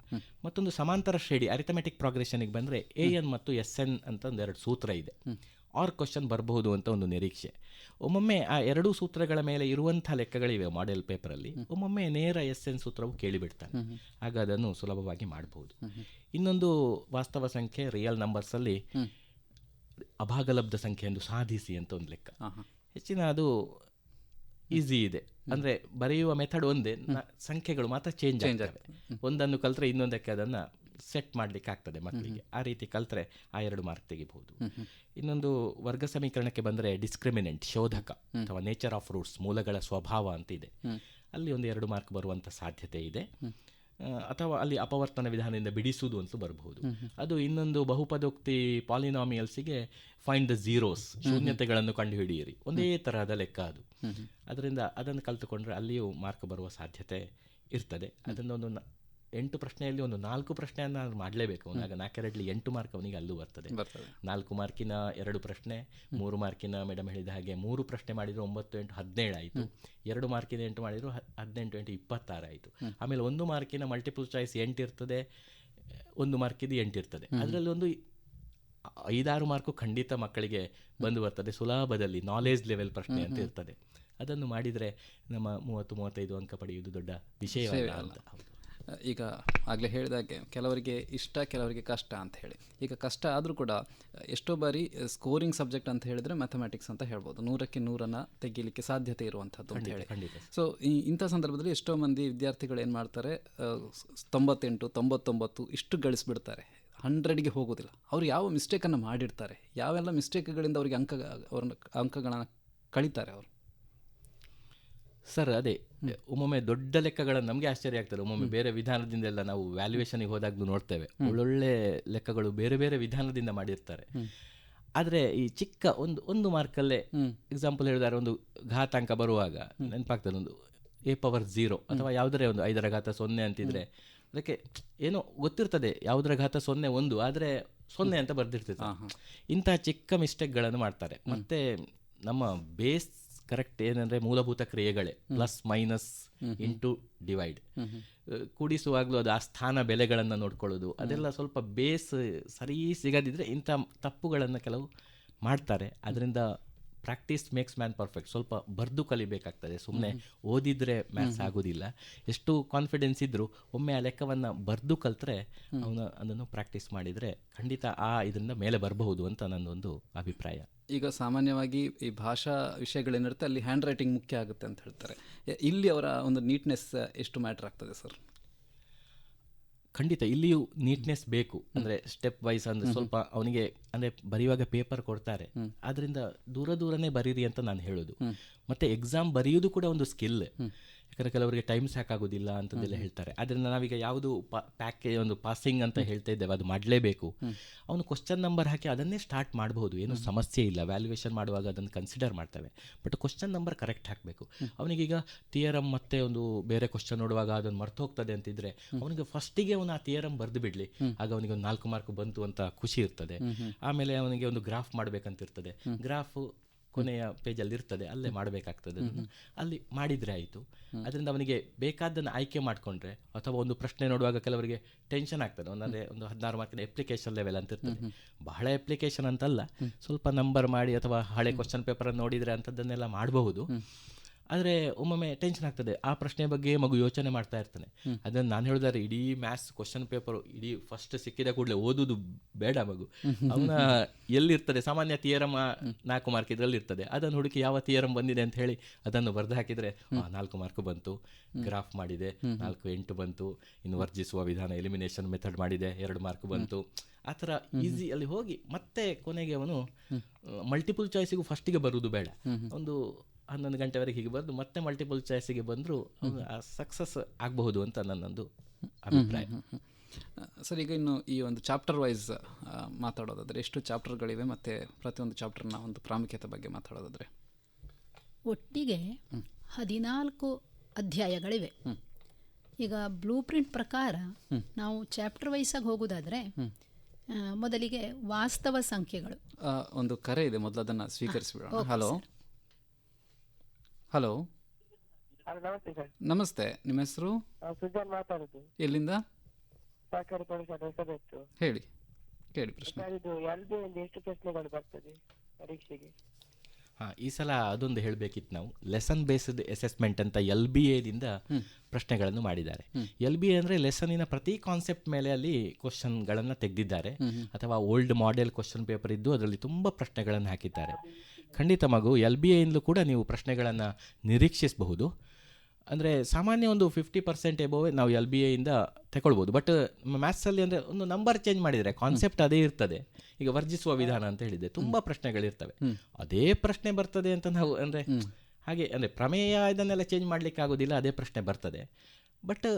ಮತ್ತೊಂದು ಸಮಾಂತರ ಶ್ರೇಣಿ ಅರಿಥಮೆಟಿಕ್ ಪ್ರೋಗ್ರೆಷನ್ಗೆ ಬಂದರೆ AN ಮತ್ತು SN ಅಂತ ಒಂದು 2 ಸೂತ್ರ ಇದೆ. ಆರ್ ಕ್ವಶನ್ ಬರಬಹುದು ಅಂತ ಒಂದು ನಿರೀಕ್ಷೆ. ಒಮ್ಮೊಮ್ಮೆ ಆ 2 ಸೂತ್ರಗಳ ಮೇಲೆ ಇರುವಂಥ ಲೆಕ್ಕಗಳಿವೆ ಮಾಡೆಲ್ ಪೇಪರಲ್ಲಿ. ಒಮ್ಮೊಮ್ಮೆ ನೇರ SN ಸೂತ್ರವು ಕೇಳಿಬಿಡ್ತಾನೆ, ಆಗ ಅದನ್ನು ಸುಲಭವಾಗಿ ಮಾಡಬಹುದು. ಇನ್ನೊಂದು ವಾಸ್ತವ ಸಂಖ್ಯೆ ರಿಯಲ್ ನಂಬರ್ಸಲ್ಲಿ ಅಭಾಗಲಬ್ಧ ಸಂಖ್ಯೆ ಎಂದು ಸಾಧಿಸಿ ಅಂತ ಒಂದು ಲೆಕ್ಕ. ಹೆಚ್ಚಿನ ಅದು ಈಸಿ ಇದೆ. ಅಂದರೆ ಬರೆಯುವ ಮೆಥಡ್ ಒಂದೇ, ಸಂಖ್ಯೆಗಳು ಮಾತ್ರ ಚೇಂಜ್ ಆಗ್ತವೆ. ಒಂದನ್ನು ಕಲ್ತ್ರೆ ಇನ್ನೊಂದಕ್ಕೆ ಅದನ್ನು ಸೆಟ್ ಮಾಡಲಿಕ್ಕೆ ಆಗ್ತದೆ ಮಕ್ಕಳಿಗೆ. ಆ ರೀತಿ ಕಲ್ತ್ರೆ ಆ 2 ಮಾರ್ಕ್ ತೆಗಿಬಹುದು. ಇನ್ನೊಂದು ವರ್ಗ ಸಮೀಕರಣಕ್ಕೆ ಬಂದರೆ ಡಿಸ್ಕ್ರಿಮಿನೆಂಟ್, ಶೋಧಕ ಅಥವಾ ನೇಚರ್ ಆಫ್ ರೂಟ್ಸ್, ಮೂಲಗಳ ಸ್ವಭಾವ ಅಂತ ಇದೆ. ಅಲ್ಲಿ ಒಂದು 2 ಮಾರ್ಕ್ ಬರುವಂಥ ಸಾಧ್ಯತೆ ಇದೆ. ಅಥವಾ ಅಲ್ಲಿ ಅಪವರ್ತನ ವಿಧಾನದಿಂದ ಬಿಡಿಸುವುದು ಅಂತೂ ಬರಬಹುದು. ಅದು ಇನ್ನೊಂದು ಬಹುಪದೋಕ್ತಿ ಪಾಲಿನಾಮಿಯಲ್ಸಿಗೆ ಫೈಂಡ್ ದ ಝೀರೋಸ್, ಶೂನ್ಯತೆಗಳನ್ನು ಕಂಡುಹಿಡಿಯಿರಿ, ಒಂದೇ ತರಹದ ಲೆಕ್ಕ ಅದು. ಅದರಿಂದ ಅದನ್ನು ಕಲ್ತುಕೊಂಡ್ರೆ ಅಲ್ಲಿಯೂ ಮಾರ್ಕ್ ಬರುವ ಸಾಧ್ಯತೆ ಇರ್ತದೆ. ಅದನ್ನೊಂದು 8 ಪ್ರಶ್ನೆಯಲ್ಲಿ ಒಂದು 4 ಪ್ರಶ್ನೆಯನ್ನು ನಾನು ಮಾಡಲೇಬೇಕು. ಆಗ 4 8 ಮಾರ್ಕ್ ಅವನಿಗೆ ಅಲ್ಲೂ ಬರ್ತದೆ. 4 ಮಾರ್ಕಿನ 2 ಪ್ರಶ್ನೆ, 3 ಮಾರ್ಕಿನ ಮೇಡಮ್ ಹೇಳಿದ ಹಾಗೆ 3 ಪ್ರಶ್ನೆ ಮಾಡಿದ್ರು 9 8 17 ಆಯಿತು. 2 ಮಾರ್ಕಿನ 8 ಮಾಡಿದ್ರು 18 8 26 ಆಯಿತು. ಆಮೇಲೆ 1 ಮಾರ್ಕಿನ ಮಲ್ಟಿಪಲ್ ಚಾಯ್ಸ್ 8 ಇರ್ತದೆ, 1 ಮಾರ್ಕಿದು 8 ಇರ್ತದೆ. ಅದರಲ್ಲಿ ಒಂದು 5-6 ಮಾರ್ಕು ಖಂಡಿತ ಮಕ್ಕಳಿಗೆ ಬಂದು ಬರ್ತದೆ. ಸುಲಭದಲ್ಲಿ ನಾಲೆಜ್ ಲೆವೆಲ್ ಪ್ರಶ್ನೆ ಅಂತ ಇರ್ತದೆ. ಅದನ್ನು ಮಾಡಿದರೆ ನಮ್ಮ 30-35 ಅಂಕ ಪಡೆಯುವುದು ದೊಡ್ಡ ವಿಷಯವಲ್ಲ ಅಂತ. ಈಗ ಆಗಲೇ ಹೇಳಿದಾಗೆ ಕೆಲವರಿಗೆ ಇಷ್ಟ, ಕೆಲವರಿಗೆ ಕಷ್ಟ ಅಂತ ಹೇಳಿ. ಈಗ ಕಷ್ಟ ಆದರೂ ಕೂಡ ಎಷ್ಟೋ ಬಾರಿ ಸ್ಕೋರಿಂಗ್ ಸಬ್ಜೆಕ್ಟ್ ಅಂತ ಹೇಳಿದರೆ ಮ್ಯಾಥಮೆಟಿಕ್ಸ್ ಅಂತ ಹೇಳ್ಬೋದು. 100ಕ್ಕೆ 100 ತೆಗಿಲಿಕ್ಕೆ ಸಾಧ್ಯತೆ ಇರುವಂಥದ್ದು ಅಂತ ಹೇಳಿ. ಸೊ ಇಂಥ ಸಂದರ್ಭದಲ್ಲಿ ಎಷ್ಟೋ ಮಂದಿ ವಿದ್ಯಾರ್ಥಿಗಳು ಏನು ಮಾಡ್ತಾರೆ, 98 99 ಇಷ್ಟು ಗಳಿಸ್ಬಿಡ್ತಾರೆ, 100ಗೆ ಹೋಗೋದಿಲ್ಲ. ಅವರು ಯಾವ ಮಿಸ್ಟೇಕನ್ನು ಮಾಡಿರ್ತಾರೆ, ಯಾವೆಲ್ಲ ಮಿಸ್ಟೇಕ್ಗಳಿಂದ ಅವರಿಗೆ ಅಂಕಗಳನ್ನು ಕಳೀತಾರೆ ಅವರು? ಸರ್ ಅದೇ ಒಮ್ಮೊಮ್ಮೆ ದೊಡ್ಡ ಲೆಕ್ಕಗಳನ್ನು ನಮಗೆ ಆಶ್ಚರ್ಯ ಆಗ್ತದೆ. ಒಮ್ಮೊಮ್ಮೆ ಬೇರೆ ವಿಧಾನದಿಂದೆಲ್ಲ ನಾವು ವ್ಯಾಲ್ಯೂಯೇಷನ್ಗೆ ಹೋದಾಗಲೂ ನೋಡ್ತೇವೆ, ಒಳ್ಳೊಳ್ಳೆ ಲೆಕ್ಕಗಳು ಬೇರೆ ಬೇರೆ ವಿಧಾನದಿಂದ ಮಾಡಿರ್ತಾರೆ. ಆದರೆ ಈ ಚಿಕ್ಕ ಒಂದು ಮಾರ್ಕಲ್ಲೇ ಎಕ್ಸಾಂಪಲ್ ಹೇಳಿದಾರೆ, ಒಂದು ಘಾತಾಂಕ ಬರುವಾಗ ನೆನಪಾಗ್ತದೆ, ಒಂದು A⁴ ಅಥವಾ ಯಾವುದರೇ ಒಂದು 5ರ ಘಾತ 0 ಅಂತಿದ್ರೆ ಅದಕ್ಕೆ ಏನೋ ಗೊತ್ತಿರ್ತದೆ, ಯಾವುದರ ಘಾತ 0 1, ಆದರೆ 0 ಅಂತ ಬರ್ದಿರ್ತದೆ. ಇಂಥ ಚಿಕ್ಕ ಮಿಸ್ಟೇಕ್ಗಳನ್ನು ಮಾಡ್ತಾರೆ. ಮತ್ತು ನಮ್ಮ ಬೇಸ್ ಕರೆಕ್ಟ್ ಏನಂದರೆ ಮೂಲಭೂತ ಕ್ರಿಯೆಗಳೇ, ಪ್ಲಸ್ ಮೈನಸ್ ಇಂಟು ಡಿವೈಡ್, ಕೂಡಿಸುವಾಗಲೂ ಅದು ಆ ಸ್ಥಾನ ಬೆಲೆಗಳನ್ನು ನೋಡ್ಕೊಳ್ಳೋದು, ಅದೆಲ್ಲ ಸ್ವಲ್ಪ ಬೇಸ್ ಸರಿ ಸಿಗದಿದ್ದರೆ ಇಂಥ ತಪ್ಪುಗಳನ್ನು ಕೆಲವು ಮಾಡ್ತಾರೆ. ಅದರಿಂದ ಪ್ರಾಕ್ಟೀಸ್ ಮೇಕ್ಸ್ ಮ್ಯಾನ್ ಪರ್ಫೆಕ್ಟ್. ಸ್ವಲ್ಪ ಬರೆದು ಕಲಿಬೇಕಾಗ್ತದೆ, ಸುಮ್ಮನೆ ಓದಿದರೆ ಮ್ಯಾಥ್ಸ್ ಆಗೋದಿಲ್ಲ. ಎಷ್ಟು ಕಾನ್ಫಿಡೆನ್ಸ್ ಇದ್ದರೂ ಒಮ್ಮೆ ಆ ಲೆಕ್ಕವನ್ನು ಬರೆದು ಕಲ್ತ್ರೆ ಅವನು ಅದನ್ನು ಪ್ರಾಕ್ಟೀಸ್ ಮಾಡಿದರೆ ಖಂಡಿತ ಇದರಿಂದ ಮೇಲೆ ಬರಬಹುದು ಅಂತ ನನ್ನೊಂದು ಅಭಿಪ್ರಾಯ. ಈಗ ಸಾಮಾನ್ಯವಾಗಿ ಈ ಭಾಷಾ ವಿಷಯಗಳೇನಿರುತ್ತೆ ಅಲ್ಲಿ ಹ್ಯಾಂಡ್ ರೈಟಿಂಗ್ ಮುಖ್ಯ ಆಗುತ್ತೆ ಅಂತ ಹೇಳ್ತಾರೆ. ಇಲ್ಲಿ ಅವರ ಒಂದು ನೀಟ್ನೆಸ್ ಎಷ್ಟು ಮ್ಯಾಟರ್ ಆಗ್ತದೆ ಸರ್? ಖಂಡಿತ ಇಲ್ಲಿಯೂ ನೀಟ್ನೆಸ್ ಬೇಕು. ಅಂದರೆ ಸ್ಟೆಪ್ ವೈಸ್ ಅಂದರೆ ಸ್ವಲ್ಪ ಅವನಿಗೆ ಅಂದರೆ ಬರೆಯುವಾಗ ಪೇಪರ್ ಕೊಡ್ತಾರೆ, ಆದ್ದರಿಂದ ದೂರನೇ ಬರೀರಿ ಅಂತ ನಾನು ಹೇಳೋದು. ಮತ್ತು ಎಕ್ಸಾಮ್ ಬರೆಯೋದು ಕೂಡ ಒಂದು ಸ್ಕಿಲ್. ಯಾಕಂದರೆ ಕೆಲವರಿಗೆ ಟೈಮ್ ಸಾಕಾಗೋದಿಲ್ಲ ಅಂತಂದೆಲ್ಲ ಹೇಳ್ತಾರೆ. ಆದ್ದರಿಂದ ನಾವೀಗ ಯಾವುದು ಪ್ಯಾಕೇಜ್ ಒಂದು ಪಾಸಿಂಗ್ ಅಂತ ಹೇಳ್ತಾ ಇದ್ದೇವೆ, ಅದು ಮಾಡಲೇಬೇಕು. ಅವನು ಕ್ವಶ್ಚನ್ ನಂಬರ್ ಹಾಕಿ ಅದನ್ನೇ ಸ್ಟಾರ್ಟ್ ಮಾಡಬಹುದು, ಏನೂ ಸಮಸ್ಯೆ ಇಲ್ಲ. ವ್ಯಾಲ್ಯೂಯೇಷನ್ ಮಾಡುವಾಗ ಅದನ್ನು ಕನ್ಸಿಡರ್ ಮಾಡ್ತೇವೆ, ಬಟ್ ಕ್ವಶ್ಚನ್ ನಂಬರ್ ಕರೆಕ್ಟ್ ಹಾಕಬೇಕು. ಅವನಿಗೀಗ ಥಿಯರಮ್ ಮತ್ತೆ ಒಂದು ಬೇರೆ ಕ್ವಶ್ಚನ್ ನೋಡುವಾಗ ಅದನ್ನು ಮರ್ತು ಹೋಗ್ತದೆ ಅಂತಿದ್ರೆ ಅವನಿಗೆ ಫಸ್ಟಿಗೆ ಅವನು ಆ ಥಿಯರಮ್ ಬರೆದು ಬಿಡಲಿ, ಆಗ ಅವನಿಗೆ ಒಂದು 4 ಮಾರ್ಕ್ ಬಂತು ಅಂತ ಖುಷಿ ಇರ್ತದೆ. ಆಮೇಲೆ ಅವನಿಗೆ ಒಂದು ಗ್ರಾಫ್ ಮಾಡಬೇಕಂತಿರ್ತದೆ, ಗ್ರಾಫು ಕೊನೆಯ ಪೇಜಲ್ಲಿ ಇರ್ತದೆ, ಅಲ್ಲೇ ಮಾಡಬೇಕಾಗ್ತದೆ. ಅಲ್ಲಿ ಮಾಡಿದರೆ ಆಯಿತು. ಅದರಿಂದ ಅವನಿಗೆ ಬೇಕಾದ್ದನ್ನು ಆಯ್ಕೆ ಮಾಡಿಕೊಂಡ್ರೆ, ಅಥವಾ ಒಂದು ಪ್ರಶ್ನೆ ನೋಡುವಾಗ ಕೆಲವರಿಗೆ ಟೆನ್ಷನ್ ಆಗ್ತದೆ, ಒಂದಂದರೆ ಒಂದು 16 ಮಾರ್ಕಿನ ಅಪ್ಲಿಕೇಶನ್ ಲೆವೆಲ್ ಅಂತ ಇರ್ತದೆ. ಬಹಳ ಅಪ್ಲಿಕೇಶನ್ ಅಂತಲ್ಲ, ಸ್ವಲ್ಪ ನಂಬರ್ ಮಾಡಿ ಅಥವಾ ಹಳೆ ಕ್ವಶನ್ ಪೇಪರನ್ನು ನೋಡಿದರೆ ಅಂಥದ್ದನ್ನೆಲ್ಲ ಮಾಡಬಹುದು. ಆದರೆ ಒಮ್ಮೊಮ್ಮೆ ಟೆನ್ಷನ್ ಆಗ್ತದೆ, ಆ ಪ್ರಶ್ನೆ ಬಗ್ಗೆ ಮಗು ಯೋಚನೆ ಮಾಡ್ತಾ ಇರ್ತಾನೆ. ಅದನ್ನು ನಾನು ಹೇಳಿದಾರೆ, ಇಡೀ ಮ್ಯಾಥ್ಸ್ ಕ್ವಶನ್ ಪೇಪರು ಇಡೀ ಫಸ್ಟ್ ಸಿಕ್ಕಿದ ಕೂಡಲೇ ಓದೋದು ಬೇಡ ಮಗು. ಅವನ ಎಲ್ಲಿರ್ತದೆ ಸಾಮಾನ್ಯ ಥಿಯರಮ್ 4 ಮಾರ್ಕ್ ಇದರಲ್ಲಿ ಇರ್ತದೆ, ಅದನ್ನು ಹುಡುಕಿ ಯಾವ ಥಿಯರಮ್ ಬಂದಿದೆ ಅಂತ ಹೇಳಿ ಅದನ್ನು ಬರೆದು ಹಾಕಿದರೆ 4 ಮಾರ್ಕ್ ಬಂತು. ಗ್ರಾಫ್ ಮಾಡಿದೆ 4, 8 ಬಂತು. ಇನ್ನು ವರ್ಜಿಸುವ ವಿಧಾನ ಎಲಿಮಿನೇಷನ್ ಮೆಥಡ್ ಮಾಡಿದೆ 2 ಮಾರ್ಕ್ ಬಂತು. ಆ ಥರ ಈಸಿ ಅಲ್ಲಿ ಹೋಗಿ ಮತ್ತೆ ಕೊನೆಗೆ ಅವನು ಮಲ್ಟಿಪಲ್ ಚಾಯ್ಸಿಗೂ ಫಸ್ಟಿಗೆ ಬರುವುದು ಬೇಡ, ಒಂದು 11 ಗಂಟೆವರೆಗೆ ಹೀಗೆ ಬರೆದು ಮತ್ತೆ ಮಲ್ಟಿಪಲ್ ಚಾಯ್ಸಿಗೆ ಬಂದರೂ ಸಕ್ಸಸ್ ಆಗಬಹುದು ಅಂತ ನನ್ನೊಂದು ಅಭಿಪ್ರಾಯ. ಸರ್, ಈಗ ಇನ್ನು ಈ ಒಂದು ಚಾಪ್ಟರ್ ವೈಸ್ ಮಾತಾಡೋದಾದರೆ ಎಷ್ಟು ಚಾಪ್ಟರ್ಗಳಿವೆ ಮತ್ತು ಪ್ರತಿಯೊಂದು ಚಾಪ್ಟರ್ನ ಒಂದು ಪ್ರಾಮುಖ್ಯತೆ ಬಗ್ಗೆ ಮಾತಾಡೋದಾದರೆ? ಒಟ್ಟಿಗೆ 14 ಅಧ್ಯಾಯಗಳಿವೆ. ಈಗ ಬ್ಲೂ ಪ್ರಿಂಟ್ ಪ್ರಕಾರ ನಾವು ಚಾಪ್ಟರ್ ವೈಸಾಗಿ ಹೋಗೋದಾದರೆ ಮೊದಲಿಗೆ ವಾಸ್ತವ ಸಂಖ್ಯೆಗಳು. ಒಂದು ಕರೆ ಇದೆ, ಮೊದಲು ಅದನ್ನು ಸ್ವೀಕರಿಸಿಬಿಡೋಣ. ಹಲೋ ಹಲೋ, ನಮಸ್ತೆ ಸರ್. ನಮಸ್ತೆ, ನಿಮ್ಮ ಹೆಸರು? ಸುಜಾನ್ ಮಾತಾಡುದು. ಎಲ್ಲಿಂದ? ಸರ್ಕಾರಿ ಪರೀಕ್ಷೆ ಹೊಸಬೆಟ್ಟು. ಹೇಳಿ, ಕೇಳಿ ಪ್ರಶ್ನೆ. ಇದು LB ಇಂದ ಎಷ್ಟು ಪ್ರಶ್ನೆಗಳು ಬರ್ತದೆ ಪರೀಕ್ಷೆಗೆ? ಈ ಸಲ ಅದೊಂದು ಹೇಳಬೇಕಿತ್ತು ನಾವು. ಲೆಸನ್ ಬೇಸ್ಡ್ ಅಸೆಸ್ಮೆಂಟ್ ಅಂತ LBAದಿಂದ ಪ್ರಶ್ನೆಗಳನ್ನು ಮಾಡಿದ್ದಾರೆ. LBA ಅಂದರೆ ಲೆಸನಿನ ಪ್ರತಿ ಕಾನ್ಸೆಪ್ಟ್ ಮೇಲೆ ಅಲ್ಲಿ ಕ್ವಶನ್ಗಳನ್ನು ತೆಗೆದಿದ್ದಾರೆ, ಅಥವಾ ಓಲ್ಡ್ ಮಾಡೆಲ್ ಕ್ವಶನ್ ಪೇಪರ್ ಇದ್ದು ಅದರಲ್ಲಿ ತುಂಬ ಪ್ರಶ್ನೆಗಳನ್ನು ಹಾಕಿದ್ದಾರೆ. ಖಂಡಿತ ಮಗು, LBAಯಿಂದಲೂ ಕೂಡ ನೀವು ಪ್ರಶ್ನೆಗಳನ್ನು ನಿರೀಕ್ಷಿಸಬಹುದು. ಅಂದರೆ ಸಾಮಾನ್ಯ ಒಂದು 50% ಎಬೋವೆ ನಾವು LBAಯಿಂದ ತಗೊಳ್ಬೋದು. ಬಟ್ ಮ್ಯಾಥ್ಸಲ್ಲಿ ಅಂದರೆ ಒಂದು ನಂಬರ್ ಚೇಂಜ್ ಮಾಡಿದರೆ ಕಾನ್ಸೆಪ್ಟ್ ಅದೇ ಇರ್ತದೆ. ಈಗ ವರ್ಜಿಸುವ ವಿಧಾನ ಅಂತ ಹೇಳಿದೆ, ತುಂಬ ಪ್ರಶ್ನೆಗಳಿರ್ತವೆ, ಅದೇ ಪ್ರಶ್ನೆ ಬರ್ತದೆ ಅಂತ ನಾವು ಅಂದರೆ ಹಾಗೆ ಅಂದರೆ ಪ್ರಮೇಯ ಇದನ್ನೆಲ್ಲ ಚೇಂಜ್ ಮಾಡಲಿಕ್ಕೆ ಆಗೋದಿಲ್ಲ, ಅದೇ ಪ್ರಶ್ನೆ ಬರ್ತದೆ. ಬಟ್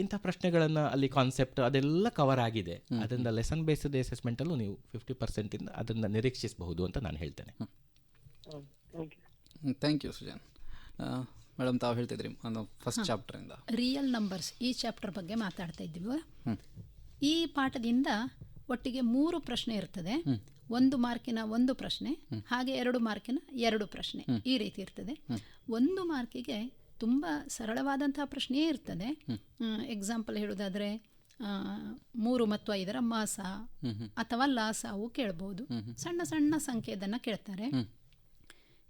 ಇಂಥ ಪ್ರಶ್ನೆಗಳನ್ನು ಅಲ್ಲಿ ಕಾನ್ಸೆಪ್ಟ್ ಅದೆಲ್ಲ ಕವರ್ ಆಗಿದೆ. ಅದರಿಂದ ಲೆಸನ್ ಬೇಸ್ಡ್ ಅಸೆಸ್ಮೆಂಟಲ್ಲೂ ನೀವು 50% ಅದನ್ನು ನಿರೀಕ್ಷಿಸಬಹುದು ಅಂತ ನಾನು ಹೇಳ್ತೇನೆ. Thank you Sujan. ಮೇಡಮ್, ತಾವು ಹೇಳ್ತಿದ್ರಿ ಒಂದು ಫಸ್ಟ್ ಚಾಪ್ಟರಿಂದ ರಿಯಲ್ ನಂಬರ್ಸ್ ಈ ಚಾಪ್ಟರ್ ಬಗ್ಗೆ ಮಾತಾಡ್ತಾ ಇದ್ದೀವಿ. ಈ ಪಾಠದಿಂದ ಒಟ್ಟಿಗೆ 3 ಪ್ರಶ್ನೆ ಇರ್ತದೆ. 1 ಮಾರ್ಕಿನ 1 ಪ್ರಶ್ನೆ, ಹಾಗೆ 2 ಮಾರ್ಕಿನ 2 ಪ್ರಶ್ನೆ, ಈ ರೀತಿ ಇರ್ತದೆ. 1 ಮಾರ್ಕಿಗೆ ತುಂಬ ಸರಳವಾದಂತಹ ಪ್ರಶ್ನೆಯೇ ಇರ್ತದೆ. ಎಕ್ಸಾಂಪಲ್ ಹೇಳೋದಾದರೆ 3 ಮತ್ತು 5ರ ಮಾಸ ಅಥವಾ ಲಾಸವು ಕೇಳ್ಬೋದು. ಸಣ್ಣ ಸಣ್ಣ ಸಂಖ್ಯೆಯನ್ನು ಕೇಳ್ತಾರೆ.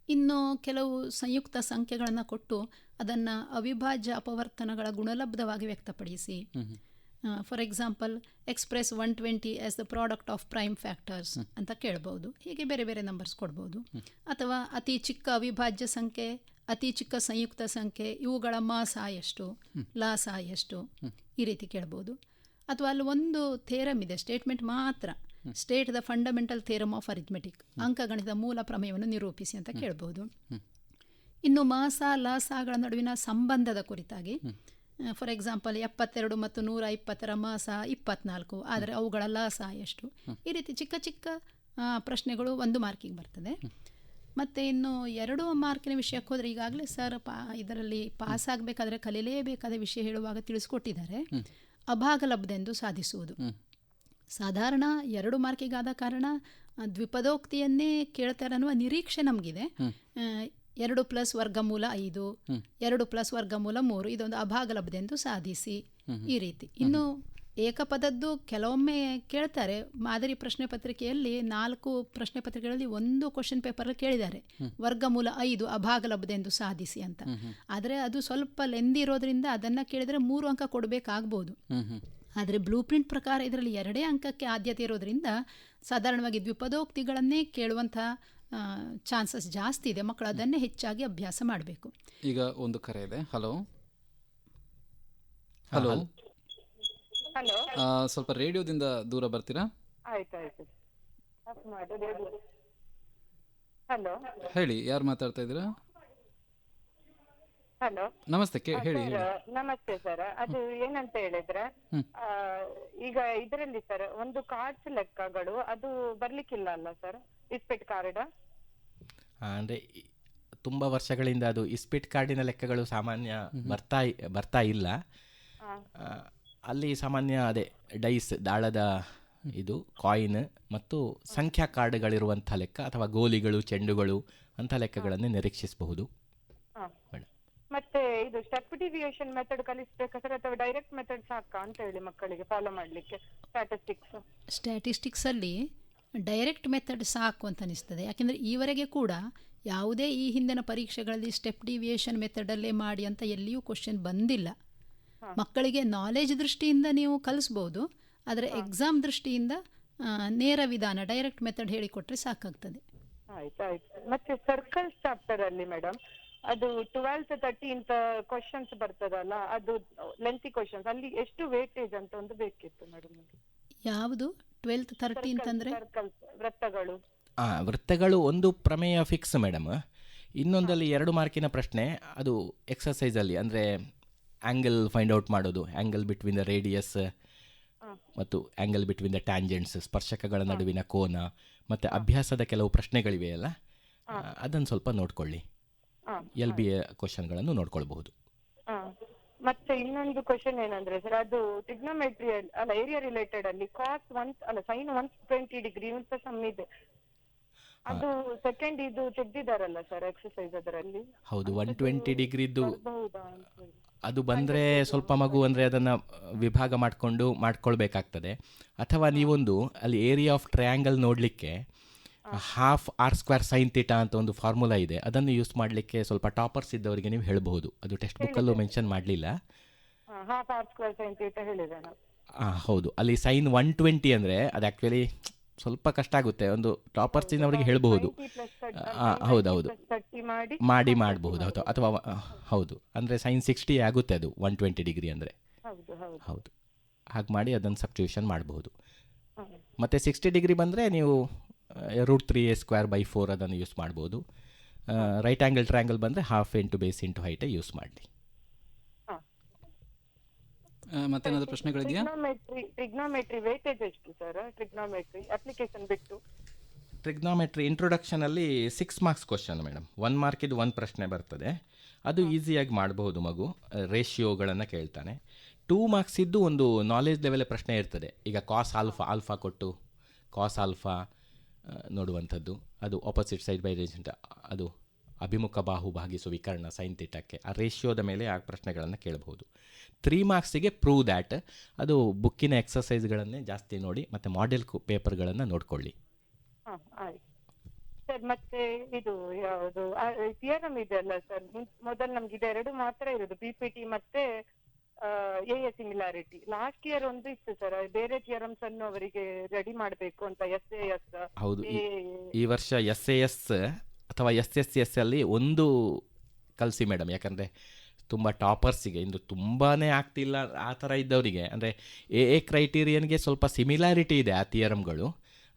ಇನ್ನು ಕೆಲವು ಸಂಯುಕ್ತ ಸಂಖ್ಯೆಗಳನ್ನು ಕೊಟ್ಟು ಅದನ್ನು ಅವಿಭಾಜ್ಯ ಅಪವರ್ತನಗಳ ಗುಣಲಬ್ಧವಾಗಿ ವ್ಯಕ್ತಪಡಿಸಿ, for example express 120 as the product of prime factors ಅಂತ ಕೇಳ್ಬೋದು. ಹೀಗೆ ಬೇರೆ ಬೇರೆ ನಂಬರ್ಸ್ ಕೊಡ್ಬೋದು. ಅಥವಾ ಅತಿ ಚಿಕ್ಕ ಅವಿಭಾಜ್ಯ ಸಂಖ್ಯೆ, ಅತಿ ಚಿಕ್ಕ ಸಂಯುಕ್ತ ಸಂಖ್ಯೆ, ಇವುಗಳ ಮಾಸ ಎಷ್ಟು, ಲಾಸ ಎಷ್ಟು, ಈ ರೀತಿ ಕೇಳ್ಬೋದು. ಅಥವಾ ಅಲ್ಲಿ ಒಂದು ಥೇರಮ್ ಇದೆ, ಸ್ಟೇಟ್ಮೆಂಟ್ ಮಾತ್ರ, state the fundamental theorem of arithmetic, ಅಂಕಗಣಿತದ ಮೂಲ ಪ್ರಮೇಯವನ್ನು ನಿರೂಪಿಸಿ ಅಂತ ಕೇಳ್ಬೋದು. ಇನ್ನು ಮಾಸ ಲಾಸಗಳ ನಡುವಿನ ಸಂಬಂಧದ ಕುರಿತಾಗಿ, ಫಾರ್ ಎಕ್ಸಾಂಪಲ್ 72 ಮತ್ತು 120ರ ಮಾಸ 24, ಆದರೆ ಅವುಗಳ ಲಾಸ ಎಷ್ಟು, ಈ ರೀತಿ ಚಿಕ್ಕ ಚಿಕ್ಕ ಪ್ರಶ್ನೆಗಳು 1 ಮಾರ್ಕಿಗೆ ಬರ್ತದೆ. ಮತ್ತು ಇನ್ನು 2 ಮಾರ್ಕಿನ ವಿಷಯಕ್ಕೆ ಹೋದರೆ, ಈಗಾಗಲೇ ಸರ್ ಇದರಲ್ಲಿ ಪಾಸ್ ಆಗಬೇಕಾದ್ರೆ ಕಲಿಯಲೇಬೇಕಾದ ವಿಷಯ ಹೇಳುವಾಗ ತಿಳಿಸ್ಕೊಟ್ಟಿದ್ದಾರೆ, ಅಭಾಗಲಬ್ಧೆಂದು ಸಾಧಿಸುವುದು. ಸಾಧಾರಣ 2 ಮಾರ್ಕಿಗಾದ ಕಾರಣ ದ್ವಿಪದೋಕ್ತಿಯನ್ನೇ ಕೇಳ್ತಾರೆ ಅನ್ನುವ ನಿರೀಕ್ಷೆ ನಮಗಿದೆ. 2 ಪ್ಲಸ್ ವರ್ಗಮೂಲ 5, 2 ಪ್ಲಸ್ ವರ್ಗಮೂಲ 3, ಇದೊಂದು ಅಭಾಗಲಬ್ಧೆಂದು ಸಾಧಿಸಿ, ಈ ರೀತಿ. ಇನ್ನು ಏಕಪದದ್ದು ಕೆಲವೊಮ್ಮೆ ಕೇಳ್ತಾರೆ. ಮಾದರಿ ಪ್ರಶ್ನೆ ಪತ್ರಿಕೆಯಲ್ಲಿ 4 ಪ್ರಶ್ನೆ ಪತ್ರಿಕೆಗಳಲ್ಲಿ 1 ಕ್ವಶನ್ ಪೇಪರಲ್ಲಿ ಕೇಳಿದ್ದಾರೆ, ವರ್ಗಮೂಲ 5 ಅಭಾಗಲಬ್ಧೆಂದು ಸಾಧಿಸಿ ಅಂತ. ಆದರೆ ಅದು ಸ್ವಲ್ಪ ಲೆಂದಿ ಇರೋದ್ರಿಂದ ಅದನ್ನು ಕೇಳಿದರೆ 3 ಅಂಕ ಕೊಡಬೇಕಾಗ್ಬೋದು. ಆದರೆ ಬ್ಲೂ ಪ್ರಿಂಟ್ ಪ್ರಕಾರ ಇದರಲ್ಲಿ 2 ಅಂಕಕ್ಕೆ ಆದ್ಯತೆ ಇರೋದ್ರಿಂದ ಸಾಧಾರಣವಾಗಿ ದ್ವಿಪದೋಕ್ತಿಗಳನ್ನೇ ಕೇಳುವಂಥ ಚಾನ್ಸಸ್ ಜಾಸ್ತಿ ಇದೆ. ಮಕ್ಕಳು ಅದನ್ನೇ ಹೆಚ್ಚಾಗಿ ಅಭ್ಯಾಸ ಮಾಡಬೇಕು. ಈಗ ಒಂದು ಕರೆ ಇದೆ. ಹಲೋ ಹಲೋ ಹಲೋ, ಸ್ವಲ್ಪ ರೇಡಿಯೋದಿಂದ ದೂರ ಬರ್ತೀರಾ? ಆಯ್ತಾಯ್ತು. ಹಲೋ ಹೇಳಿ, ಯಾರು ಮಾತಾಡ್ತಾ ಇದ್ದೀರಾ? ಹಲೋ, ನಮಸ್ತೆ, ಹೇಳಿ. ನಮಸ್ತೆ ಸರ್. ಅದು ಏನಂತ ಹೇಳಿದ್ರೆ, ಈಗ ಇದರಲ್ಲಿ ಸರ್ ಒಂದು ಕಾರ್ಡ್ಸ್ ಲೆಕ್ಕಗಳು ಅದು ಬರ್ಲಿಕ್ಕಿಲ್ಲ ಅಲ್ಲ ಸರ್, ಇಸ್ಪೆಟ್ ಕಾರ್ಡ್? ಅಂದರೆ ತುಂಬ ವರ್ಷಗಳಿಂದ ಅದು ಇಸ್ಪಿಟ್ ಕಾರ್ಡಿನ ಲೆಕ್ಕಗಳು ಸಾಮಾನ್ಯ ಬರ್ತಾ ಇಲ್ಲ. ಅಲ್ಲಿ ಸಾಮಾನ್ಯ ಅದೇ ಡೈಸ್, ದಾಳದ ಇದು ಕಾಯಿನ್ ಮತ್ತು ಸಂಖ್ಯಾ ಕಾರ್ಡ್ಗಳಿರುವಂಥ ಲೆಕ್ಕ ಅಥವಾ ಗೋಲಿಗಳು, ಚೆಂಡುಗಳು ಅಂಥ ಲೆಕ್ಕಗಳನ್ನು ನಿರೀಕ್ಷಿಸಬಹುದು. ಮತ್ತೆ ಇದು ಸ್ಟೆಪ್ ಡಿವಿಯೇಷನ್ ಮೆಥಡ್ ಕಲಿಸ್ಬೇಕಾ ಸರ್, ಅಥವಾ ಡೈರೆಕ್ಟ್ ಮೆಥಡ್ ಸಾಕಾ ಅಂತ ಹೇಳಿ ಮಕ್ಕಳಿಗೆ ಫಾಲೋ ಮಾಡಲಿಕ್ಕೆ? ಸ್ಟ್ಯಾಟಿಸ್ಟಿಕ್ಸಲ್ಲಿ ಡೈರೆಕ್ಟ್ ಮೆಥಡ್ ಸಾಕು ಅಂತ ಅನಿಸ್ತದೆ. ಯಾಕೆಂದರೆ ಈವರೆಗೆ ಕೂಡ ಯಾವುದೇ ಈ ಹಿಂದಿನ ಪರೀಕ್ಷೆಗಳಲ್ಲಿ ಸ್ಟೆಪ್ ಡಿವಿಯೇಷನ್ ಮೆಥಡಲ್ಲೇ ಮಾಡಿ ಅಂತ ಎಲ್ಲಿಯೂ ಕ್ವಶನ್ ಬಂದಿಲ್ಲ. ಮಕ್ಕಳಿಗೆ ನಾಲೆಜ್ ದೃಷ್ಟಿಯಿಂದ ನೀವು ಕಲಿಸ್ಬೋದು, ಆದರೆ ಎಕ್ಸಾಮ್ ದೃಷ್ಟಿಯಿಂದ ನೇರ ವಿಧಾನ ಡೈರೆಕ್ಟ್ ಮೆಥಡ್ ಹೇಳಿಕೊಟ್ರೆ ಸಾಕಾಗ್ತದೆ. ಆಯ್ತಾಯ್ತು. ಮತ್ತೆ ಸರ್ಕಲ್ಸ್ ಚಾಪ್ಟರ್ ಅಲ್ಲಿ ಮೇಡಮ್ ಅದು 12th 13th ಕ್ವಶನ್ಸ್ ಬರ್ತದಲ್ಲ, ಅದು ಲೆಂತಿ ಕ್ವಶನ್ಸ್, ಅಲ್ಲಿ ಎಷ್ಟು ವೇಟೇಜ್ ಅಂತ ಒಂದು ಬೇಕಿತ್ತು ಮೇಡಮ್. ಯಾವುದು 12th 13th ಅಂದರೆ? ಸರ್ಕಲ್ಸ್, ವೃತ್ತಗಳು. ವೃತ್ತಗಳು ಒಂದು ಪ್ರಮೇಯ ಫಿಕ್ಸ್ ಮೇಡಮ್. ಇನ್ನೊಂದಲ್ಲಿ 2 ಮಾರ್ಕಿನ ಪ್ರಶ್ನೆ, ಅದು ಎಕ್ಸಸೈಸಲ್ಲಿ ಅಂದರೆ ಆ್ಯಂಗಲ್ ಫೈಂಡ್ ಔಟ್ ಮಾಡೋದು, ಆ್ಯಂಗಲ್ ಬಿಟ್ವೀನ್ ದ ರೇಡಿಯಸ್ ಮತ್ತು ಆ್ಯಂಗಲ್ ಬಿಟ್ವೀನ್ ದ ಟ್ಯಾಂಜೆಂಟ್ಸ್, ಸ್ಪರ್ಶಕಗಳ ನಡುವಿನ ಕೋನ, ಮತ್ತು ಅಭ್ಯಾಸದ ಕೆಲವು ಪ್ರಶ್ನೆಗಳಿವೆಯಲ್ಲ, ಅದನ್ನು ಸ್ವಲ್ಪ ನೋಡ್ಕೊಳ್ಳಿ. LBA ಕ್ವಶನ್ಗಳನ್ನು ನೋಡ್ಕೊಳ್ಬಹುದು. ಮತ್ತೆ ಇನ್ನೊಂದು ಕ್ವಶನ್ ಏನಂದ್ರೆ ಸರ್, ಅದು ಟ್ರಿಗ್ನೋಮೆಟ್ರಿ ಅಲ್ಲ, ಏರಿಯಾ ರಿಲೇಟೆಡ್ ಅಲ್ಲಿ ಕಾಸ್ sin 120 ಡಿಗ್ರಿ ಅಂತ ಸಮ್ ಇದೆ. ಅದು ಸೆಕೆಂಡ್ ಇದು ತೆಗ್ದಿದಾರಲ್ಲ ಸರ್ ಎಕ್ಸರ್ಸೈಸ್ ಅದರಲ್ಲಿ. ಹೌದು, 120 ಡಿಗ್ರಿದು ಅದು ಬಂದರೆ ಸ್ವಲ್ಪ ಮಗು ಅಂದರೆ ಅದನ್ನು ವಿಭಾಗ ಮಾಡ್ಕೊಳ್ಬೇಕಾಗ್ತದೆ. ಅಥವಾ ನೀವೊಂದು ಅಲ್ಲಿ ಏರಿಯಾ ಆಫ್ ಟ್ರಯಾಂಗಲ್ ನೋಡಲಿಕ್ಕೆ ಹಾಫ್ r² sin θ ಅಂತ ಒಂದು ಫಾರ್ಮುಲಾ ಇದೆ, ಅದನ್ನು ಯೂಸ್ ಮಾಡಲಿಕ್ಕೆ ಸ್ವಲ್ಪ ಟಾಪರ್ಸ್ ಇದ್ದವರಿಗೆ ನೀವು ಹೇಳಬಹುದು. ಅದು ಟೆಕ್ಸ್ಟ್ ಬುಕ್ಕಲ್ಲೂ ಮೆನ್ಷನ್ ಮಾಡಲಿಲ್ಲ. ಹಾಫ್ r² sin θ ಹೇಳಿದೆ ನಾನು. ಹೌದು, ಅಲ್ಲಿ sin 120 ಅಂದರೆ ಅದು ಆ್ಯಕ್ಚುಲಿ ಸ್ವಲ್ಪ ಕಷ್ಟ ಆಗುತ್ತೆ, ಒಂದು ಟಾಪರ್ಸಿನವರಿಗೆ ಹೇಳಬಹುದು. ಹೌದೌದು, ಮಾಡಬಹುದು. ಅಥವಾ ಹೌದು, ಅಂದರೆ sin 60 ಆಗುತ್ತೆ ಅದು 120 ಡಿಗ್ರಿ ಅಂದರೆ. ಹೌದು, ಹಾಗೆ ಮಾಡಿ ಅದನ್ನು ಸಬ್ಸ್ಟಿಟ್ಯೂಷನ್ ಮಾಡಬಹುದು. ಮತ್ತು 60 ಡಿಗ್ರಿ ಬಂದರೆ ನೀವು √3a²/4 ಅದನ್ನು ಯೂಸ್ ಮಾಡ್ಬೋದು. ರೈಟ್ ಆ್ಯಂಗಲ್ ಟ್ರಯಾಂಗಲ್ ಬಂದರೆ ಹಾಫ್ ಇಂಟು ಬೇಸ್ ಇಂಟು ಹೈಟೇ ಯೂಸ್ ಮಾಡಿ. ಮತ್ತೇನಾದರೂ ಪ್ರಶ್ನೆಗಳಿದೆಯಾ? ಟ್ರಿಗ್ನೋಮೆಟ್ರಿ ವೇಟೇಜ್ ಎಷ್ಟು ಸರ್? ಟ್ರಿಗ್ನೋಮೆಟ್ರಿ ಅಪ್ಲಿಕೇಶನ್ ಬಿಟ್ಟು ಟ್ರಿಗ್ನೋಮೆಟ್ರಿ ಇಂಟ್ರೊಡಕ್ಷನಲ್ಲಿ 6 ಮಾರ್ಕ್ಸ್ ಕ್ವಶನ್ ಮೇಡಮ್. 1 ಮಾರ್ಕಿದು 1 ಪ್ರಶ್ನೆ ಬರ್ತದೆ, ಅದು ಈಸಿಯಾಗಿ ಮಾಡಬಹುದು ಮಗು. ರೇಷಿಯೋಗಳನ್ನು ಕೇಳ್ತಾನೆ. 2 ಮಾರ್ಕ್ಸ್ ಇದ್ದು ಒಂದು ನಾಲೆಜ್ ಲೆವೆಲ್ ಪ್ರಶ್ನೆ ಇರ್ತದೆ. ಈಗ ಕಾಸ್ ಆಲ್ಫಾ ಕೊಟ್ಟು ಕಾಸ್ ಆಲ್ಫಾ ನೋಡುವಂಥದ್ದು, ಅದು ಆಪೋಸಿಟ್ ಸೈಡ್ ಬೈ ರೇಷನ್, ಅದು ಅಭಿಮುಖ ಬಾಹು ಭಾಗಿಸು ವಿಕರ್ಣ ಸೈನ್ ಥೀಟಾಕ್ಕೆ, ಆ ರೇಷಿಯೋದ ಮೇಲೆ ಆ ಪ್ರಶ್ನೆಗಳನ್ನು ಕೇಳಬಹುದು. 3 ಮಾರ್ಕ್ಸಿಗೆ ಪ್ರೂವ್ ದ್ಯಾಟ್, ಅದು ಬುಕ್ಕಿನ ಎಕ್ಸಸೈಸ್ಗಳನ್ನೇ ಜಾಸ್ತಿ ನೋಡಿ ಮತ್ತು ಮಾಡೆಲ್ ಪೇಪರ್ಗಳನ್ನು ನೋಡ್ಕೊಳ್ಳಿ. ಸರ್ ಮತ್ತೆ ಇದು ಯಾವುದು ಥಿಯರಮ್ ಇದೆ ಅಲ್ಲ ಸರ್, ಮೊದಲು ನಮ್ಗೆ ಇದೆ 2 ಮಾತ್ರ ಇರೋದು, PPT ಮತ್ತೆ AA ಸಿಮಿಲಾರಿಟಿ. ಲಾಸ್ಟ್ ಇಯರ್ ಒಂದು ಇತ್ತು ಸರ್, ಬೇರೆ ಥಿಯರಮ್ಸ್ ಅನ್ನು ಅವರಿಗೆ ರೆಡಿ ಮಾಡಬೇಕು ಅಂತ SAS. ಹೌದು, ಈ ವರ್ಷ SAS ಅಥವಾ SSS ಅಲ್ಲಿ ಒಂದು ಕಲಿಸಿ ಮೇಡಮ್. ಯಾಕಂದರೆ ತುಂಬ ಟಾಪರ್ಸಿಗೆ ಇಂದು ತುಂಬಾ ಆಗ್ತಿಲ್ಲ ಆ ಥರ ಇದ್ದವರಿಗೆ, ಅಂದರೆ AA ಕ್ರೈಟೀರಿಯನ್ಗೆ ಸ್ವಲ್ಪ ಸಿಮಿಲಾರಿಟಿ ಇದೆ ಆ ಥಿಯರಮ್ಗಳು.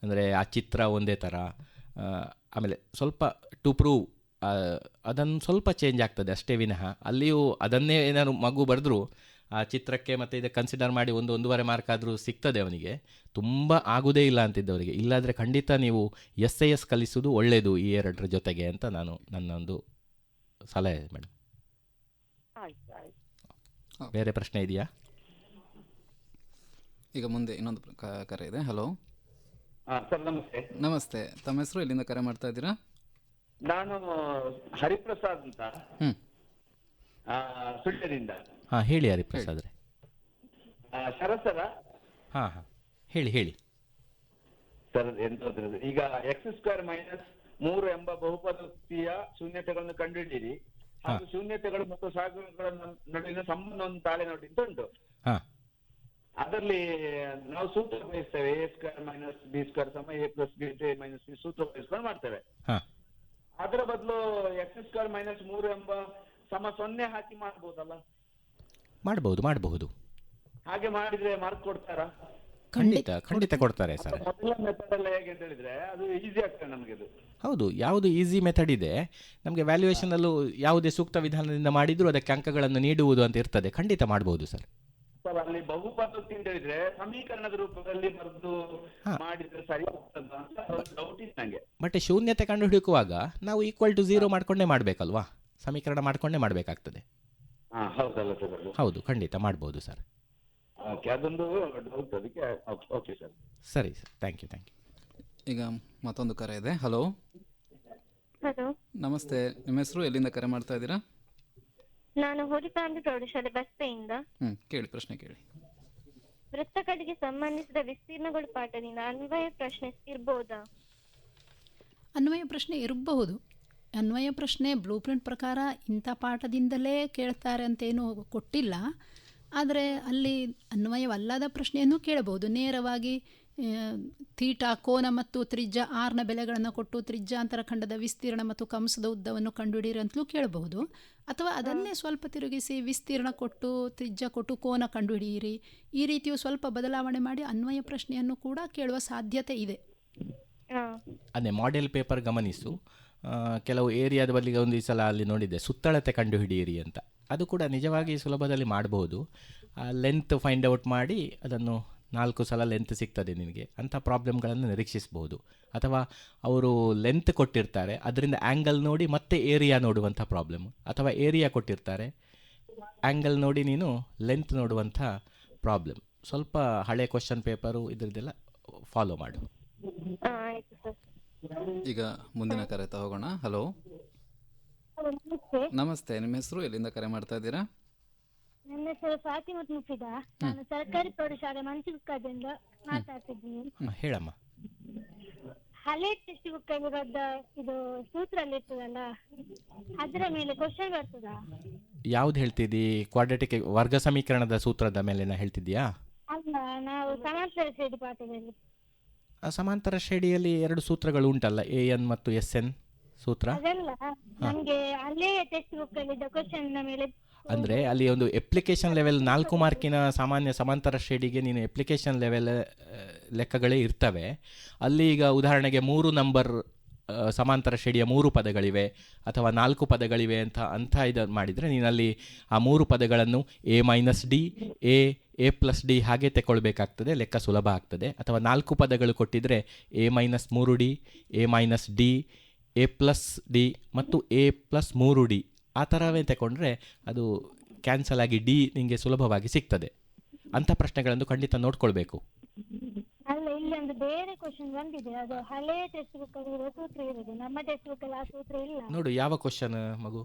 ಅಂದರೆ ಆ ಚಿತ್ರ ಒಂದೇ ಥರ, ಆಮೇಲೆ ಸ್ವಲ್ಪ ಟು ಪ್ರೂವ್ ಅದನ್ನು ಸ್ವಲ್ಪ ಚೇಂಜ್ ಆಗ್ತದೆ ಅಷ್ಟೇ ವಿನಃ, ಅಲ್ಲಿಯೂ ಅದನ್ನೇ ಏನಾದ್ರು ಮಗು ಬರೆದ್ರು ಆ ಚಿತ್ರಕ್ಕೆ ಮತ್ತು ಇದಕ್ಕೆ ಕನ್ಸಿಡರ್ ಮಾಡಿ 1-1.5 ಮಾರ್ಕ್ ಆದರೂ ಸಿಗ್ತದೆ ಅವನಿಗೆ. ತುಂಬ ಆಗೋದೇ ಇಲ್ಲ ಅಂತಿದ್ದವರಿಗೆ. ಇಲ್ಲಾದರೆ ಖಂಡಿತ ನೀವು SAS ಕಲಿಸೋದು ಒಳ್ಳೆಯದು ಈ 2ರ ಜೊತೆಗೆ ಅಂತ ನನ್ನ ಒಂದು ಸಲಹೆ ಮೇಡಮ್. ಬೇರೆ ಪ್ರಶ್ನೆ ಇದೆಯಾ? ಈಗ ಮುಂದೆ ಇನ್ನೊಂದು ಕರೆ ಇದೆ. ಹಲೋ ಸರ್, ನಮಸ್ತೆ. ನಮಸ್ತೆ, ತಮ್ಮ ಹೆಸರು, ಎಲ್ಲಿಂದ ಕರೆ ಮಾಡ್ತಾ ಇದ್ದೀರಾ? ನಾನು ಹರಿಪ್ರಸಾದ್ ಅಂತ, ಸುಳ್ಯದಿಂದ. ಹೇಳಿ ಹರಿಪ್ರಸಾದ್ ರೇ. ಶರಸರ? ಹೇಳಿ ಸರ್, ಎಂತ ಈಗ x² - 3 ಎಂಬ ಬಹುಪದೋಕ್ತಿಯ ಶೂನ್ಯತೆಗಳನ್ನು ಕಂಡುಹಿಡಿಯಿರಿ. ಹಾಗೂ ಶೂನ್ಯತೆಗಳು ಮತ್ತು ಸಾಗುಗಳ ನಡುವಿನ ಸಂಬಂಧವನ್ನು ತಾಳೆ ನೋಡಿ ಅಂತ ಉಂಟು. ಅದರಲ್ಲಿ ನಾವು ಸೂತ್ರ ಉಪಯೋಗಿಸ್ತೇವೆ, a² - b² a + b - c ಸೂತ್ರ ಉಪಯೋಗಿಸ್ಕೊಂಡು ಮಾಡ್ತೇವೆ. ಅದರ ಬದಲು x² - 3 ಎಂಬ ಸಮ 0 ಹಾಕಿ ಮಾಡ್ಬೋದಲ್ಲ? ಮಾಡಬಹುದು. ಹಾಗೆ ಮಾಡಿದ್ರೆ ಮಾರ್ಕ್ ಕೊಡ್ತಾರಾ? ಖಂಡಿತ ಕೊಡ್ತಾರೆ ಸರ್. ಮೊದಲ ಮೆಥಡ್ ಎಲ್ಲ ಹೇಗೆ ಅಂತ ಹೇಳಿದ್ರೆ ಅದು ಈಸಿ ಆಗ್ತದೆ ನಮಗೆ. ಅದು ಹೌದು, ಯಾವುದು ಈಸಿ ಮೆಥಡ್ ಇದೆ ನಮಗೆ ವ್ಯಾಲ್ಯೂಯೇಷನಲ್ಲೂ ಯಾವುದೇ ಸೂಕ್ತ ವಿಧಾನದಿಂದ ಮಾಡಿದರೂ ಅದಕ್ಕೆ ಅಂಕಗಳನ್ನು ನೀಡುವುದು ಅಂತ ಇರ್ತದೆ. ಖಂಡಿತ ಮಾಡಬಹುದು ಸರ್. ಸರ್, ಅಲ್ಲಿ ಬಹುಪದೋಕ್ತಿ ಅಂತ ಹೇಳಿದ್ರೆ ಸಮೀಕರಣದ ರೂಪದಲ್ಲಿ ಬರೆದು ಮಾಡಿದ್ರೆ ಸರಿ ಆಗ್ತದ ಅಂತ ಡೌಟ್ ಇತ್ತು ನಂಗೆ. ಬಟ್ ಶೂನ್ಯತೆ ಕಂಡು ಹುಡುಕುವಾಗ ನಾವು =0 ಮಾಡ್ಕೊಂಡೇ ಮಾಡಬೇಕಲ್ವಾ? ಸಮೀಕರಣ ಮಾಡ್ಕೊಂಡೇ ಮಾಡಬೇಕಾಗ್ತದೆ. ಹೌದಲ್ಲ ಸರ್? ಹೌದು, ಖಂಡಿತ ಮಾಡ್ಬೋದು ಸರ್. ಅದೊಂದು ಡೌಟ್, ಅದಕ್ಕೆ. ಓಕೆ ಸರ್, ಸರಿ ಸರ್, ಥ್ಯಾಂಕ್ ಯು. ಈಗ ಮತ್ತೊಂದು ಕರೆ ಇದೆ. ಹಲೋ ನಮಸ್ತೆ, ನಿಮ್ಮ ಹೆಸರು, ಎಲ್ಲಿಂದ ಕರೆ ಮಾಡ್ತಾ ಇದ್ದೀರಾ? ನಾನು ಹೋರಿಕಾಂಬಿ ಪ್ರೌಢಶಾಲೆ ಬಸ್ಪೆಯಿಂದ. ಕೇಳಿ, ಪ್ರಶ್ನೆ ಕೇಳಿ. ವೃತ್ತಗಳಿಗೆ ಸಂಬಂಧಿಸಿದ ವಿಸ್ತೀರ್ಣಗಳು ಪಾಠದಿಂದ ಅನ್ವಯ ಪ್ರಶ್ನೆ ಇರಬಹುದಾ? ಅನ್ವಯ ಪ್ರಶ್ನೆ ಇರಬಹುದು. ಅನ್ವಯ ಪ್ರಶ್ನೆ ಬ್ಲೂ ಪ್ರಿಂಟ್ ಪ್ರಕಾರ ಇಂಥ ಪಾಠದಿಂದಲೇ ಕೇಳ್ತಾರೆ ಅಂತೇನು ಕೊಟ್ಟಿಲ್ಲ. ಆದರೆ ಅಲ್ಲಿ ಅನ್ವಯವಲ್ಲದ ಪ್ರಶ್ನೆಯನ್ನು ಕೇಳಬಹುದು. ನೇರವಾಗಿ ಥೀಟಾ ಕೋನ ಮತ್ತು ತ್ರಿಜ್ಯ ಆರ್ನ ಬೆಲೆಗಳನ್ನು ಕೊಟ್ಟು ತ್ರಿಜ್ಯಾಂತರ ಖಂಡದ ವಿಸ್ತೀರ್ಣ ಮತ್ತು ಕಂಸದ ಉದ್ದವನ್ನು ಕಂಡುಹಿಡಿಯಿರಿ ಅಂತಲೂ ಕೇಳಬಹುದು. ಅಥವಾ ಅದನ್ನೇ ಸ್ವಲ್ಪ ತಿರುಗಿಸಿ ವಿಸ್ತೀರ್ಣ ಕೊಟ್ಟು ತ್ರಿಜ್ಯ ಕೊಟ್ಟು ಕೋನ ಕಂಡುಹಿಡಿಯಿರಿ, ಈ ರೀತಿಯು ಸ್ವಲ್ಪ ಬದಲಾವಣೆ ಮಾಡಿ ಅನ್ವಯ ಪ್ರಶ್ನೆಯನ್ನು ಕೂಡ ಕೇಳುವ ಸಾಧ್ಯತೆ ಇದೆ. ಅದೇ ಮಾಡೆಲ್ ಪೇಪರ್ ಗಮನಿಸು. ಕೆಲವು ಏರಿಯಾದ ಬದಲಿಗೆ ಒಂದು ಈ ಸಲ ಅಲ್ಲಿ ನೋಡಿದ್ದೆ ಸುತ್ತಳತೆ ಕಂಡುಹಿಡಿಯಿರಿ ಅಂತ. ಅದು ಕೂಡ ನಿಜವಾಗಿ ಸುಲಭದಲ್ಲಿ ಮಾಡಬಹುದು. ಲೆಂತ್ ಫೈಂಡ್ ಔಟ್ ಮಾಡಿ ಅದನ್ನು 4 ಸಲ ಲೆಂತ್ ಸಿಗ್ತದೆ ನಿನಗೆ, ಅಂಥ ಪ್ರಾಬ್ಲಮ್ಗಳನ್ನು ನಿರೀಕ್ಷಿಸಬಹುದು. ಅಥವಾ ಅವರು ಲೆಂತ್ ಕೊಟ್ಟಿರ್ತಾರೆ, ಅದರಿಂದ ಆ್ಯಂಗಲ್ ನೋಡಿ ಮತ್ತೆ ಏರಿಯಾ ನೋಡುವಂಥ ಪ್ರಾಬ್ಲಮ್. ಅಥವಾ ಏರಿಯಾ ಕೊಟ್ಟಿರ್ತಾರೆ, ಆ್ಯಂಗಲ್ ನೋಡಿ ನೀನು ಲೆಂತ್ ನೋಡುವಂಥ ಪ್ರಾಬ್ಲಮ್. ಸ್ವಲ್ಪ ಹಳೆ ಕ್ವಶನ್ ಪೇಪರು ಇದರದ್ದೆಲ್ಲ ಫಾಲೋ ಮಾಡು. ಆಯ್ತು ಸರ್. ಈಗ ಮುಂದಿನ ಕರೆ ತಗೋಣ. ಹಲೋ, ನಮಸ್ತೆ. ನಿಮ್ಮ ಹೆಸರು, ಎಲ್ಲಿಂದ ಕರೆ ಮಾಡ್ತಾ ಇದ್ದೀರಾ? ನನ್ನ ಹೆಸರು ಫಾತಿಮತ್ ಮುಫಿದಾ. ನಾನು ಸರ್ಕಾರಿ ಪ್ರೌಢಶಾಲೆ ಮಂಚಿಗುಕ್ಕದಿಂದ ಮಾತಾಡ್ತಿದ್ದೀನಿ. ಹೇಳಮ್ಮ. ಹಳೆ ಟೆಕ್ಸ್ಟ್ ಬುಕ್ ಇರೋದ ಇದು ಸೂತ್ರ ಅಲ್ಲಿ ಇರ್ತದಲ್ಲ, ಅದರ ಮೇಲೆ ಕ್ವಶನ್ ಬರ್ತದಾ? ಯಾವ್ದು ಹೇಳ್ತಿದ್ದಿ? ಕ್ವಾಡ್ರಾಟಿಕ್ ವರ್ಗ ಸಮೀಕರಣದ ಸೂತ್ರದ ಮೇಲೆ ಹೇಳ್ತಿದ್ಯಾ? ಅಲ್ಲ, ನಾವು ಸಮಾಂತರ ಶ್ರೇಣಿ ಪಾಠದಲ್ಲಿ. ಸಮಾಂತರ ಶ್ರೇಣಿಯಲ್ಲಿ 2 ಸೂತ್ರಗಳು ಉಂಟಲ್ಲ, AN ಮತ್ತು SN ಸೂತ್ರ. ಅದೆಲ್ಲ ನಮ್ಗೆ ಅಲ್ಲೇ ಟೆಕ್ಸ್ಟ್ ಬುಕ್ ಅಲ್ಲಿ ಕ್ವಶನ್ ಮೇಲೆ ಅಂದರೆ ಅಲ್ಲಿ ಒಂದು ಅಪ್ಲಿಕೇಶನ್ ಲೆವೆಲ್ 4 ಮಾರ್ಕಿನ ಸಾಮಾನ್ಯ ಸಮಾಂತರ ಶ್ರೇಣಿಗೆ ನೀನು ಅಪ್ಲಿಕೇಶನ್ ಲೆವೆಲ್ ಲೆಕ್ಕಗಳೇ ಇರ್ತವೆ. ಅಲ್ಲಿ ಈಗ ಉದಾಹರಣೆಗೆ 3 ನಂಬರ್ ಸಮಾಂತರ ಶ್ರೇಣಿಯ 3 ಪದಗಳಿವೆ ಅಥವಾ 4 ಪದಗಳಿವೆ ಅಂತ ಇದು ಮಾಡಿದರೆ ನೀನಲ್ಲಿ ಆ 3 ಪದಗಳನ್ನು A-D, A+D ಹಾಗೆ ತಗೊಳ್ಬೇಕಾಗ್ತದೆ, ಲೆಕ್ಕ ಸುಲಭ ಆಗ್ತದೆ. ಅಥವಾ 4 ಪದಗಳು ಕೊಟ್ಟಿದ್ದರೆ A-3D, A-D, A+D ಮತ್ತು A+3D ಆ ಥರವೇ ತಗೊಂಡ್ರೆ ಅದು ಕ್ಯಾನ್ಸಲ್ ಆಗಿ ಡಿ ನಿಮಗೆ ಸುಲಭವಾಗಿ ಸಿಗ್ತದೆ. ಅಂಥ ಪ್ರಶ್ನೆಗಳನ್ನು ಖಂಡಿತ ನೋಡ್ಕೊಳ್ಬೇಕು. ಅಲ್ಲ, ಇಲ್ಲಿ ಒಂದು ಬೇರೆ ಕ್ವಶನ್ ಬಂದಿದೆ, ಅದು ಹಳೆ ಟೆಕ್ಸ್ಟ್ ಬುಕ್ ಅಲ್ಲಿ ಸೂತ್ರ ಇರೋದು, ನಮ್ಮ ಟೆಕ್ಸ್ಟ್ ಬುಕ್ ಅಲ್ಲಿ ಆ ಸೂತ್ರ ಇಲ್ಲ. ನೋಡು ಯಾವ ಕ್ವಶನ್ ಮಗು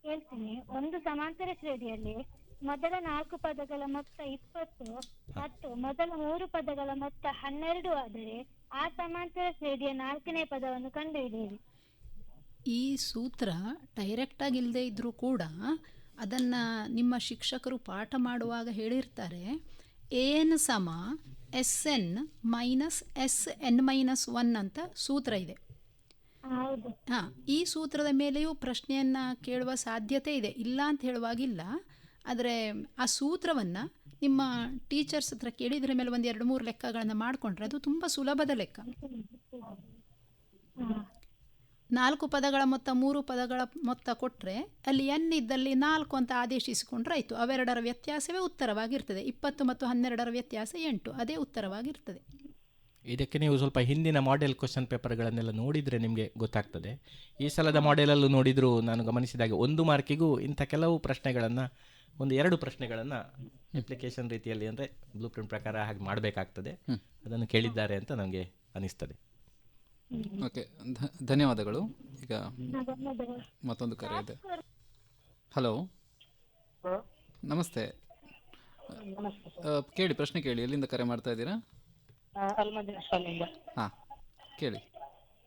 ಹೇಳ್ತೀನಿ. ಒಂದು ಸಮಾಂತರ ಶ್ರೇಣಿಯಲ್ಲಿ ಮೊದಲ 4 ಪದಗಳ ಮೊತ್ತ 20 ಮತ್ತು ಮೊದಲ 3 ಪದಗಳ ಮೊತ್ತ 12 ಆದರೆ ಆ ಸಮಾಂತರ ಶ್ರೇಣಿಯ 4ನೇ ಪದವನ್ನು ಕಂಡುಹಿಡಿಯಿರಿ. ಈ ಸೂತ್ರ ಡೈರೆಕ್ಟಾಗಿ ಇಲ್ಲದೆ ಇದ್ದರೂ ಕೂಡ ಅದನ್ನು ನಿಮ್ಮ ಶಿಕ್ಷಕರು ಪಾಠ ಮಾಡುವಾಗ ಹೇಳಿರ್ತಾರೆ. AN ಸಮ SN ಮೈನಸ್ SN-1 ಅಂತ ಸೂತ್ರ ಇದೆ. ಹಾಂ, ಈ ಸೂತ್ರದ ಮೇಲೆಯೂ ಪ್ರಶ್ನೆಯನ್ನು ಕೇಳುವ ಸಾಧ್ಯತೆ ಇದೆ, ಇಲ್ಲ ಅಂತ ಹೇಳುವಾಗಿಲ್ಲ. ಆದರೆ ಆ ಸೂತ್ರವನ್ನು ನಿಮ್ಮ ಟೀಚರ್ಸ್ ಹತ್ರ ಕೇಳಿ ಇದರ ಮೇಲೆ ಒಂದು 2-3 ಲೆಕ್ಕಗಳನ್ನು ಮಾಡಿಕೊಂಡ್ರೆ ಅದು ತುಂಬ ಸುಲಭದ ಲೆಕ್ಕ. 4 ಪದಗಳ ಮೊತ್ತ 3 ಪದಗಳ ಮೊತ್ತ ಕೊಟ್ಟರೆ ಅಲ್ಲಿ N ಇದ್ದಲ್ಲಿ 4 ಅಂತ ಆದೇಶಿಸಿಕೊಂಡ್ರೆ ಆಯಿತು. ಅವೆರಡರ ವ್ಯತ್ಯಾಸವೇ ಉತ್ತರವಾಗಿರ್ತದೆ. 20 ಮತ್ತು 12ರ ವ್ಯತ್ಯಾಸ 8, ಅದೇ ಉತ್ತರವಾಗಿರ್ತದೆ. ಇದಕ್ಕೆ ನೀವು ಸ್ವಲ್ಪ ಹಿಂದಿನ ಮಾಡೆಲ್ ಕ್ವಶನ್ ಪೇಪರ್ಗಳನ್ನೆಲ್ಲ ನೋಡಿದರೆ ನಿಮಗೆ ಗೊತ್ತಾಗ್ತದೆ. ಈ ಸಲದ ಮಾಡೆಲಲ್ಲೂ ನೋಡಿದರೂ ನಾನು ಗಮನಿಸಿದಾಗ 1 ಮಾರ್ಕಿಗೂ ಇಂಥ ಕೆಲವು ಪ್ರಶ್ನೆಗಳನ್ನು, 1-2 ಪ್ರಶ್ನೆಗಳನ್ನು ಅಪ್ಲಿಕೇಶನ್ ರೀತಿಯಲ್ಲಿ ಅಂದರೆ ಬ್ಲೂ ಪ್ರಿಂಟ್ ಪ್ರಕಾರ ಹಾಗೆ ಮಾಡಬೇಕಾಗ್ತದೆ. ಅದನ್ನು ಕೇಳಿದ್ದಾರೆ ಅಂತ ನನಗೆ ಅನಿಸ್ತದೆ. ಓಕೆ, ಧನ್ಯವಾದಗಳು. ಈಗ ಮತ್ತೊಂದು ಕರೆ ಇದೆ. ಹಲೋ, ನಮಸ್ತೆ. ಕೇಳಿ, ಪ್ರಶ್ನೆ ಕೇಳಿ. ಎಲ್ಲಿಂದ ಕರೆ ಮಾಡ್ತಾ ಇದ್ದೀರಾ? ಹಾಂ, ಕೇಳಿ.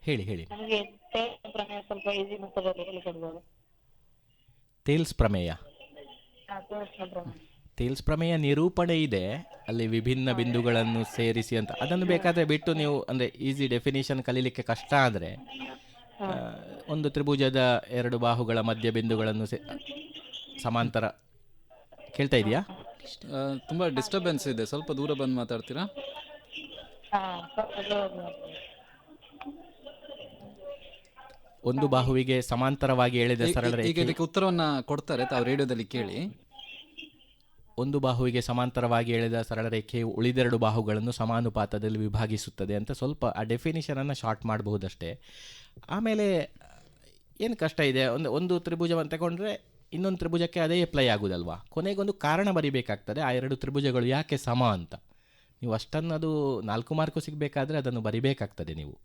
ಹೇಳಿ. ತೇಲ್ಸ್ ಪ್ರಮೇಯ. ತೇಲ್ಸ್ ಪ್ರಮೇಯ ನಿರೂಪಣೆ ಇದೆ, ಅಲ್ಲಿ ವಿಭಿನ್ನ ಬಿಂದುಗಳನ್ನು ಸೇರಿಸಿ ಅಂತ. ಅದನ್ನು ಬೇಕಾದರೆ ಬಿಟ್ಟು ನೀವು ಅಂದರೆ ಈಸಿ ಡೆಫಿನೇಷನ್ ಕಲೀಲಿಕ್ಕೆ ಕಷ್ಟ ಆದರೆ ಒಂದು ತ್ರಿಭುಜದ 2 ಬಾಹುಗಳ ಮಧ್ಯ ಬಿಂದುಗಳನ್ನು ಸಮಾಂತರ. ಕೇಳ್ತಾ ಇದೆಯಾ? ತುಂಬ ಡಿಸ್ಟರ್ಬೆನ್ಸ್ ಇದೆ, ಸ್ವಲ್ಪ ದೂರ ಬಂದು ಮಾತಾಡ್ತೀರಾ? ಒಂದು ಬಾಹುವಿಗೆ ಸಮಾಂತರವಾಗಿ ಎಳೆದ ಸರಳ ರೇಖೆ. ಈಗ ಇದಕ್ಕೆ ಉತ್ತರವನ್ನ ಕೊಡ್ತಾರೆ, ತಾವು ರೇಡಿಯೋದಲ್ಲಿ ಕೇಳಿ. ಒಂದು ಬಾಹುವಿಗೆ ಸಮಾಂತರವಾಗಿ ಎಳೆದ ಸರಳ ರೇಖೆಯು ಉಳಿದೆರಡು ಬಾಹುಗಳನ್ನು ಸಮಾನುಪಾತದಲ್ಲಿ ವಿಭಾಗಿಸುತ್ತದೆ ಅಂತ ಸ್ವಲ್ಪ ಆ ಡೆಫಿನಿಷನನ್ನು ಶಾರ್ಟ್ ಮಾಡಬಹುದಷ್ಟೇ. ಆಮೇಲೆ ಏನು ಕಷ್ಟ ಇದೆ, ಒಂದು ತ್ರಿಭುಜವನ್ನು ತಗೊಂಡ್ರೆ ಇನ್ನೊಂದು ತ್ರಿಭುಜಕ್ಕೆ ಅದೇ ಅಪ್ಲೈ ಆಗೋದಲ್ವಾ. ಕೊನೆಗೊಂದು ಕಾರಣ ಬರಿಬೇಕಾಗ್ತದೆ, ಆ 2 ತ್ರಿಭುಜಗಳು ಯಾಕೆ ಸಮ ಅಂತ. ನೀವು ಅಷ್ಟನ್ನು ಅದು 4 ಮಾರ್ಕು ಸಿಗಬೇಕಾದ್ರೆ ಅದನ್ನು ಬರಿಬೇಕಾಗ್ತದೆ ನೀವು.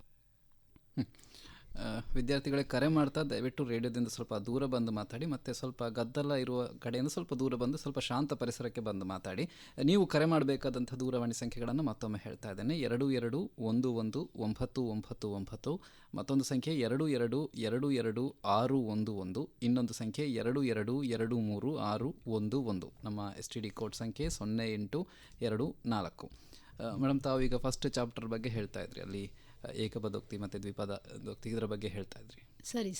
ವಿದ್ಯಾರ್ಥಿಗಳೇ ಕರೆ ಮಾಡ್ತಾ ದಯವಿಟ್ಟು ರೇಡಿಯೋದಿಂದ ಸ್ವಲ್ಪ ದೂರ ಬಂದು ಮಾತಾಡಿ, ಮತ್ತು ಸ್ವಲ್ಪ ಗದ್ದಲ ಇರುವ ಕಡೆಯಿಂದ ಸ್ವಲ್ಪ ದೂರ ಬಂದು ಸ್ವಲ್ಪ ಶಾಂತ ಪರಿಸರಕ್ಕೆ ಬಂದು ಮಾತಾಡಿ. ನೀವು ಕರೆ ಮಾಡಬೇಕಾದಂಥ ದೂರವಾಣಿ ಸಂಖ್ಯೆಗಳನ್ನು ಮತ್ತೊಮ್ಮೆ ಹೇಳ್ತಾ ಇದ್ದೇನೆ. 22119999, ಮತ್ತೊಂದು ಸಂಖ್ಯೆ 22222611, ಇನ್ನೊಂದು ಸಂಖ್ಯೆ 22236111. ನಮ್ಮ STD ಕೋಡ್ ಸಂಖ್ಯೆ 0824. ಮೇಡಮ್, ತಾವು ಈಗ ಫಸ್ಟ್ ಚಾಪ್ಟರ್ ಬಗ್ಗೆ ಹೇಳ್ತಾ ಇದ್ರಿ, ಅಲ್ಲಿ ಏಕಪದೋಕ್ತಿ ಮತ್ತು ದ್ವಿಪದೋಕ್ತಿ ಇದರ ಬಗ್ಗೆ ಹೇಳ್ತಾ ಇದ್ರಿ. ಸರಿ.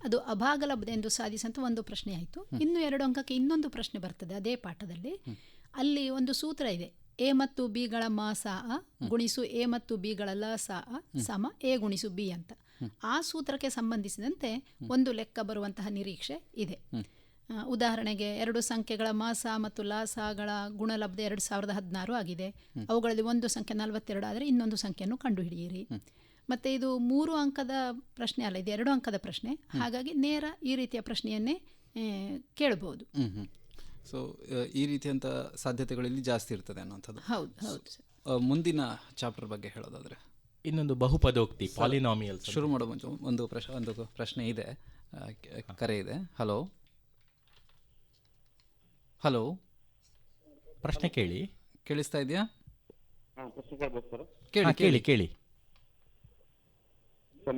ಅದು ಅಭಾಗಲಬ್ಧ ಎಂದು ಸಾಧಿಸಂತ ಒಂದು ಪ್ರಶ್ನೆ ಆಯಿತು. ಇನ್ನು 2 ಅಂಕಕ್ಕೆ ಇನ್ನೊಂದು ಪ್ರಶ್ನೆ ಬರ್ತದೆ ಅದೇ ಪಾಠದಲ್ಲಿ. ಅಲ್ಲಿ ಒಂದು ಸೂತ್ರ ಇದೆ, ಎ ಮತ್ತು ಬಿಗಳ ಮ ಸಾ ಅ ಗುಣಿಸು ಎ ಮತ್ತು ಬಿಗಳ ಲ ಸಾ ಅ ಸಮ ಎ ಗುಣಿಸು ಬಿ ಅಂತ. ಆ ಸೂತ್ರಕ್ಕೆ ಸಂಬಂಧಿಸಿದಂತೆ ಒಂದು ಲೆಕ್ಕ ಬರುವಂತಹ ನಿರೀಕ್ಷೆ ಇದೆ. ಉದಾಹರಣೆಗೆ 2 ಸಂಖ್ಯೆಗಳ ಮ ಸಾ ಮತ್ತು ಲ ಸಾಗಳ ಗುಣಲಬ್ಧ 2016 ಆಗಿದೆ. ಅವುಗಳಲ್ಲಿ ಒಂದು ಸಂಖ್ಯೆ 42 ಆದರೆ ಇನ್ನೊಂದು ಸಂಖ್ಯೆಯನ್ನು ಕಂಡುಹಿಡಿಯಿರಿ. ಮತ್ತು ಇದು 3 ಅಂಕದ ಪ್ರಶ್ನೆ ಅಲ್ಲ, ಇದು 2 ಅಂಕದ ಪ್ರಶ್ನೆ. ಹಾಗಾಗಿ ನೇರ ಈ ರೀತಿಯ ಪ್ರಶ್ನೆಯನ್ನೇ ಕೇಳಬಹುದು. ಸೊ ಈ ರೀತಿಯಂಥ ಸಾಧ್ಯತೆಗಳಲ್ಲಿ ಜಾಸ್ತಿ ಇರ್ತದೆ ಅನ್ನೋಂಥದ್ದು. ಹೌದು. ಮುಂದಿನ ಚಾಪ್ಟರ್ ಬಗ್ಗೆ ಹೇಳೋದಾದರೆ ಇನ್ನೊಂದು ಬಹುಪದೋಕ್ತಿ, ಪಾಲಿನಾಮಿಯಲ್. ಶುರು ಮಾಡೋ ಮುಂಚೆ ಒಂದು ಪ್ರಶ್ನೆ ಇದೆ, ಕರೆ ಇದೆ. ಹಲೋ, ಪ್ರಶ್ನೆ ಕೇಳಿ. ಕೇಳಿಸ್ತಾ ಇದೆಯಾ? ಕೇಳಿ.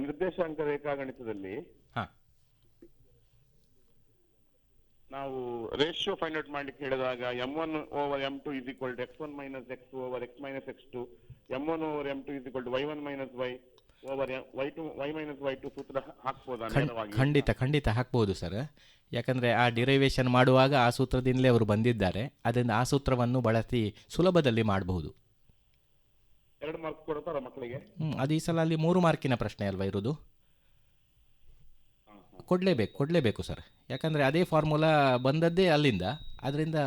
ನಿರ್ದೇಶಾಂಕ ರೇಖಾಗಣಿತದಲ್ಲಿ ನಾವು ರೇಷಿಯೋ ಫೈಂಡ್ ಔಟ್ ಮಾಡ್ಲಿಕ್ಕೆ ಹೇಳಿದಾಗ m1 over m2 is equal to x1 minus x over x minus x2, m1 over m2 is equal to y1 minus y over y minus y2 ಸೂತ್ರ ಹಾಕ್ಬೋದಾ? ಖಂಡಿತ ಹಾಕ್ಬೋದು ಸರ್. ಯಾಕಂದರೆ ಆ ಡಿರೈವೇಷನ್ ಮಾಡುವಾಗ ಆ ಸೂತ್ರದಿಂದಲೇ ಅವರು ಬಂದಿದ್ದಾರೆ. ಅದರಿಂದ ಆ ಸೂತ್ರವನ್ನು ಬಳಸಿ ಸುಲಭದಲ್ಲಿ ಮಾಡಬಹುದು. 2 ಮಾರ್ಕ್ಸ್ ಕೊಡ್ತಾರ ಮಕ್ಕಳಿಗೆ? ಅದು ಈ ಸಲ ಅಲ್ಲಿ 3 ಮಾರ್ಕಿನ ಪ್ರಶ್ನೆ ಅಲ್ವಾ ಇರೋದು? ಕೊಡಲೇಬೇಕು ಸರ್. ಯಾಕಂದರೆ ಅದೇ ಫಾರ್ಮುಲಾ ಬಂದದ್ದೇ ಅಲ್ಲಿಂದ, ಅದರಿಂದ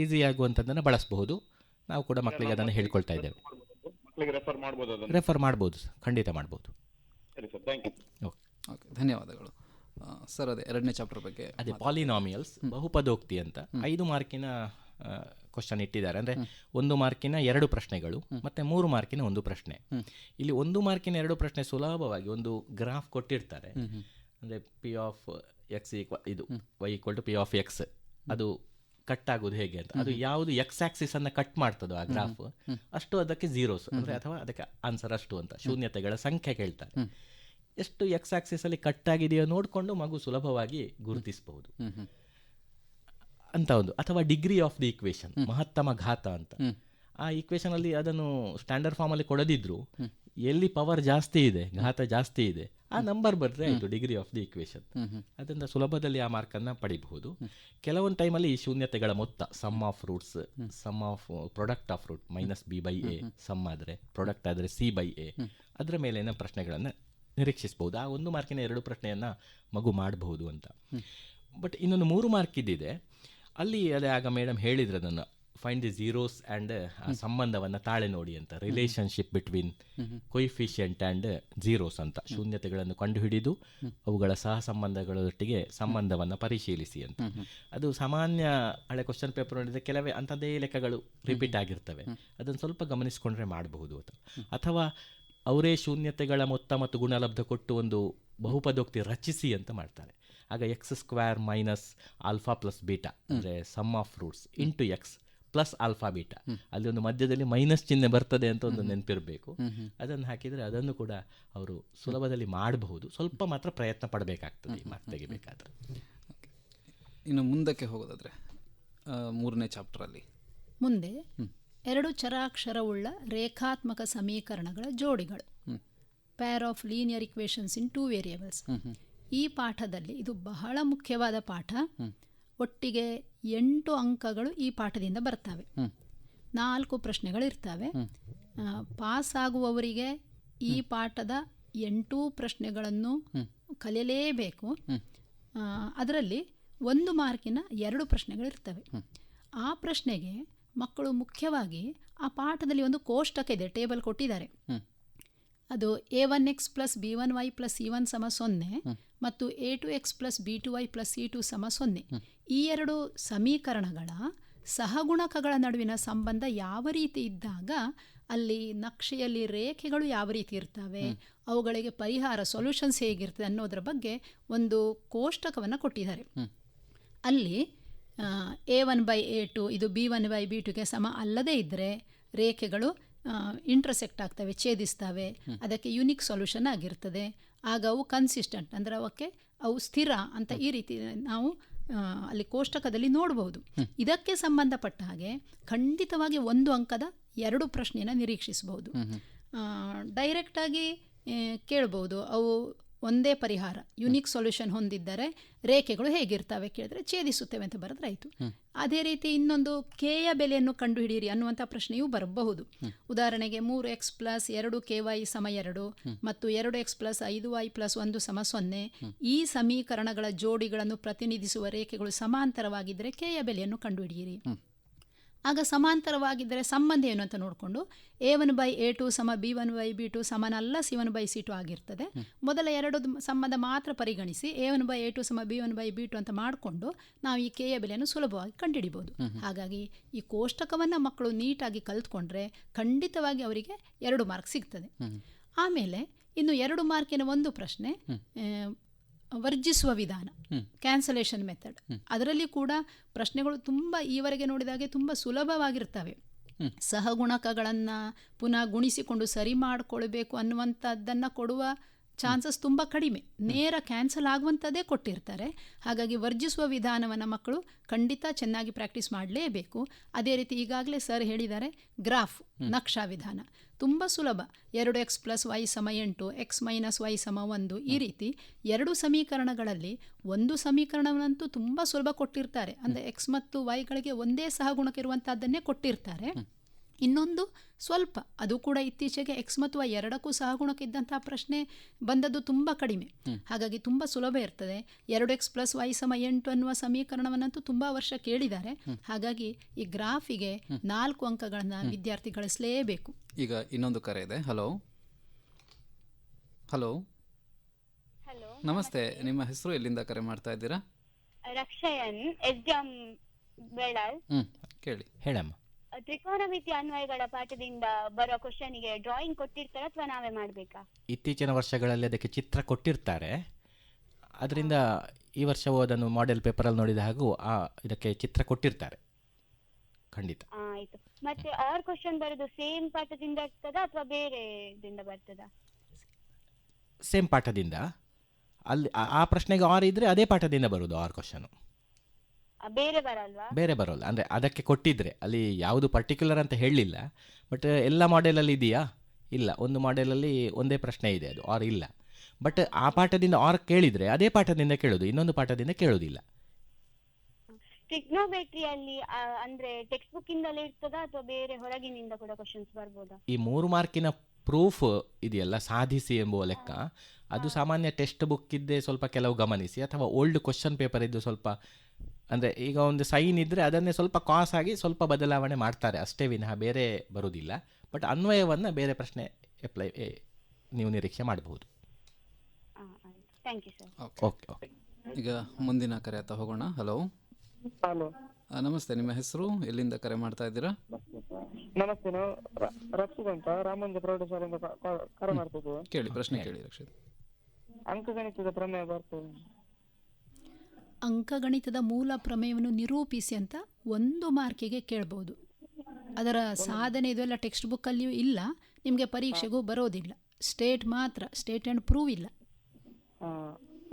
ಈಸಿ ಆಗುವಂಥದ್ದನ್ನು ಬಳಸಬಹುದು. ನಾವು ಕೂಡ ಮಕ್ಕಳಿಗೆ ಅದನ್ನು ಹೇಳ್ಕೊಳ್ತಾ ಇದ್ದೇವೆ. ರೆಫರ್ ಮಾಡ್ಬೋದು ಸರ್, ಖಂಡಿತ ಮಾಡ್ಬೋದು. ಓಕೆ, ಧನ್ಯವಾದಗಳು ಸರ್. ಅದೇ 2ನೇ ಚಾಪ್ಟರ್ ಬಗ್ಗೆ, ಅದೇ ಪಾಲಿನಾಮಿಯಲ್ಸ್, ಬಹುಪದೋಕ್ತಿ ಅಂತ 5 ಮಾರ್ಕಿನ ಕ್ವಶನ್ ಇಟ್ಟಿದ್ದಾರೆ. ಅಂದರೆ 1 ಮಾರ್ಕಿನ 2 ಪ್ರಶ್ನೆಗಳು ಮತ್ತು 3 ಮಾರ್ಕಿನ 1 ಪ್ರಶ್ನೆ. ಇಲ್ಲಿ 1 ಮಾರ್ಕಿನ 2 ಪ್ರಶ್ನೆ ಸುಲಭವಾಗಿ ಒಂದು ಗ್ರಾಫ್ ಕೊಟ್ಟಿರ್ತಾರೆ. ಅಂದರೆ ಪಿ ಆಫ್ ಎಕ್ಸ್ ಇದು Y equal to P of X, ಅದು ಕಟ್ ಆಗೋದು ಹೇಗೆ ಅಂತ. ಅದು ಯಾವುದು ಎಕ್ಸ್ ಆಕ್ಸಿಸ್ ಅನ್ನು ಕಟ್ ಮಾಡ್ತದೋ ಆ ಗ್ರಾಫ್, ಅಷ್ಟು ಅದಕ್ಕೆ ಝೀರೋಸ್ ಅಂದರೆ ಅಥವಾ ಅದಕ್ಕೆ ಆನ್ಸರ್ ಅಷ್ಟು ಅಂತ ಶೂನ್ಯತೆಗಳ ಸಂಖ್ಯೆ ಕೇಳ್ತಾರೆ. ಎಷ್ಟು ಎಕ್ಸ್ ಆಕ್ಸಿಸ್ ಅಲ್ಲಿ ಕಟ್ ಆಗಿದೆಯೋ ನೋಡಿಕೊಂಡು ಮಗು ಸುಲಭವಾಗಿ ಗುರುತಿಸಬಹುದು ಅಂತ ಒಂದು. ಅಥವಾ ಡಿಗ್ರಿ ಆಫ್ ದಿ ಈಕ್ವೇಷನ್, ಮಹತ್ತಮ ಘಾತ ಅಂತ. ಆ ಈಕ್ವೇಷನ್ ಅಲ್ಲಿ ಅದನ್ನು ಸ್ಟ್ಯಾಂಡರ್ಡ್ ಫಾರ್ಮ್ ಅಲ್ಲಿ ಕೊಡದಿದ್ರು ಎಲ್ಲಿ ಪವರ್ ಜಾಸ್ತಿ ಇದೆ, ಘಾತ ಜಾಸ್ತಿ ಇದೆ, ಆ ನಂಬರ್ ಬರೆದ್ರೆ ಆಯಿತು ಡಿಗ್ರಿ ಆಫ್ ದಿ ಈಕ್ವೇಷನ್. ಅದರಿಂದ ಸುಲಭದಲ್ಲಿ ಆ ಮಾರ್ಕನ್ನು ಪಡಿಬಹುದು. ಕೆಲವೊಂದು ಟೈಮಲ್ಲಿ ಈ ಶೂನ್ಯತೆಗಳ ಮೊತ್ತ, sum of roots, sum of product of root minus B by A, sum ಆದರೆ ಪ್ರಾಡಕ್ಟ್ ಆದರೆ ಸಿ ಬೈ ಎ, ಅದರ ಮೇಲಿನ ಪ್ರಶ್ನೆಗಳನ್ನು ನಿರೀಕ್ಷಿಸಬಹುದು. ಆ 1 ಮಾರ್ಕಿನ 2 ಪ್ರಶ್ನೆಯನ್ನು ಮಗು ಮಾಡಬಹುದು ಅಂತ. ಬಟ್ ಇನ್ನೊಂದು 3 ಮಾರ್ಕ್ ಇದ್ದಿದೆ ಅಲ್ಲಿ. ಅದೇ ಆಗ ಮೇಡಮ್ ಹೇಳಿದ್ರು ಅದನ್ನು, ಫೈಂಡ್ ದಿ ಝೀರೋಸ್ ಆ್ಯಂಡ್ ಆ ಸಂಬಂಧವನ್ನು ತಾಳೆ ನೋಡಿ ಅಂತ, relationship between coefficient and zeros ಅಂತ. ಶೂನ್ಯತೆಗಳನ್ನು ಕಂಡುಹಿಡಿದು ಅವುಗಳ ಸಹ ಸಂಬಂಧಗಳೊಟ್ಟಿಗೆ ಸಂಬಂಧವನ್ನು ಪರಿಶೀಲಿಸಿ ಅಂತ. ಅದು ಸಾಮಾನ್ಯ ಹಳೆ ಕ್ವಶನ್ ಪೇಪರ್ ನೋಡಿದರೆ ಕೆಲವೇ ಅಂಥದ್ದೇ ಲೆಕ್ಕಗಳು ರಿಪೀಟ್ ಆಗಿರ್ತವೆ. ಅದನ್ನು ಸ್ವಲ್ಪ ಗಮನಿಸಿಕೊಂಡ್ರೆ ಮಾಡಬಹುದು. ಅಥವಾ ಅವರೇ ಶೂನ್ಯತೆಗಳ ಮೊತ್ತ ಮತ್ತು ಗುಣಲಬ್ಧ ಕೊಟ್ಟು ಒಂದು ಬಹುಪದೋಕ್ತಿ ರಚಿಸಿ ಅಂತ ಮಾಡ್ತಾರೆ. ಆಗ x² minus alpha plus beta ಅಂದರೆ sum of roots into x plus alpha beta, ಅಲ್ಲಿ ಒಂದು ಮಧ್ಯದಲ್ಲಿ ಮೈನಸ್ ಚಿಹ್ನೆ ಬರ್ತದೆ ಅಂತ ಒಂದು ನೆನಪಿರಬೇಕು. ಅದನ್ನು ಹಾಕಿದರೆ ಅದನ್ನು ಕೂಡ ಅವರು ಸುಲಭದಲ್ಲಿ ಮಾಡಬಹುದು. ಸ್ವಲ್ಪ ಮಾತ್ರ ಪ್ರಯತ್ನ ಪಡಬೇಕಾಗ್ತದೆ ಈ ಮಾರ್ಕ್ ತೆಗಿಬೇಕಾದ್ರೆ. ಇನ್ನು ಮುಂದಕ್ಕೆ ಹೋಗೋದಾದರೆ 3ನೇ ಚಾಪ್ಟರಲ್ಲಿ ಮುಂದೆ 2 ಚರಾಕ್ಷರವುಳ್ಳ ರೇಖಾತ್ಮಕ ಸಮೀಕರಣಗಳ ಜೋಡಿಗಳು, pair of linear equations in 2 variables. ಈ ಪಾಠದಲ್ಲಿ ಇದು ಬಹಳ ಮುಖ್ಯವಾದ ಪಾಠ. ಒಟ್ಟಿಗೆ 8 ಅಂಕಗಳು ಈ ಪಾಠದಿಂದ ಬರ್ತವೆ. 4 ಪ್ರಶ್ನೆಗಳಿರ್ತವೆ. ಪಾಸ್ ಆಗುವವರಿಗೆ ಈ ಪಾಠದ 8 ಪ್ರಶ್ನೆಗಳನ್ನು ಕಲಿಯಲೇಬೇಕು. ಅದರಲ್ಲಿ 1 ಮಾರ್ಕಿನ 2 ಪ್ರಶ್ನೆಗಳಿರ್ತವೆ. ಆ ಪ್ರಶ್ನೆಗೆ ಮಕ್ಕಳು ಮುಖ್ಯವಾಗಿ ಆ ಪಾಠದಲ್ಲಿ ಒಂದು ಕೋಷ್ಟಕ ಇದೆ, ಟೇಬಲ್ ಕೊಟ್ಟಿದ್ದಾರೆ. ಅದು a1x plus b1y plus c1 ಸಮ 0 ಮತ್ತು a2x plus b2y plus c2 ಸಮ 0. ಈ 2 ಸಮೀಕರಣಗಳ ಸಹಗುಣಕಗಳ ನಡುವಿನ ಸಂಬಂಧ ಯಾವ ರೀತಿ ಇದ್ದಾಗ ಅಲ್ಲಿ ನಕ್ಷೆಯಲ್ಲಿ ರೇಖೆಗಳು ಯಾವ ರೀತಿ ಇರ್ತವೆ, ಅವುಗಳಿಗೆ ಪರಿಹಾರ ಸೊಲ್ಯೂಷನ್ಸ್ ಹೇಗಿರ್ತದೆ ಅನ್ನೋದ್ರ ಬಗ್ಗೆ ಒಂದು ಕೋಷ್ಟಕವನ್ನು ಕೊಟ್ಟಿದ್ದಾರೆ. ಅಲ್ಲಿ A1/A2 ಇದು B1/B2ಗೆ ಸಮ ಅಲ್ಲದೇ ಇದ್ದರೆ ರೇಖೆಗಳು ಇಂಟರ್ಸೆಕ್ಟ್ ಆಗ್ತವೆ, ಛೇದಿಸ್ತವೆ, ಅದಕ್ಕೆ ಯುನಿಕ್ ಸೊಲ್ಯೂಷನ್ ಆಗಿರ್ತದೆ. ಆಗ ಅವು ಕನ್ಸಿಸ್ಟೆಂಟ್ ಅಂದರೆ ಅವು ಸ್ಥಿರ ಅಂತ ಈ ರೀತಿ ನಾವು ಅಲ್ಲಿ ಕೋಷ್ಟಕದಲ್ಲಿ ನೋಡಬಹುದು. ಇದಕ್ಕೆ ಸಂಬಂಧಪಟ್ಟ ಹಾಗೆ ಖಂಡಿತವಾಗಿ 1 ಅಂಕದ 2 ಪ್ರಶ್ನೆಯನ್ನು ನಿರೀಕ್ಷಿಸಬಹುದು. ಡೈರೆಕ್ಟಾಗಿ ಕೇಳ್ಬೋದು, ಅವು ಒಂದೇ ಪರಿಹಾರ ಯುನಿಕ್ ಸೊಲ್ಯೂಷನ್ ಹೊಂದಿದ್ದರೆ ರೇಖೆಗಳು ಹೇಗಿರ್ತವೆ ಕೇಳಿದ್ರೆ ಛೇದಿಸುತ್ತವೆ ಅಂತ ಬರೆದ್ರಾಯಿತು. ಅದೇ ರೀತಿ ಇನ್ನೊಂದು ಕೆಯ ಬೆಲೆಯನ್ನು ಕಂಡುಹಿಡಿಯಿರಿ ಅನ್ನುವಂಥ ಪ್ರಶ್ನೆಯೂ ಬರಬಹುದು. ಉದಾಹರಣೆಗೆ 3x + 2ky = 2 ಮತ್ತು 2x + 5y + 1 = 0 ಈ ಸಮೀಕರಣಗಳ ಜೋಡಿಗಳನ್ನು ಪ್ರತಿನಿಧಿಸುವ ರೇಖೆಗಳು ಸಮಾಂತರವಾಗಿದ್ದರೆ ಕೆಯ ಬೆಲೆಯನ್ನು ಕಂಡುಹಿಡಿಯಿರಿ. ಆಗ ಸಮಾಂತರವಾಗಿದ್ದರೆ ಸಂಬಂಧ ಏನು ಅಂತ ನೋಡಿಕೊಂಡು A1/A2 = B1/B2 ಸಮನಲ್ಲ C1/C2 ಆಗಿರ್ತದೆ. ಮೊದಲ 2 ಸಂಬಂಧ ಮಾತ್ರ ಪರಿಗಣಿಸಿ A1/A2 = B1/B2 ಅಂತ ಮಾಡಿಕೊಂಡು ನಾವು ಈ ಕೆಯ ಬೆಲೆಯನ್ನು ಸುಲಭವಾಗಿ ಕಂಡುಹಿಡಿಬೋದು. ಹಾಗಾಗಿ ಈ ಕೋಷ್ಟಕವನ್ನು ಮಕ್ಕಳು ನೀಟಾಗಿ ಕಲಿತ್ಕೊಂಡ್ರೆ ಖಂಡಿತವಾಗಿ ಅವರಿಗೆ 2 ಮಾರ್ಕ್ ಸಿಗ್ತದೆ. ಆಮೇಲೆ ಇನ್ನು 2 ಮಾರ್ಕಿನ ಒಂದು ಪ್ರಶ್ನೆ ವರ್ಜಿಸುವ ವಿಧಾನ, ಕ್ಯಾನ್ಸಲೇಷನ್ ಮೆಥಡ್. ಅದರಲ್ಲಿ ಕೂಡ ಪ್ರಶ್ನೆಗಳು ತುಂಬ ಈವರೆಗೆ ನೋಡಿದಾಗೆ ತುಂಬ ಸುಲಭವಾಗಿರ್ತವೆ. ಸಹಗುಣಕಗಳನ್ನು ಪುನಃ ಗುಣಿಸಿಕೊಂಡು ಸರಿ ಮಾಡಿಕೊಳ್ಬೇಕು ಅನ್ನುವಂಥದ್ದನ್ನು ಕೊಡುವ ಚಾನ್ಸಸ್ ತುಂಬ ಕಡಿಮೆ, ನೇರ ಕ್ಯಾನ್ಸಲ್ ಆಗುವಂಥದ್ದೇ ಕೊಟ್ಟಿರ್ತಾರೆ. ಹಾಗಾಗಿ ವರ್ಜಿಸುವ ವಿಧಾನವನ್ನು ಮಕ್ಕಳು ಖಂಡಿತ ಚೆನ್ನಾಗಿ ಪ್ರಾಕ್ಟೀಸ್ ಮಾಡಲೇಬೇಕು. ಅದೇ ರೀತಿ ಈಗಾಗಲೇ ಸರ್ ಹೇಳಿದ್ದಾರೆ, ಗ್ರಾಫ್ ನಕ್ಷಾ ವಿಧಾನ ತುಂಬ ಸುಲಭ. 2x + y = 8, x - y = 1 ಈ ರೀತಿ 2 ಸಮೀಕರಣಗಳಲ್ಲಿ ಒಂದು ಸಮೀಕರಣವಂತೂ ತುಂಬ ಸುಲಭ ಕೊಟ್ಟಿರ್ತಾರೆ. ಅಂದರೆ x ಮತ್ತು yಗಳಿಗೆ ಒಂದೇ ಸಹಗುಣಕ ಇರುವಂಥದ್ದನ್ನೇ ಕೊಟ್ಟಿರ್ತಾರೆ. ಇನ್ನೊಂದು ಸ್ವಲ್ಪ, ಅದು ಕೂಡ ಇತ್ತೀಚೆಗೆ x ಮತ್ತು y ಎರಡಕ್ಕೂ ಸಹಗುಣಕ ಇದ್ದಂತಹ ಪ್ರಶ್ನೆ ಬಂದದ್ದು ತುಂಬ ಕಡಿಮೆ. ಹಾಗಾಗಿ ತುಂಬ ಸುಲಭ ಇರ್ತದೆ. 2x + y = 8 ಅನ್ನುವ ಸಮೀಕರಣವನ್ನಂತೂ ತುಂಬ ವರ್ಷ ಕೇಳಿದ್ದಾರೆ. ಹಾಗಾಗಿ ಈ ಗ್ರಾಫಿಗೆ 4 ಅಂಕಗಳನ್ನು ವಿದ್ಯಾರ್ಥಿ ಗಳಿಸಲೇಬೇಕು. ಈಗ ಇನ್ನೊಂದು ಕರೆ ಇದೆ. ಹಲೋ ಹಲೋ ಹಲೋ, ನಮಸ್ತೆ. ನಿಮ್ಮ ಹೆಸರು, ಎಲ್ಲಿಂದ ಕರೆ ಮಾಡ್ತಾ ಇದ್ದೀರಾ? ರಕ್ಷಯನ್ ಎಸ್ಡಿಎಂ ಬೆಳಾಲ್. ಕೇಳಿ. ಹೇಳಮ್ಮ. ತ್ರಿಕೋನಮಿತಿ ಅನ್ವಯಗಳ ಪಾಠದಿಂದ ಬರೋ ಕ್ವಶನ್ಗೆ ಡ್ರಾಯಿಂಗ್ ಕೊಟ್ಟಿರ್ತಾರೆ ಅಥವಾ ನಾವೇ ಮಾಡಬೇಕಾ? ಇತ್ತೀಚಿನ ವರ್ಷಗಳಲ್ಲಿ ಅದಕ್ಕೆ ಚಿತ್ರ ಕೊಟ್ಟಿರ್ತಾರೆ. ಅದರಿಂದ ಈ ವರ್ಷವೂ ಅದನ್ನು ಮಾಡೆಲ್ ಪೇಪರಲ್ಲಿ ನೋಡಿದ ಹಾಗೂ ಇದಕ್ಕೆ ಚಿತ್ರ ಕೊಟ್ಟಿರ್ತಾರೆ ಖಂಡಿತ. ಆಯ್ತು. ಮತ್ತೆ ಆರ್ ಕ್ವಶನ್ ಬರೋದು ಸೇಮ್ ಪಾಠದಿಂದ ಇರ್ತದಾ ಅಥವಾ ಬೇರೆದಿಂದ ಬರ್ತದಾ? ಸೇಮ್ ಪಾಠದಿಂದ. ಅಲ್ಲಿ ಆ ಪ್ರಶ್ನೆಗೆ ಆರ್ ಇದ್ರೆ ಅದೇ ಪಾಠದಿಂದ ಬರೋದು ಆರ್ ಕ್ವಶನ್. ಬೇರೆ ಬರಲ್ವಾ? ಬೇರೆ ಬರೋಲ್ಲ. ಅಂದರೆ ಅದಕ್ಕೆ ಕೊಟ್ಟಿದ್ರೆ ಅಲ್ಲಿ ಯಾವುದು ಪರ್ಟಿಕ್ಯುಲರ್ ಅಂತ ಹೇಳಲಿಲ್ಲ. ಬಟ್ ಎಲ್ಲ ಮಾಡೆಲಲ್ಲಿ ಇದೆಯಾ? ಇಲ್ಲ. ಒಂದು ಮಾಡೆಲಲ್ಲಿ ಒಂದೇ ಪ್ರಶ್ನೆ ಇದೆ, ಅದು ಆರ್ ಇಲ್ಲ. ಬಟ್ ಆ ಪಾಠದಿಂದ ಆರ್ ಕೇಳಿದರೆ ಅದೇ ಪಾಠದಿಂದ ಕೇಳೋದು, ಇನ್ನೊಂದು ಪಾಠದಿಂದ ಕೇಳೋದಿಲ್ಲ. ಟ್ರಿಗ್ನೋಮೆಟ್ರಿಯಲ್ಲಿ ಅಂದ್ರೆ ಟೆಕ್ಸ್ಟ್ ಬುಕ್ ಇಂದಲೇ ಇರ್ತದಾ ಅಥವಾ ಬೇರೆ ಹೊರಗಿನಿಂದ ಕೂಡ ಕ್ವಶನ್ಸ್ ಬರ್ಬೋದಾ? ಈ 3 ಮಾರ್ಕಿನ ಪ್ರೂಫ್ ಇದೆಯಲ್ಲ, ಸಾಧಿಸಿ ಎಂಬುವ ಲೆಕ್ಕ, ಅದು ಸಾಮಾನ್ಯ ಟೆಕ್ಸ್ಟ್ ಬುಕ್ ಇದ್ದೇ ಸ್ವಲ್ಪ ಕೆಲವು ಗಮನಿಸಿ, ಅಥವಾ ಓಲ್ಡ್ ಕ್ವಶನ್ ಪೇಪರ್ ಇದ್ದು ಸ್ವಲ್ಪ, ಅಂದರೆ ಈಗ ಒಂದು ಸೈನ್ ಇದ್ದರೆ ಅದನ್ನೇ ಸ್ವಲ್ಪ ಕಾಸ್ ಆಗಿ ಸ್ವಲ್ಪ ಬದಲಾವಣೆ ಮಾಡ್ತಾರೆ ಅಷ್ಟೇ ವಿನಃ ಬೇರೆ ಬರೋದಿಲ್ಲ. ಬಟ್ ಅನ್ವಯವನ್ನು ಬೇರೆ ಪ್ರಶ್ನೆ ಅಪ್ಲೈ ನೀವು ನಿರೀಕ್ಷೆ ಮಾಡಬಹುದು. Thank you sir. Okay okay. ಈಗ ಮುಂದಿನ ಕರೆ ಆತ ಹೋಗೋಣ. ಹಲೋ ಹಲೋ, ನಮಸ್ತೆ. ನಿಮ್ಮ ಹೆಸರು, ಎಲ್ಲಿಂದ ಕರೆ ಮಾಡ್ತಾ ಇದ್ದೀರಾ? ನಮಸ್ತೆ. ನಾವು ರಕ್ಷಿತ್ ಅಂತ ರಾಮಂದ್ರ ಪ್ರೌಢಶಾಲೆಯಿಂದ ಕರೆ ಮಾಡ್ತಿದ್ದೀವಿ. ಕೇಳಿ, ಪ್ರಶ್ನೆ ಕೇಳಿ ರಕ್ಷಿತ್. ಅಂಕಗಣಿತದ ಪ್ರಮೇಯ ಬರ್ತದೆ. ಅಂಕಗಣಿತದ ಮೂಲ ಪ್ರಮೇಯವನ್ನು ನಿರೂಪಿಸಿ ಅಂತ 1 ಮಾರ್ಕಿಗೆ ಕೇಳ್ಬೋದು. ಅದರ ಸಾಧನೆ ಇದೆಲ್ಲ ಟೆಕ್ಸ್ಟ್ ಬುಕ್ಕಲ್ಲಿಯೂ ಇಲ್ಲ, ನಿಮಗೆ ಪರೀಕ್ಷೆಗೂ ಬರೋದಿಲ್ಲ. ಸ್ಟೇಟ್ ಮಾತ್ರ, ಸ್ಟೇಟ್ ಆ್ಯಂಡ್ ಪ್ರೂವ್ ಇಲ್ಲ.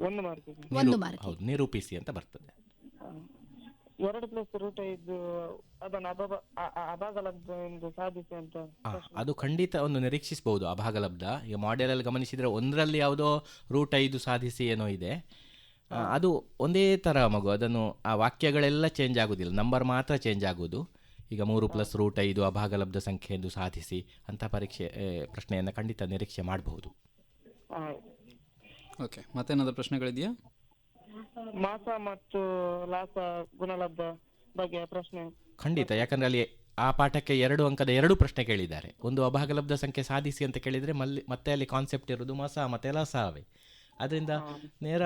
1 ಮಾರ್ಕಿಗೆ 1 ಮಾರ್ಕ್. ಹೌದು, ನಿರೂಪಿಸಿ ಅಂತ ಬರ್ತದೆ. 2 + √5 ಅದನ್ನು ಅಭಾಗಲಬ್ಧ ಎಂದು ಸಾಧಿಸಿ ಅಂತ. ಅದು ಖಂಡಿತ ಒಂದು ನಿರೀಕ್ಷಿಸಬಹುದು, ಅಭಾಗಲಬ್ಧ. ಈಗ ಮಾಡೆಲಲ್ಲಿ ಗಮನಿಸಿದರೆ 1ರಲ್ಲಿ ಯಾವುದೋ √5 ಸಾಧಿಸಿ ಏನೋ ಇದೆ, ಅದು ಒಂದೇ ಥರ ಮಗು. ಅದನ್ನು ಆ ವಾಕ್ಯಗಳೆಲ್ಲ ಚೇಂಜ್ ಆಗೋದಿಲ್ಲ, ನಂಬರ್ ಮಾತ್ರ ಚೇಂಜ್ ಆಗೋದು. ಈಗ 3 + √5 ಅಭಾಗಲಬ್ಧ ಸಂಖ್ಯೆ ಎಂದು ಸಾಧಿಸಿ ಅಂತ ಪ್ರಶ್ನೆಯನ್ನು ಖಂಡಿತ ನಿರೀಕ್ಷೆ ಮಾಡಬಹುದು. ಓಕೆ, ಮತ್ತೇನಾದರೂ ಪ್ರಶ್ನೆಗಳಿದೆಯಾ? ಮಾಸ ಮತ್ತು ಲಾಸ ಗುಣಲಬ್ಧ ಬಗ್ಗೆ ಪ್ರಶ್ನೆ ಖಂಡಿತ. ಯಾಕಂದರೆ ಅಲ್ಲಿ ಆ ಪಾಠಕ್ಕೆ 2 ಅಂಕದ 2 ಪ್ರಶ್ನೆ ಕೇಳಿದ್ದಾರೆ. ಒಂದು ಅಭಾಗಲಬ್ಧ ಸಂಖ್ಯೆ ಸಾಧಿಸಿ ಅಂತ ಕೇಳಿದರೆ ಮತ್ತೆ ಅಲ್ಲಿ ಕಾನ್ಸೆಪ್ಟ್ ಇರೋದು ಮಾಸ ಮತ್ತು ಲಾಸವೇ. ಅದರಿಂದ ನೇರ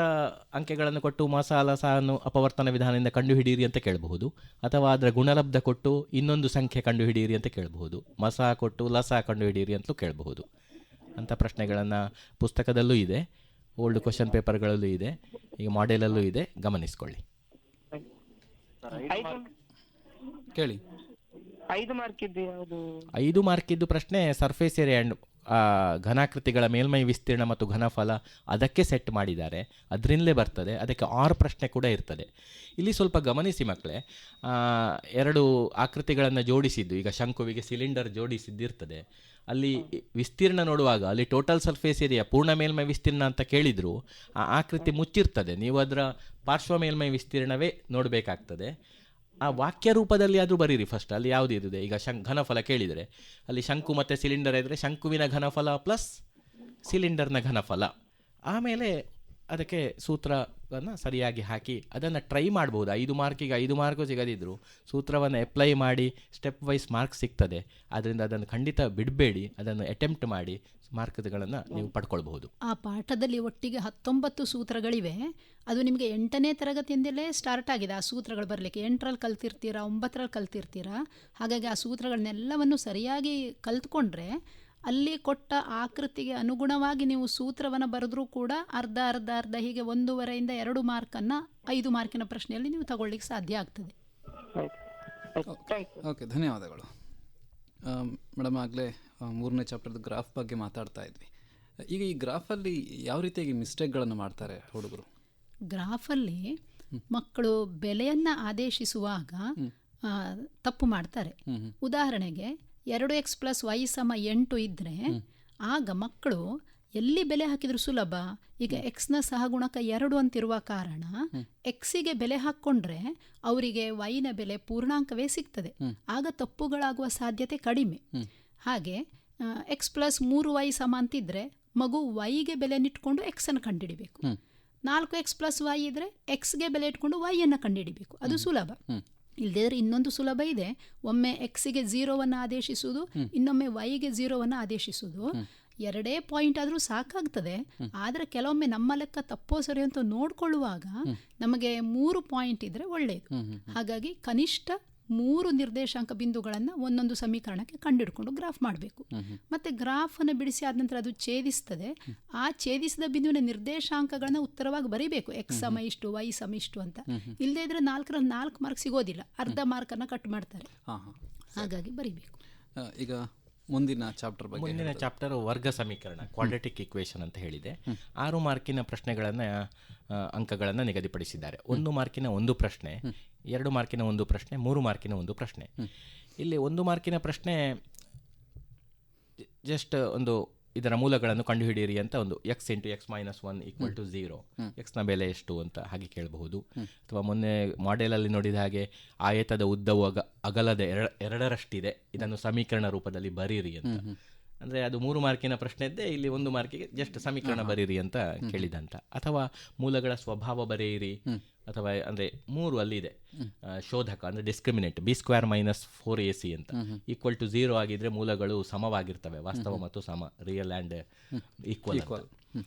ಅಂಕೆಗಳನ್ನು ಕೊಟ್ಟು ಮಸಾಲ ಸಾನ್ನು ಅಪವರ್ತನ ವಿಧಾನದಿಂದ ಕಂಡುಹಿಡಿಯಿರಿ ಅಂತ ಕೇಳಬಹುದು, ಅಥವಾ ಅದರ ಗುಣಲಬ್ಧ ಕೊಟ್ಟು ಇನ್ನೊಂದು ಸಂಖ್ಯೆ ಕಂಡುಹಿಡಿಯಿರಿ ಅಂತ ಕೇಳಬಹುದು, ಮಸ ಕೊಟ್ಟು ಲಸ ಕಂಡುಹಿಡಿಯಿರಿ ಅಂತಲೂ ಕೇಳಬಹುದು. ಅಂಥ ಪ್ರಶ್ನೆಗಳನ್ನು ಪುಸ್ತಕದಲ್ಲೂ ಇದೆ, ಓಲ್ಡ್ ಕ್ವಶನ್ ಪೇಪರ್ಗಳಲ್ಲೂ ಇದೆ, ಈಗ ಮಾಡೆಲಲ್ಲೂ ಇದೆ, ಗಮನಿಸ್ಕೊಳ್ಳಿ. ಕೇಳಿ. 5 ಮಾರ್ಕಿದ್ದು ಯಾವುದು? 5 ಮಾರ್ಕಿದ್ದು ಪ್ರಶ್ನೆ ಸರ್ಫೇಸ್ ಏರಿಯಾ ಆ್ಯಂಡ್ ಘನಾಕೃತಿಗಳ ಮೇಲ್ಮೈ ವಿಸ್ತೀರ್ಣ ಮತ್ತು ಘನಫಲ ಅದಕ್ಕೆ ಸೆಟ್ ಮಾಡಿದ್ದಾರೆ, ಅದರಿಂದಲೇ ಬರ್ತದೆ. ಅದಕ್ಕೆ 6 ಪ್ರಶ್ನೆ ಕೂಡ ಇರ್ತದೆ. ಇಲ್ಲಿ ಸ್ವಲ್ಪ ಗಮನಿಸಿ ಮಕ್ಕಳೇ, 2 ಆಕೃತಿಗಳನ್ನು ಜೋಡಿಸಿದ್ದು, ಈಗ ಶಂಕುವಿಗೆ ಸಿಲಿಂಡರ್ ಜೋಡಿಸಿದ್ದಿರ್ತದೆ, ಅಲ್ಲಿ ವಿಸ್ತೀರ್ಣ ನೋಡುವಾಗ ಅಲ್ಲಿ ಟೋಟಲ್ ಸರ್ಫೇಸ್ ಏರಿಯಾ ಪೂರ್ಣ ಮೇಲ್ಮೈ ವಿಸ್ತೀರ್ಣ ಅಂತ ಕೇಳಿದ್ರು ಆ ಆಕೃತಿ ಮುಚ್ಚಿರ್ತದೆ, ನೀವು ಅದರ ಪಾರ್ಶ್ವ ಮೇಲ್ಮೈ ವಿಸ್ತೀರ್ಣವೇ ನೋಡಬೇಕಾಗ್ತದೆ. ಆ ವಾಕ್ಯ ರೂಪದಲ್ಲಿ ಆದರೂ ಬರೀರಿ ಫಸ್ಟ್, ಅಲ್ಲಿ ಯಾವುದು ಇರುತ್ತದೆ. ಈಗ ಘನಫಲ ಕೇಳಿದರೆ ಅಲ್ಲಿ ಶಂಕು ಮತ್ತು ಸಿಲಿಂಡರ್ ಇದ್ದರೆ ಶಂಕುವಿನ ಘನಫಲ ಪ್ಲಸ್ ಸಿಲಿಂಡರ್ನ ಘನಫಲ, ಆಮೇಲೆ ಅದಕ್ಕೆ ಸೂತ್ರವನ್ನು ಸರಿಯಾಗಿ ಹಾಕಿ ಅದನ್ನು ಟ್ರೈ ಮಾಡ್ಬೋದು. 5 ಮಾರ್ಕಿಗೆ 5 ಮಾರ್ಕು ಸಿಗದಿದ್ದರೂ ಸೂತ್ರವನ್ನು ಅಪ್ಲೈ ಮಾಡಿ ಸ್ಟೆಪ್ ವೈಸ್ ಮಾರ್ಕ್ ಸಿಗ್ತದೆ. ಆದ್ದರಿಂದ ಅದನ್ನು ಖಂಡಿತ ಬಿಡಬೇಡಿ, ಅದನ್ನು ಅಟೆಂಪ್ಟ್ ಮಾಡಿ ಮಾರ್ಕ್ಗಳನ್ನು ನೀವು ಪಡ್ಕೊಳ್ಬಹುದು. ಆ ಪಾಠದಲ್ಲಿ ಒಟ್ಟಿಗೆ 19 ಸೂತ್ರಗಳಿವೆ. ಅದು ನಿಮಗೆ 8ನೇ ತರಗತಿಯಿಂದಲೇ ಸ್ಟಾರ್ಟ್ ಆಗಿದೆ ಆ ಸೂತ್ರಗಳು ಬರಲಿಕ್ಕೆ. 8ರಲ್ಲಿ ಕಲ್ತಿರ್ತೀರಾ, 9ರಲ್ಲಿ ಕಲ್ತಿರ್ತೀರಾ. ಹಾಗಾಗಿ ಆ ಸೂತ್ರಗಳನ್ನೆಲ್ಲವನ್ನು ಸರಿಯಾಗಿ ಕಲ್ತ್ಕೊಂಡ್ರೆ ಅಲ್ಲಿ ಕೊಟ್ಟ ಆಕೃತಿಗೆ ಅನುಗುಣವಾಗಿ ನೀವು ಸೂತ್ರವನ್ನು ಬರೆದ್ರೂ ಕೂಡ ಅರ್ಧ ಅರ್ಧ ಅರ್ಧ ಹೀಗೆ 1.5 ಇಂದ 2 ಮಾರ್ಕನ್ನು 5 ಮಾರ್ಕಿನ ಪ್ರಶ್ನೆಯಲ್ಲಿ ನೀವು ತಗೊಳ್ಳಿಕ್ಕೆ ಸಾಧ್ಯ ಆಗ್ತದೆ. ಓಕೆ, ಧನ್ಯವಾದಗಳು ಮೇಡಮ್. ಆಗಲೇ 3ನೇ ಚಾಪ್ಟರ್ದು ಗ್ರಾಫ್ ಬಗ್ಗೆ ಮಾತಾಡ್ತಾ ಇದ್ವಿ. ಈಗ ಈ ಗ್ರಾಫಲ್ಲಿ ಯಾವ ರೀತಿಯಾಗಿ ಮಿಸ್ಟೇಕ್ಗಳನ್ನು ಮಾಡ್ತಾರೆ ಹುಡುಗರು? ಗ್ರಾಫಲ್ಲಿ ಮಕ್ಕಳು ಬೆಲೆಯನ್ನು ಆದೇಶಿಸುವಾಗ ತಪ್ಪು ಮಾಡ್ತಾರೆ. ಉದಾಹರಣೆಗೆ 2x + y = 8 ಇದ್ದರೆ ಆಗ ಮಕ್ಕಳು ಎಲ್ಲಿ ಬೆಲೆ ಹಾಕಿದ್ರು ಸುಲಭ. ಈಗ ಎಕ್ಸ್ನ ಸಹಗುಣಕ 2 ಅಂತಿರುವ ಕಾರಣ ಎಕ್ಸಿಗೆ ಬೆಲೆ ಹಾಕ್ಕೊಂಡ್ರೆ ಅವರಿಗೆ ವೈನ ಬೆಲೆ ಪೂರ್ಣಾಂಕವೇ ಸಿಗ್ತದೆ. ಆಗ ತಪ್ಪುಗಳಾಗುವ ಸಾಧ್ಯತೆ ಕಡಿಮೆ. ಹಾಗೆ x + 3y = ಅಂತಿದ್ರೆ ಮಗು ವೈಗೆ ಬೆಲೆ ಇಟ್ಕೊಂಡು ಎಕ್ಸನ್ನು ಕಂಡುಹಿಡಿಬೇಕು. 4x + y ಇದ್ರೆ ಎಕ್ಸ್ಗೆ ಬೆಲೆ ಇಟ್ಕೊಂಡು ವೈಯನ್ನು ಕಂಡುಹಿಡಿಬೇಕು. ಅದು ಸುಲಭ. ಇಲ್ಲದಿದ್ರೆ ಇನ್ನೊಂದು ಸುಲಭ ಇದೆ. ಒಮ್ಮೆ ಎಕ್ಸಿಗೆ 0ವನ್ನು ಆದೇಶಿಸುವುದು, ಇನ್ನೊಮ್ಮೆ ವೈಗೆ 0ವನ್ನು ಆದೇಶಿಸುವುದು. 2 ಪಾಯಿಂಟ್ ಆದರೂ ಸಾಕಾಗ್ತದೆ. ಆದರೆ ಕೆಲವೊಮ್ಮೆ ನಮ್ಮ ಲೆಕ್ಕ ತಪ್ಪೋ ಸರಿ ಅಂತ ನೋಡ್ಕೊಳ್ಳುವಾಗ ನಮಗೆ 3 ಪಾಯಿಂಟ್ ಇದ್ರೆ ಒಳ್ಳೆಯದು. ಹಾಗಾಗಿ ಕನಿಷ್ಠ 3 ನಿರ್ದೇಶಾಂಕ ಬಿಂದುಗಳನ್ನು ಒಂದೊಂದು ಸಮೀಕರಣಕ್ಕೆ ಕಂಡುಹಿಡ್ಕೊಂಡು ಗ್ರಾಫ್ ಮಾಡಬೇಕು. ಮತ್ತು ಗ್ರಾಫನ್ನು ಬಿಡಿಸಿ ಆದ ನಂತರ ಅದು ಛೇದಿಸ್ತದೆ. ಆ ಛೇದಿಸಿದ ಬಿಂದುವಿನ ನಿರ್ದೇಶಾಂಕಗಳನ್ನು ಉತ್ತರವಾಗಿ ಬರೀಬೇಕು. x = ಇಷ್ಟು, y = ಇಷ್ಟು ಅಂತ. ಇಲ್ಲದೇ ಇದ್ರೆ 4ರಲ್ಲಿ 4 ಮಾರ್ಕ್ ಸಿಗೋದಿಲ್ಲ, ಅರ್ಧ ಮಾರ್ಕನ್ನು ಕಟ್ ಮಾಡ್ತಾರೆ. ಹಾಗಾಗಿ ಬರೀಬೇಕು. ಈಗ ಮುಂದಿನ ಚಾಪ್ಟರ್ ಬಗ್ಗೆ. ಮುಂದಿನ ಚಾಪ್ಟರ್ ವರ್ಗ ಸಮೀಕರಣ, ಕ್ವಾಡ್ರಾಟಿಕ್ ಇಕ್ವೇಷನ್ ಅಂತ ಹೇಳಿದೆ. 6 ಮಾರ್ಕಿನ ಪ್ರಶ್ನೆಗಳನ್ನು ಅಂಕಗಳನ್ನು ನಿಗದಿಪಡಿಸಿದ್ದಾರೆ. 1 ಮಾರ್ಕಿನ 1 ಪ್ರಶ್ನೆ, 2 ಮಾರ್ಕಿನ 1 ಪ್ರಶ್ನೆ, 3 ಮಾರ್ಕಿನ 1 ಪ್ರಶ್ನೆ. ಇಲ್ಲಿ 1 ಮಾರ್ಕಿನ ಪ್ರಶ್ನೆ ಜಸ್ಟ್ ಒಂದು ಇದರ ಮೂಲಗಳನ್ನು ಕಂಡುಹಿಡಿಯಿರಿ ಅಂತ ಒಂದು x × x - 1 = 0, ಎಕ್ಸ್ನ ಬೆಲೆ ಎಷ್ಟು ಅಂತ ಹಾಗೆ ಕೇಳಬಹುದು. ಅಥವಾ ಮೊನ್ನೆ ಮಾಡೆಲಲ್ಲಿ ನೋಡಿದ ಹಾಗೆ ಆಯತದ ಉದ್ದವು ಅಗಲದ 2ರಷ್ಟಿದೆ, ಇದನ್ನು ಸಮೀಕರಣ ರೂಪದಲ್ಲಿ ಬರೀರಿ ಅಂತ. ಅಂದರೆ ಅದು 3 ಮಾರ್ಕಿನ ಪ್ರಶ್ನೆ ಇದ್ದೆ, ಇಲ್ಲಿ 1 ಮಾರ್ಕಿಗೆ ಜಸ್ಟ್ ಸಮೀಕರಣ ಬರೀರಿ ಅಂತ ಕೇಳಿದಂತ. ಅಥವಾ ಮೂಲಗಳ ಸ್ವಭಾವ ಬರೆಯಿರಿ, ಅಥವಾ ಅಂದರೆ 3 ಅಲ್ಲಿದೆ ಶೋಧಕ, ಅಂದರೆ ಡಿಸ್ಕ್ರಿಮಿನೆಂಟ್, b² - 4ac ಅಂತ = 0 ಆಗಿದ್ರೆ ಮೂಲಗಳು ಸಮವಾಗಿರ್ತವೆ, ವಾಸ್ತವ ಮತ್ತು ಸಮ, ರಿಯಲ್ ಆ್ಯಂಡ್ ಈಕ್ವಲ್.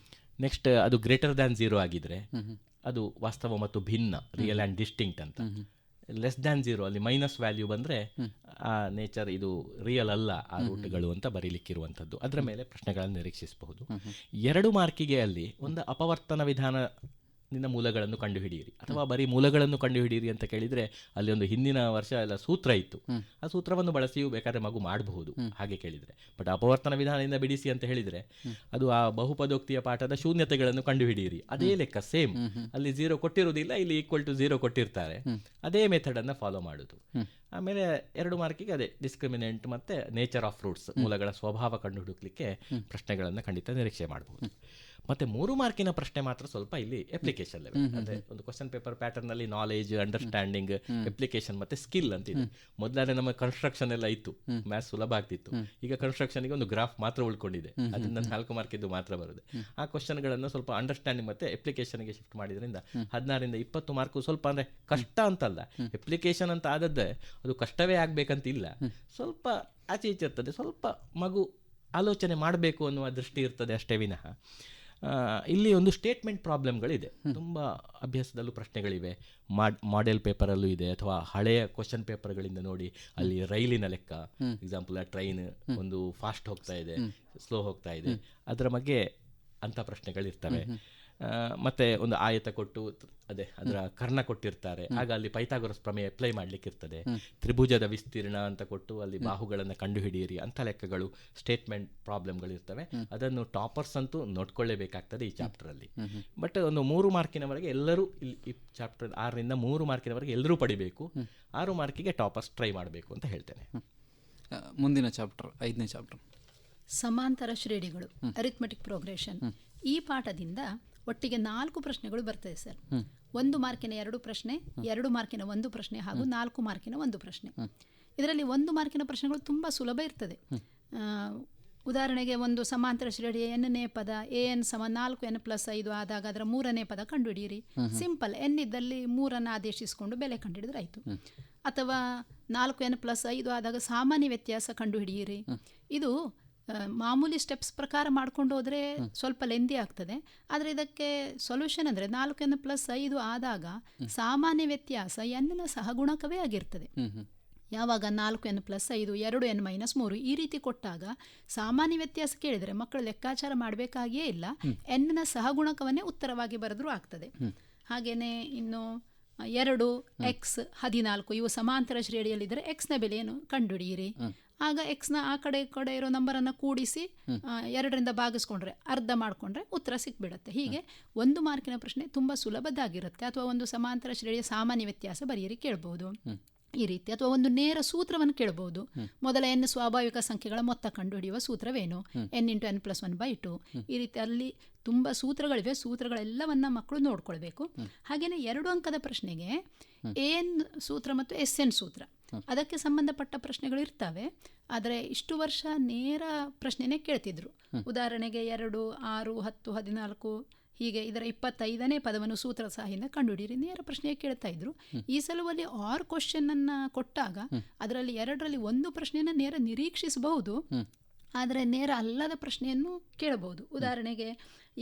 ನೆಕ್ಸ್ಟ್ ಅದು > 0 ಆಗಿದ್ರೆ ಅದು ವಾಸ್ತವ ಮತ್ತು ಭಿನ್ನ, ರಿಯಲ್ ಆ್ಯಂಡ್ ಡಿಸ್ಟಿಂಕ್ಟ್ ಅಂತ. <0 ಅಲ್ಲಿ ಮೈನಸ್ ವ್ಯಾಲ್ಯೂ ಬಂದರೆ ಆ ನೇಚರ್ ಇದು ರಿಯಲ್ ಅಲ್ಲ, ಆ ರೂಟ್ಗಳು ಅಂತ ಬರೀಲಿಕ್ಕಿರುವಂಥದ್ದು. ಅದರ ಮೇಲೆ ಪ್ರಶ್ನೆಗಳನ್ನು ನಿರೀಕ್ಷಿಸಬಹುದು. 2 ಮಾರ್ಕಿಗೆ ಅಲ್ಲಿ ಒಂದು ಅಪವರ್ತನ ವಿಧಾನದಿಂದ ಮೂಲಗಳನ್ನು ಕಂಡುಹಿಡಿಯಿರಿ, ಅಥವಾ ಬರೀ ಮೂಲಗಳನ್ನು ಕಂಡುಹಿಡಿಯಿರಿ ಅಂತ ಕೇಳಿದರೆ ಅಲ್ಲಿ ಒಂದು ಹಿಂದಿನ ವರ್ಷ ಎಲ್ಲ ಸೂತ್ರ ಇತ್ತು, ಆ ಸೂತ್ರವನ್ನು ಬಳಸಿಯೂ ಬೇಕಾದ್ರೆ ಮಗು ಮಾಡಬಹುದು ಹಾಗೆ ಕೇಳಿದರೆ. ಬಟ್ ಅಪವರ್ತನ ವಿಧಾನದಿಂದ ಬಿಡಿಸಿ ಅಂತ ಹೇಳಿದರೆ ಅದು ಆ ಬಹುಪದೋಕ್ತಿಯ ಪಾಠದ ಶೂನ್ಯತೆಗಳನ್ನು ಕಂಡುಹಿಡಿಯಿರಿ, ಅದೇ ಲೆಕ್ಕ ಸೇಮ್. ಅಲ್ಲಿ 0 ಕೊಟ್ಟಿರುವುದಿಲ್ಲ, ಇಲ್ಲಿ =0 ಕೊಟ್ಟಿರ್ತಾರೆ, ಅದೇ ಮೆಥಡನ್ನು ಫಾಲೋ ಮಾಡೋದು. ಆಮೇಲೆ 2 ಮಾರ್ಕಿಗೆ ಅದೇ ಡಿಸ್ಕ್ರಿಮಿನೆಂಟ್ ಮತ್ತು ನೇಚರ್ ಆಫ್ ರೂಟ್ಸ್, ಮೂಲಗಳ ಸ್ವಭಾವ ಕಂಡು ಹುಡುಕಲಿಕ್ಕೆ ಪ್ರಶ್ನೆಗಳನ್ನು ಖಂಡಿತ ನಿರೀಕ್ಷೆ ಮಾಡಬಹುದು. ಮತ್ತು 3 ಮಾರ್ಕಿನ ಪ್ರಶ್ನೆ ಮಾತ್ರ ಸ್ವಲ್ಪ ಇಲ್ಲಿ ಅಪ್ಲಿಕೇಶನ್ ಲೆವೆಲ್, ಅಂದರೆ ಒಂದು ಕ್ವಶನ್ ಪೇಪರ್ ಪ್ಯಾಟರ್ನಲ್ಲಿ ನಾಲೆಜ್, ಅಂಡರ್ಸ್ಟ್ಯಾಂಡಿಂಗ್, ಅಪ್ಲಿಕೇಶನ್ ಮತ್ತು ಸ್ಕಿಲ್ ಅಂತಿದೆ. ಮೊದಲಾದ್ರೆ ನಮ್ಮ ಕನ್ಸ್ಟ್ರಕ್ಷನ್ ಎಲ್ಲ ಇತ್ತು, ಮ್ಯಾಥ್ಸ್ ಸುಲಭ ಆಗ್ತಿತ್ತು. ಈಗ ಕನ್ಸ್ಟ್ರಕ್ಷನ್ಗೆ ಒಂದು ಗ್ರಾಫ್ ಮಾತ್ರ ಉಳ್ಕೊಂಡಿದೆ, ಅದರಿಂದ 4 ಮಾರ್ಕಿದ್ದು ಮಾತ್ರ ಬರುತ್ತೆ. ಆ ಕ್ವಶನ್ಗಳನ್ನು ಸ್ವಲ್ಪ ಅಂಡರ್ಸ್ಟ್ಯಾಂಡಿಂಗ್ ಮತ್ತು ಅಪ್ಲಿಕೇಶನ್ಗೆ ಶಿಫ್ಟ್ ಮಾಡಿದ್ರಿಂದ 16 ರಿಂದ 20 ಮಾರ್ಕು ಸ್ವಲ್ಪ ಅಂದರೆ ಕಷ್ಟ ಅಂತಲ್ಲ, ಅಪ್ಲಿಕೇಶನ್ ಅಂತ ಆದದ್ದೇ ಅದು ಕಷ್ಟವೇ ಆಗಬೇಕಂತಿಲ್ಲ, ಸ್ವಲ್ಪ ಆಚೆ ಈಚೆ ಇರ್ತದೆ, ಸ್ವಲ್ಪ ಮಗು ಆಲೋಚನೆ ಮಾಡಬೇಕು ಅನ್ನುವ ದೃಷ್ಟಿ ಇರ್ತದೆ ಅಷ್ಟೇ ವಿನಃ ಇಲ್ಲಿ ಒಂದು ಸ್ಟೇಟ್ಮೆಂಟ್ ಪ್ರಾಬ್ಲಮ್ಗಳಿದೆ, ತುಂಬ ಅಭ್ಯಾಸದಲ್ಲೂ ಪ್ರಶ್ನೆಗಳಿವೆ, ಮಾಡೆಲ್ ಪೇಪರಲ್ಲೂ ಇದೆ, ಅಥವಾ ಹಳೆಯ ಕ್ವಶನ್ ಪೇಪರ್ಗಳಿಂದ ನೋಡಿ ಅಲ್ಲಿ ರೈಲಿನ ಲೆಕ್ಕ, ಎಕ್ಸಾಂಪಲ್ ಟ್ರೈನ್ ಒಂದು ಫಾಸ್ಟ್ ಹೋಗ್ತಾ ಇದೆ, ಸ್ಲೋ ಹೋಗ್ತಾ ಇದೆ, ಅದರ ಬಗ್ಗೆ ಅಂಥ ಪ್ರಶ್ನೆಗಳಿರ್ತವೆ. ಮತ್ತು ಒಂದು ಆಯತ ಕೊಟ್ಟು ಅದರ ಕರ್ಣ ಕೊಟ್ಟಿರ್ತಾರೆ, ಆಗ ಅಲ್ಲಿ ಪೈಥಾಗೊರಸ್ ಪ್ರಮೇಯ ಅಪ್ಲೈ ಮಾಡಲಿಕ್ಕೆ ಇರ್ತದೆ. ತ್ರಿಭುಜದ ವಿಸ್ತೀರ್ಣ ಅಂತ ಕೊಟ್ಟು ಅಲ್ಲಿ ಬಾಹುಗಳನ್ನು ಕಂಡುಹಿಡಿಯಿರಿ ಅಂಥ ಲೆಕ್ಕಗಳು, ಸ್ಟೇಟ್ಮೆಂಟ್ ಪ್ರಾಬ್ಲಮ್ಗಳಿರ್ತವೆ. ಅದನ್ನು ಟಾಪರ್ಸ್ ಅಂತೂ ನೋಡ್ಕೊಳ್ಳೇಬೇಕಾಗ್ತದೆ ಈ ಚಾಪ್ಟರಲ್ಲಿ. ಬಟ್ ಒಂದು 3 ಮಾರ್ಕಿನವರೆಗೆ ಎಲ್ಲರೂ ಈ ಚಾಪ್ಟರ್ 6ರಿಂದ 3 ಮಾರ್ಕಿನವರೆಗೆ ಎಲ್ಲರೂ ಪಡಿಬೇಕು. 6 ಮಾರ್ಕಿಗೆ ಟಾಪರ್ಸ್ ಟ್ರೈ ಮಾಡಬೇಕು ಅಂತ ಹೇಳ್ತೇನೆ. ಮುಂದಿನ ಚಾಪ್ಟರ್ 5ನೇ ಚಾಪ್ಟರ್ ಸಮಾಂತರ ಶ್ರೇಣಿಗಳು, ಅರಿಥ್ಮೆಟಿಕ್ ಪ್ರೋಗ್ರೆಷನ್. ಈ ಪಾಠದಿಂದ ಒಟ್ಟಿಗೆ 4 ಪ್ರಶ್ನೆಗಳು ಬರ್ತದೆ ಸರ್. 1 ಮಾರ್ಕಿನ 2 ಪ್ರಶ್ನೆ, 2 ಮಾರ್ಕಿನ 1 ಪ್ರಶ್ನೆ ಹಾಗೂ 4 ಮಾರ್ಕಿನ 1 ಪ್ರಶ್ನೆ. ಇದರಲ್ಲಿ 1 ಮಾರ್ಕಿನ ಪ್ರಶ್ನೆಗಳು ತುಂಬ ಸುಲಭ ಇರ್ತದೆ. ಉದಾಹರಣೆಗೆ ಒಂದು ಸಮಾಂತರ ಶ್ರೇಣಿಯ ಎನ್ನೇ ಪದ an = 4n+5 ಆದಾಗ ಅದರ 3ನೇ ಪದ ಕಂಡುಹಿಡಿಯಿರಿ. ಸಿಂಪಲ್, ಎನ್ ಇದ್ದಲ್ಲಿ 3ಅನ್ನು ಆದೇಶಿಸಿಕೊಂಡು ಬೆಲೆ ಕಂಡುಹಿಡಿದ್ರೆ ಆಯಿತು. ಅಥವಾ 4n+5 ಆದಾಗ ಸಾಮಾನ್ಯ ವ್ಯತ್ಯಾಸ ಕಂಡುಹಿಡಿಯಿರಿ. ಇದು ಮಾಮೂಲಿ ಸ್ಟೆಪ್ಸ್ ಪ್ರಕಾರ ಮಾಡ್ಕೊಂಡು ಹೋದರೆ ಸ್ವಲ್ಪ ಲೆಂದಿ ಆಗ್ತದೆ. ಆದರೆ ಇದಕ್ಕೆ ಸೊಲ್ಯೂಷನ್ ಅಂದರೆ 4n+5 ಆದಾಗ ಸಾಮಾನ್ಯ ವ್ಯತ್ಯಾಸ ಎನ್ನ ಸಹಗುಣಕವೇ ಆಗಿರ್ತದೆ. ಯಾವಾಗ 4n+5 2n-3 ಈ ರೀತಿ ಕೊಟ್ಟಾಗ ಸಾಮಾನ್ಯ ವ್ಯತ್ಯಾಸ ಕೇಳಿದರೆ ಮಕ್ಕಳು ಲೆಕ್ಕಾಚಾರ ಮಾಡಬೇಕಾಗಿಯೇ ಇಲ್ಲ, ಎನ್ನ ಸಹಗುಣಕವನ್ನೇ ಉತ್ತರವಾಗಿ ಬರೆದ್ರೂ ಆಗ್ತದೆ. ಹಾಗೆಯೇ ಇನ್ನು 2, x, 14 ಇವು ಸಮಾಂತರ ಶ್ರೇಣಿಯಲ್ಲಿದ್ದರೆ ಎಕ್ಸ್ನ ಬೆಲೆಯನ್ನು ಕಂಡುಹಿಡಿಯಿರಿ. ಆಗ ಎಕ್ಸ್ನ ಆ ಕಡೆ ಇರೋ ನಂಬರನ್ನು ಕೂಡಿಸಿ 2ರಿಂದ ಭಾಗಿಸ್ಕೊಂಡ್ರೆ, ಅರ್ಧ ಮಾಡಿಕೊಂಡ್ರೆ ಉತ್ತರ ಸಿಕ್ಬಿಡುತ್ತೆ. ಹೀಗೆ 1 ಮಾರ್ಕಿನ ಪ್ರಶ್ನೆ ತುಂಬ ಸುಲಭದಾಗಿರುತ್ತೆ. ಅಥವಾ ಒಂದು ಸಮಾಂತರ ಶ್ರೇಣಿಯ ಸಾಮಾನ್ಯ ವ್ಯತ್ಯಾಸ ಬರೆಯಿರಿ ಕೇಳ್ಬೋದು ಈ ರೀತಿ. ಅಥವಾ ಒಂದು ನೇರ ಸೂತ್ರವನ್ನು ಕೇಳಬಹುದು. ಮೊದಲ n ಸ್ವಾಭಾವಿಕ ಸಂಖ್ಯೆಗಳ ಮೊತ್ತ ಕಂಡುಹಿಡಿಯುವ ಸೂತ್ರವೇನು, n × n+1/2. ಈ ರೀತಿ ಅಲ್ಲಿ ತುಂಬ ಸೂತ್ರಗಳಿವೆ. ಸೂತ್ರಗಳೆಲ್ಲವನ್ನ ಮಕ್ಕಳು ನೋಡ್ಕೊಳ್ಬೇಕು. ಹಾಗೆಯೇ 2 ಅಂಕದ ಪ್ರಶ್ನೆಗೆ an ಸೂತ್ರ ಮತ್ತು SN ಸೂತ್ರ ಅದಕ್ಕೆ ಸಂಬಂಧಪಟ್ಟ ಪ್ರಶ್ನೆಗಳು ಇರ್ತವೆ. ಆದರೆ ಇಷ್ಟು ವರ್ಷ ನೇರ ಪ್ರಶ್ನೆನೇ ಕೇಳ್ತಿದ್ರು. ಉದಾಹರಣೆಗೆ 2, 6, 10, 14 ಹೀಗೆ ಇದರ 25ನೇ ಪದವನ್ನು ಸೂತ್ರ ಸಹಾಯದಿಂದ ಕಂಡುಹಿಡಿಯಿರಿ ನೇರ ಪ್ರಶ್ನೆ ಕೇಳ್ತಾ ಇದ್ರು. ಈ ಸಲುವಲ್ಲಿ 6 ಕ್ವಶನನ್ನು ಕೊಟ್ಟಾಗ ಅದರಲ್ಲಿ 2ರಲ್ಲಿ 1 ಪ್ರಶ್ನೆಯನ್ನು ನೇರ ನಿರೀಕ್ಷಿಸಬಹುದು, ಆದರೆ ನೇರ ಅಲ್ಲದ ಪ್ರಶ್ನೆಯನ್ನು ಕೇಳಬಹುದು. ಉದಾಹರಣೆಗೆ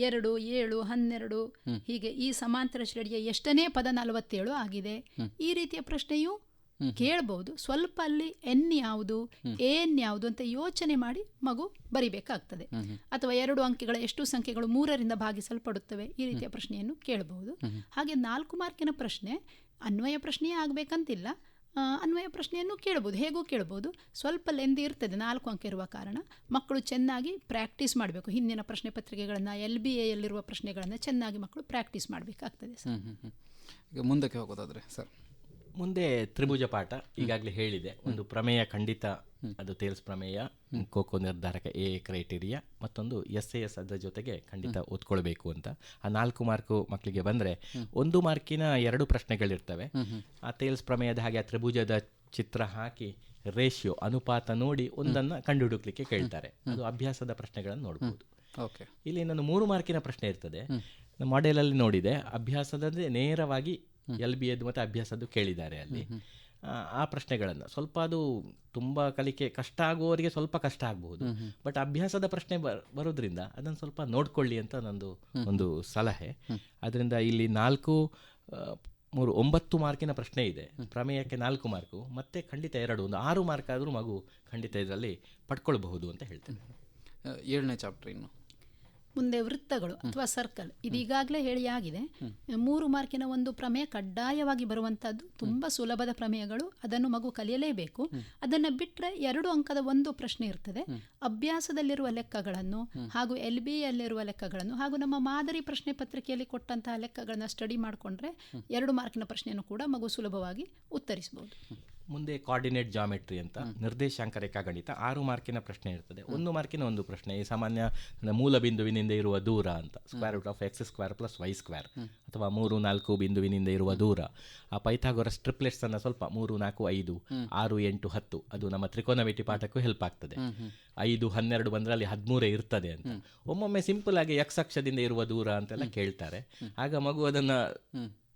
2, 7, 12 ಹೀಗೆ ಈ ಸಮಾಂತರ ಶ್ರೇಣಿಯ ಎಷ್ಟನೇ ಪದ 47 ಆಗಿದೆ, ಈ ರೀತಿಯ ಪ್ರಶ್ನೆಯು ಕೇಳಬಹುದು. ಸ್ವಲ್ಪ ಅಲ್ಲಿ ಎನ್ ಯಾವುದು ಏನ್ ಯಾವುದು ಅಂತ ಯೋಚನೆ ಮಾಡಿ ಮಗು ಬರಿಬೇಕಾಗ್ತದೆ. ಅಥವಾ 2 ಅಂಕೆಗಳ ಎಷ್ಟು ಸಂಖ್ಯೆಗಳು 3ರಿಂದ ಭಾಗಿಸಲ್ಪಡುತ್ತವೆ, ಈ ರೀತಿಯ ಪ್ರಶ್ನೆಯನ್ನು ಕೇಳಬಹುದು. ಹಾಗೆ 4 ಮಾರ್ಕಿನ ಪ್ರಶ್ನೆ ಅನ್ವಯ ಪ್ರಶ್ನೆಯೇ ಆಗಬೇಕಂತಿಲ್ಲ, ಅನ್ವಯ ಪ್ರಶ್ನೆಯನ್ನು ಕೇಳಬಹುದು, ಹೇಗೂ ಕೇಳಬಹುದು. ಸ್ವಲ್ಪ ಲೆಂದಿ ಇರ್ತದೆ 4 ಅಂಕ ಇರುವ ಕಾರಣ ಮಕ್ಕಳು ಚೆನ್ನಾಗಿ ಪ್ರಾಕ್ಟೀಸ್ ಮಾಡಬೇಕು. ಹಿಂದಿನ ಪ್ರಶ್ನೆ ಪತ್ರಿಕೆಗಳನ್ನು LBAಯಲ್ಲಿರುವ ಪ್ರಶ್ನೆಗಳನ್ನು ಚೆನ್ನಾಗಿ ಮಕ್ಕಳು ಪ್ರಾಕ್ಟೀಸ್ ಮಾಡಬೇಕಾಗ್ತದೆ ಸರ್. ಈಗ ಮುಂದಕ್ಕೆ ಹೋಗೋದಾದರೆ ಸರ್, ಮುಂದೆ ತ್ರಿಭುಜ ಪಾಠ ಈಗಾಗಲೇ ಹೇಳಿದೆ. ಒಂದು ಪ್ರಮೇಯ ಖಂಡಿತ, ಅದು ತೇಲ್ಸ್ ಪ್ರಮೇಯ, ಕೋಕೋ ನಿರ್ಧಾರಕ ಎ ಕ್ರೈಟೀರಿಯಾ, ಮತ್ತೊಂದು SAS ಅದರ ಜೊತೆಗೆ ಖಂಡಿತ ಓದ್ಕೊಳ್ಬೇಕು ಅಂತ. ಆ 4 ಮಾರ್ಕು ಮಕ್ಕಳಿಗೆ ಬಂದರೆ 1 ಮಾರ್ಕಿನ 2 ಪ್ರಶ್ನೆಗಳಿರ್ತವೆ. ಆ ತೇಲ್ಸ್ ಪ್ರಮೇಯದ ಹಾಗೆ ಆ ತ್ರಿಭುಜದ ಚಿತ್ರ ಹಾಕಿ ರೇಷಿಯೋ ಅನುಪಾತ ನೋಡಿ ಒಂದನ್ನು ಕಂಡುಹಿಡುಕ್ಲಿಕ್ಕೆ ಕೇಳ್ತಾರೆ. ಅದು ಅಭ್ಯಾಸದ ಪ್ರಶ್ನೆಗಳನ್ನು ನೋಡ್ಬೋದು. ಇಲ್ಲಿ ಇನ್ನೊಂದು 3 ಮಾರ್ಕಿನ ಪ್ರಶ್ನೆ ಇರ್ತದೆ. ಮಾಡೆಲಲ್ಲಿ ನೋಡಿದೆ, ಅಭ್ಯಾಸದಂದರೆ ನೇರವಾಗಿ LBAದು ಮತ್ತು ಅಭ್ಯಾಸದ್ದು ಕೇಳಿದ್ದಾರೆ ಅಲ್ಲಿ. ಆ ಪ್ರಶ್ನೆಗಳನ್ನು ಸ್ವಲ್ಪ ಅದು ತುಂಬ ಕಲಿಕೆ ಕಷ್ಟ ಆಗುವವರಿಗೆ ಸ್ವಲ್ಪ ಕಷ್ಟ ಆಗಬಹುದು, ಬಟ್ ಅಭ್ಯಾಸದ ಪ್ರಶ್ನೆ ಬರೋದ್ರಿಂದ ಅದನ್ನು ಸ್ವಲ್ಪ ನೋಡ್ಕೊಳ್ಳಿ ಅಂತ ನಂದು ಒಂದು ಸಲಹೆ. ಅದರಿಂದ ಇಲ್ಲಿ 4, 3, 9 ಮಾರ್ಕಿನ ಪ್ರಶ್ನೆ ಇದೆ. ಪ್ರಮೇಯಕ್ಕೆ 4 ಮಾರ್ಕು, ಮತ್ತೆ ಖಂಡಿತ 2, ಒಂದು 6 ಮಾರ್ಕ್ ಆದರೂ ಮಗು ಖಂಡಿತ ಇದರಲ್ಲಿ ಪಡ್ಕೊಳ್ಬಹುದು ಅಂತ ಹೇಳ್ತೇನೆ. 7ನೇ ಚಾಪ್ಟರ್ ಇನ್ನು ಮುಂದೆ ವೃತ್ತಗಳು ಅಥವಾ ಸರ್ಕಲ್. ಇದೀಗಾಗಲೇ ಹೇಳಿ ಆಗಿದೆ. 3 ಮಾರ್ಕಿನ ಒಂದು ಪ್ರಮೇಯ ಕಡ್ಡಾಯವಾಗಿ ಬರುವಂಥದ್ದು, ತುಂಬ ಸುಲಭದ ಪ್ರಮೇಯಗಳು, ಅದನ್ನು ಮಗು ಕಲಿಯಲೇಬೇಕು. ಅದನ್ನು ಬಿಟ್ಟರೆ 2 ಅಂಕದ ಒಂದು ಪ್ರಶ್ನೆ ಇರ್ತದೆ. ಅಭ್ಯಾಸದಲ್ಲಿರುವ ಲೆಕ್ಕಗಳನ್ನು ಹಾಗೂ LBAಯಲ್ಲಿರುವ ಲೆಕ್ಕಗಳನ್ನು ಹಾಗೂ ನಮ್ಮ ಮಾದರಿ ಪ್ರಶ್ನೆ ಪತ್ರಿಕೆಯಲ್ಲಿ ಕೊಟ್ಟಂತಹ ಲೆಕ್ಕಗಳನ್ನು ಸ್ಟಡಿ ಮಾಡಿಕೊಂಡ್ರೆ 2 ಮಾರ್ಕಿನ ಪ್ರಶ್ನೆಯನ್ನು ಕೂಡ ಮಗು ಸುಲಭವಾಗಿ ಉತ್ತರಿಸಬಹುದು. ಮುಂದೆ ಕೋಆರ್ಡಿನೇಟ್ ಜಾಮೆಟ್ರಿ ಅಂತ ನಿರ್ದೇಶಾಂಕ ರೇಖಾಗಣಿತ 6 ಮಾರ್ಕಿನ ಪ್ರಶ್ನೆ ಇರ್ತದೆ. 1 ಮಾರ್ಕಿನ ಒಂದು ಪ್ರಶ್ನೆ, ಈ ಸಾಮಾನ್ಯ ಮೂಲ ಬಿಂದುವಿನಿಂದ ಇರುವ ದೂರ ಅಂತ, √(x² + y²) ಅಥವಾ 3, 4 ಬಿಂದುವಿನಿಂದ ಇರುವ ದೂರ. ಆ ಪೈಥಾಗೊರಸ್ ಟ್ರಿಪ್ಲೆಟ್ಸ್ ಅನ್ನು ಸ್ವಲ್ಪ 3, 4, 5, 6, 8, 10 ಅದು ನಮ್ಮ ತ್ರಿಕೋನಮಿತಿ ಪಾಠಕ್ಕೂ ಹೆಲ್ಪ್ ಆಗ್ತದೆ. 5, 12 ಬಂದರೆ ಅಲ್ಲಿ 13 ಇರ್ತದೆ ಅಂತ. ಒಮ್ಮೊಮ್ಮೆ ಸಿಂಪಲ್ ಆಗಿ x ಅಕ್ಷದಿಂದ ಇರುವ ದೂರ ಅಂತೆಲ್ಲ ಕೇಳ್ತಾರೆ. ಆಗ ಮಗು ಅದನ್ನು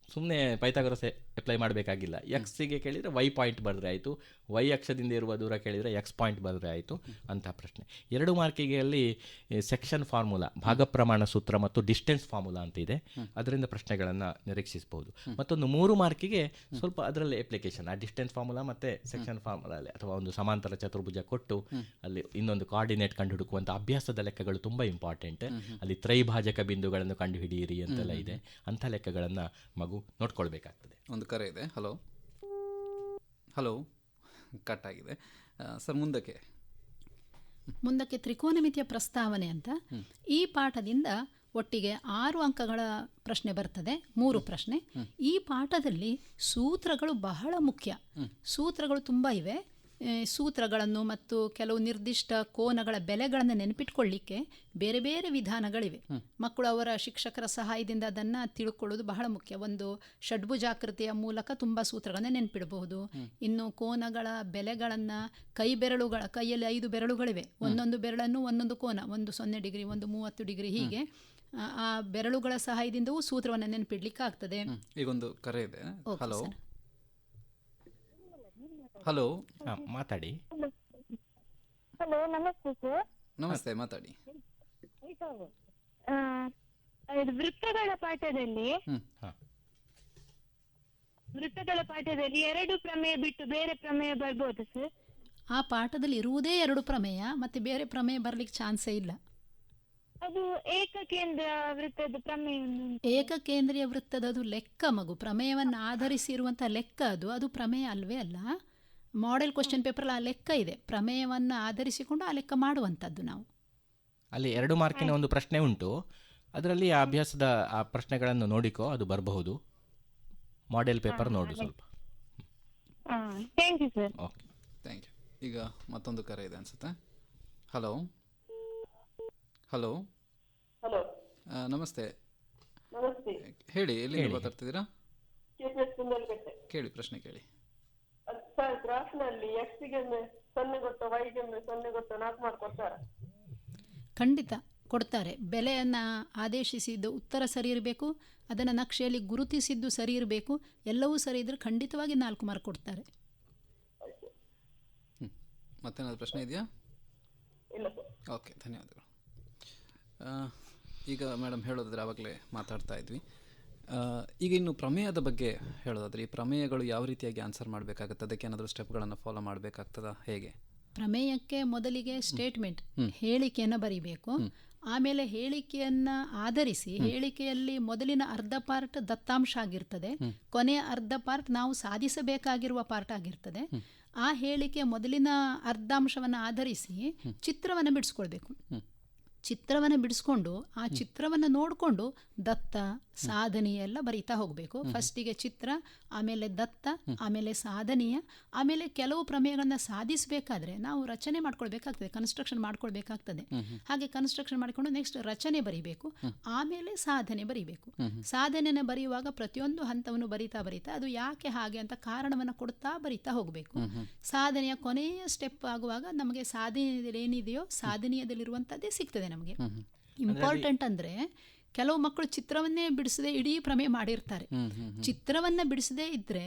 ಸುಮ್ಮನೆ ಪೈಥಾಗೊರಸ್ ಅಪ್ಲೈ ಮಾಡಬೇಕಾಗಿಲ್ಲ. ಎಕ್ಸಿಗೆ ಕೇಳಿದರೆ y ಪಾಯಿಂಟ್ ಬರೆದ್ರೆ ಆಯಿತು, ವೈ ಅಕ್ಷದಿಂದ ಇರುವ ದೂರ ಕೇಳಿದರೆ ಎಕ್ಸ್ ಪಾಯಿಂಟ್ ಬರೆದ್ರೆ ಆಯಿತು ಅಂಥ ಪ್ರಶ್ನೆ. 2 ಮಾರ್ಕಿಗೆ ಅಲ್ಲಿ ಸೆಕ್ಷನ್ ಫಾರ್ಮುಲಾ, ಭಾಗ ಪ್ರಮಾಣ ಸೂತ್ರ ಮತ್ತು ಡಿಸ್ಟೆನ್ಸ್ ಫಾರ್ಮುಲಾ ಅಂತ ಇದೆ, ಅದರಿಂದ ಪ್ರಶ್ನೆಗಳನ್ನು ನಿರೀಕ್ಷಿಸಬಹುದು. ಮತ್ತೊಂದು 3 ಮಾರ್ಕಿಗೆ ಸ್ವಲ್ಪ ಅದರಲ್ಲಿ ಅಪ್ಲಿಕೇಶನ್, ಆ ಡಿಸ್ಟೆನ್ಸ್ ಫಾರ್ಮುಲಾ ಮತ್ತು ಸೆಕ್ಷನ್ ಫಾರ್ಮುಲಾದಲ್ಲಿ ಅಥವಾ ಒಂದು ಸಮಾಂತರ ಚತುರ್ಭುಜ ಕೊಟ್ಟು ಅಲ್ಲಿ ಇನ್ನೊಂದು ಕೋಆರ್ಡಿನೇಟ್ ಕಂಡುಹಿಡುಕುವಂಥ ಅಭ್ಯಾಸದ ಲೆಕ್ಕಗಳು ತುಂಬ ಇಂಪಾರ್ಟೆಂಟ್. ಅಲ್ಲಿ ತ್ರೈಭಾಜಕ ಬಿಂದುಗಳನ್ನು ಕಂಡುಹಿಡಿಯಿರಿ ಅಂತೆಲ್ಲ ಇದೆ. ಅಂಥ ಲೆಕ್ಕಗಳನ್ನು ಮಗು ನೋಡ್ಕೊಳ್ಬೇಕಾಗ್ತದೆ. ಒಂದು ಕರೆ ಇದೆ. ಹಲೋ ಹಲೋ, ಕಟ್ ಆಗಿದೆ ಸರ್. ಮುಂದಕ್ಕೆ ತ್ರಿಕೋನಮಿತಿಯ ಪ್ರಸ್ತಾವನೆ ಅಂತ ಈ ಪಾಠದಿಂದ ಒಟ್ಟಿಗೆ 6 ಅಂಕಗಳ ಪ್ರಶ್ನೆ ಬರ್ತದೆ, 3 ಪ್ರಶ್ನೆ. ಈ ಪಾಠದಲ್ಲಿ ಸೂತ್ರಗಳು ಬಹಳ ಮುಖ್ಯ. ಸೂತ್ರಗಳು ತುಂಬ ಇವೆ. ಸೂತ್ರಗಳನ್ನು ಮತ್ತು ಕೆಲವು ನಿರ್ದಿಷ್ಟ ಕೋನಗಳ ಬೆಲೆಗಳನ್ನು ನೆನಪಿಟ್ಕೊಳ್ಳಿಕ್ಕೆ ಬೇರೆ ಬೇರೆ ವಿಧಾನಗಳಿವೆ. ಮಕ್ಕಳು ಅವರ ಶಿಕ್ಷಕರ ಸಹಾಯದಿಂದ ಅದನ್ನು ತಿಳ್ಕೊಳ್ಳೋದು ಬಹಳ ಮುಖ್ಯ. ಒಂದು ಷಡ್ಭುಜಾಕೃತಿಯ ಮೂಲಕ ತುಂಬ ಸೂತ್ರಗಳನ್ನು ನೆನಪಿಡಬಹುದು. ಇನ್ನು ಕೋನಗಳ ಬೆಲೆಗಳನ್ನು ಕೈಯಲ್ಲಿ 5 ಬೆರಳುಗಳಿವೆ. ಒಂದೊಂದು ಬೆರಳನ್ನು ಒಂದೊಂದು ಕೋನ, ಒಂದು 0 ಡಿಗ್ರಿ, ಒಂದು 30 ಡಿಗ್ರಿ, ಹೀಗೆ ಆ ಬೆರಳುಗಳ ಸಹಾಯದಿಂದವೂ ಸೂತ್ರವನ್ನು ನೆನಪಿಡ್ಲಿಕ್ಕೆ ಆಗ್ತದೆ. ಈಗೊಂದು ಕರೆ ಇದೆ. ಹಲೋ ಹಲೋ, ಮಾತಾಡಿ. ಹಲೋ, ನಮಸ್ತೆ ಸರ್. ನಮಸ್ತೆ, ಮಾತಾಡಿ. ವೃತ್ತಗಳ ಪಾಠದಲ್ಲಿ 2 ಪ್ರಮೇಯ ಬಿಟ್ಟು ಬೇರೆ ಪ್ರಮೇಯ ಬರ್ಬೋದು ಸರ್? ಆ ಪಾಠದಲ್ಲಿ ಇರುವುದೇ 2 ಪ್ರಮೇಯ, ಮತ್ತೆ ಬೇರೆ ಪ್ರಮೇಯ ಬರ್ಲಿಕ್ಕೆ ಚಾನ್ಸೇ ಇಲ್ಲ. ಅದು ಏಕಕೇಂದ್ರ ವೃತ್ತದ ಪ್ರಮೇಯ. ಏಕಕೇಂದ್ರೀಯ ವೃತ್ತದದು ಲೆಕ್ಕ ಮಗು, ಪ್ರಮೇಯವನ್ನು ಆಧರಿಸಿರುವಂತಹ ಲೆಕ್ಕ ಅದು ಪ್ರಮೇಯ ಅಲ್ವೇ ಅಲ್ಲ. ಮಾಡೆಲ್ ಕ್ವಶನ್ ಪೇಪರ್ ಆ ಲೆಕ್ಕ ಇದೆ, ಪ್ರಮೇಯವನ್ನು ಆಧರಿಸಿಕೊಂಡು ಆ ಲೆಕ್ಕ ಮಾಡುವಂಥದ್ದು ನಾವು. ಅಲ್ಲಿ 2 ಮಾರ್ಕಿನ ಒಂದು ಪ್ರಶ್ನೆ ಉಂಟು, ಅದರಲ್ಲಿ ಆ ಅಭ್ಯಾಸದ ಆ ಪ್ರಶ್ನೆಗಳನ್ನು ನೋಡಿಕೋ, ಅದು ಬರಬಹುದು. ಮಾಡೆಲ್ ಪೇಪರ್ ನೋಡು ಸ್ವಲ್ಪ. Thank you sir. Okay, thank you. ಈಗ ಮತ್ತೊಂದು ಕರೆ ಇದೆ ಅನ್ಸುತ್ತೆ. ಹಲೋ ಹಲೋ ಹಲೋ, ನಮಸ್ತೆ. ನಮಸ್ತೆ. ಹೇಳಿ, ಎಲ್ಲಿಂದ ಮಾತಾಡ್ತಿದ್ದೀರಾ? ಕುಂದಲ್ಗಟ್ಟೆ. ಕೇಳಿ, ಪ್ರಶ್ನೆ ಕೇಳಿ. ಸರ್, ಗ್ರಾಫ್ನಲ್ಲಿ ಎಕ್ಸ್ಗೆ 0 ಕೊಟ್ಟು ವೈಗೆ 0 ಕೊಟ್ಟು 4 ಮಾಡ್ಕೊಡ್ತಾರ? ಖಂಡಿತ ಕೊಡ್ತಾರೆ. ಬೆಲೆಯನ್ನು ಆದೇಶಿಸಿದ್ದು ಉತ್ತರ ಸರಿ ಇರಬೇಕು, ಅದನ್ನು ನಕ್ಷೆಯಲ್ಲಿ ಗುರುತಿಸಿದ್ದು ಸರಿ ಇರಬೇಕು, ಎಲ್ಲವೂ ಸರಿ ಇದ್ದರೆ ಖಂಡಿತವಾಗಿ 4 ಮಾರ್ಕ್ ಕೊಡ್ತಾರೆ. ಮತ್ತೇನಾದ್ರು ಪ್ರಶ್ನೆ ಇದೆಯಾ? ಇಲ್ಲ ಸರ್. ಓಕೆ, ಧನ್ಯವಾದಗಳು. ಈಗ ಮೇಡಮ್ ಹೇಳೋದಾದ್ರೆ ಆವಾಗಲೇ ಮಾತಾಡ್ತಾ ಇದ್ವಿ. ಈಗ ಇನ್ನು ಪ್ರಮೇಯದ ಬಗ್ಗೆ ಹೇಳೋದಾದ್ರೆ, ಈ ಪ್ರಮೇಯಗಳು ಯಾವ ರೀತಿಯಾಗಿ ಆನ್ಸರ್ ಮಾಡಬೇಕಾಗುತ್ತೆ? ಅದಕ್ಕೆ ಏನಾದರೂ ಸ್ಟೆಪ್ಗಳನ್ನು ಫಾಲೋ ಮಾಡಬೇಕಾಗ್ತದಾ, ಹೇಗೆ? ಪ್ರಮೇಯಕ್ಕೆ ಮೊದಲಿಗೆ ಸ್ಟೇಟ್ಮೆಂಟ್, ಹೇಳಿಕೆಯನ್ನು ಬರೀಬೇಕು. ಆಮೇಲೆ ಹೇಳಿಕೆಯನ್ನು ಆಧರಿಸಿ ಹೇಳಿಕೆಯಲ್ಲಿ ಮೊದಲಿನ ಅರ್ಧ ಪಾರ್ಟ್ ದತ್ತಾಂಶ ಆಗಿರ್ತದೆ, ಕೊನೆಯ ಅರ್ಧ ಪಾರ್ಟ್ ನಾವು ಸಾಧಿಸಬೇಕಾಗಿರುವ ಪಾರ್ಟ್ ಆಗಿರ್ತದೆ. ಆ ಹೇಳಿಕೆ ಮೊದಲಿನ ಅರ್ಧಾಂಶವನ್ನು ಆಧರಿಸಿ ಚಿತ್ರವನ್ನು ಬಿಡಿಸ್ಕೊಳ್ಬೇಕು. ಚಿತ್ರವನ್ನು ಬಿಡಿಸ್ಕೊಂಡು ಆ ಚಿತ್ರವನ್ನು ನೋಡಿಕೊಂಡು ದತ್ತ ಸಾಧನೀಯ ಎಲ್ಲ ಬರೀತಾ ಹೋಗಬೇಕು. ಫಸ್ಟಿಗೆ ಚಿತ್ರ, ಆಮೇಲೆ ದತ್ತ, ಆಮೇಲೆ ಸಾಧನೀಯ, ಆಮೇಲೆ ಕೆಲವು ಪ್ರಮೇಯಗಳನ್ನು ಸಾಧಿಸಬೇಕಾದ್ರೆ ನಾವು ರಚನೆ ಮಾಡ್ಕೊಳ್ಬೇಕಾಗ್ತದೆ, ಕನ್ಸ್ಟ್ರಕ್ಷನ್ ಮಾಡ್ಕೊಳ್ಬೇಕಾಗ್ತದೆ. ಹಾಗೆ ಕನ್ಸ್ಟ್ರಕ್ಷನ್ ಮಾಡಿಕೊಂಡು ನೆಕ್ಸ್ಟ್ ರಚನೆ ಬರೀಬೇಕು, ಆಮೇಲೆ ಸಾಧನೆ ಬರೀಬೇಕು. ಸಾಧನೆಯನ್ನು ಬರೆಯುವಾಗ ಪ್ರತಿಯೊಂದು ಹಂತವನ್ನು ಬರೀತಾ ಅದು ಯಾಕೆ ಹಾಗೆ ಅಂತ ಕಾರಣವನ್ನು ಕೊಡ್ತಾ ಬರೀತಾ ಹೋಗಬೇಕು. ಸಾಧನೆಯ ಕೊನೆಯ ಸ್ಟೆಪ್ ಆಗುವಾಗ ನಮಗೆ ಸಾಧನೆಯಲ್ಲಿ ಏನಿದೆಯೋ ಸಾಧನೀಯದಲ್ಲಿರುವಂಥದ್ದೇ ಸಿಗ್ತದೆ ನಮಗೆ. ಇಂಪಾರ್ಟೆಂಟ್ ಅಂದರೆ ಕೆಲವು ಮಕ್ಕಳು ಚಿತ್ರವನ್ನೇ ಬಿಡಿಸದೆ ಇಡೀ ಪ್ರಮೇಯ ಮಾಡಿರ್ತಾರೆ. ಚಿತ್ರವನ್ನು ಬಿಡಿಸದೇ ಇದ್ದರೆ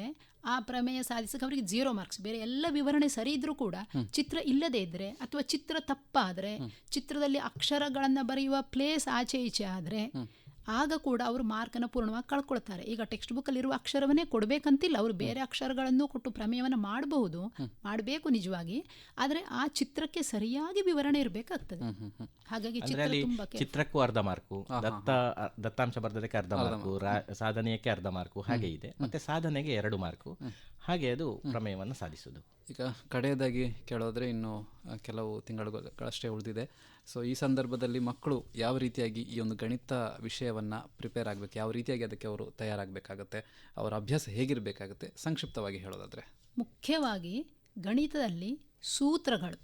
ಆ ಪ್ರಮೇಯ ಸಾಧಿಸಕ್ಕೆ ಅವರಿಗೆ 0 ಮಾರ್ಕ್ಸ್. ಬೇರೆ ಎಲ್ಲ ವಿವರಣೆ ಸರಿ ಇದ್ರೂ ಕೂಡ ಚಿತ್ರ ಇಲ್ಲದೇ ಇದ್ದರೆ ಅಥವಾ ಚಿತ್ರ ತಪ್ಪಾದರೆ, ಚಿತ್ರದಲ್ಲಿ ಅಕ್ಷರಗಳನ್ನು ಬರೆಯುವ ಪ್ಲೇಸ್ ಆಚೆ ಈಚೆ ಆದರೆ ಆಗ ಕೂಡ ಅವರು ಮಾರ್ಕನ್ನು ಪೂರ್ಣವಾಗಿ ಕಳ್ಕೊಳ್ತಾರೆ. ಈಗ ಟೆಕ್ಸ್ಟ್ ಬುಕ್ಕಲ್ಲಿರುವ ಅಕ್ಷರವನ್ನೇ ಕೊಡಬೇಕಂತಿಲ್ಲ, ಅವರು ಬೇರೆ ಅಕ್ಷರಗಳನ್ನು ಕೊಟ್ಟು ಪ್ರಮೇಯವನ್ನು ಮಾಡಬಹುದು, ಮಾಡಬೇಕು ನಿಜವಾಗಿ. ಆದರೆ ಆ ಚಿತ್ರಕ್ಕೆ ಸರಿಯಾಗಿ ವಿವರಣೆ ಇರಬೇಕಾಗ್ತದೆ. ಹಾಗಾಗಿ ಚಿತ್ರಕ್ಕೂ ಅರ್ಧ ಮಾರ್ಕು, ದತ್ತಾಂಶ ಬರ್ದದಕ್ಕೆ ಅರ್ಧ ಮಾರ್ಕು, ಸಾಧನೆಯಕ್ಕೆ ಅರ್ಧ ಮಾರ್ಕು, ಹಾಗೆ ಇದೆ. ಮತ್ತೆ ಸಾಧನೆಗೆ 2 ಮಾರ್ಕು, ಹಾಗೆ ಅದು ಪ್ರಮೇಯವನ್ನು ಸಾಧಿಸುವುದು. ಈಗ ಕಡೆಯದಾಗಿ ಕೇಳೋದ್ರೆ ಇನ್ನು ಕೆಲವು ತಿಂಗಳುಗಳಷ್ಟೇ ಉಳಿದಿದೆ. ಸೊ ಈ ಸಂದರ್ಭದಲ್ಲಿ ಮಕ್ಕಳು ಯಾವ ರೀತಿಯಾಗಿ ಈ ಒಂದು ಗಣಿತ ವಿಷಯವನ್ನು ಪ್ರಿಪೇರ್ ಆಗಬೇಕು, ಯಾವ ರೀತಿಯಾಗಿ ಅದಕ್ಕೆ ಅವರು ತಯಾರಾಗಬೇಕಾಗತ್ತೆ, ಅವರ ಅಭ್ಯಾಸ ಹೇಗಿರಬೇಕಾಗುತ್ತೆ, ಸಂಕ್ಷಿಪ್ತವಾಗಿ ಹೇಳೋದಾದರೆ? ಮುಖ್ಯವಾಗಿ ಗಣಿತದಲ್ಲಿ ಸೂತ್ರಗಳು,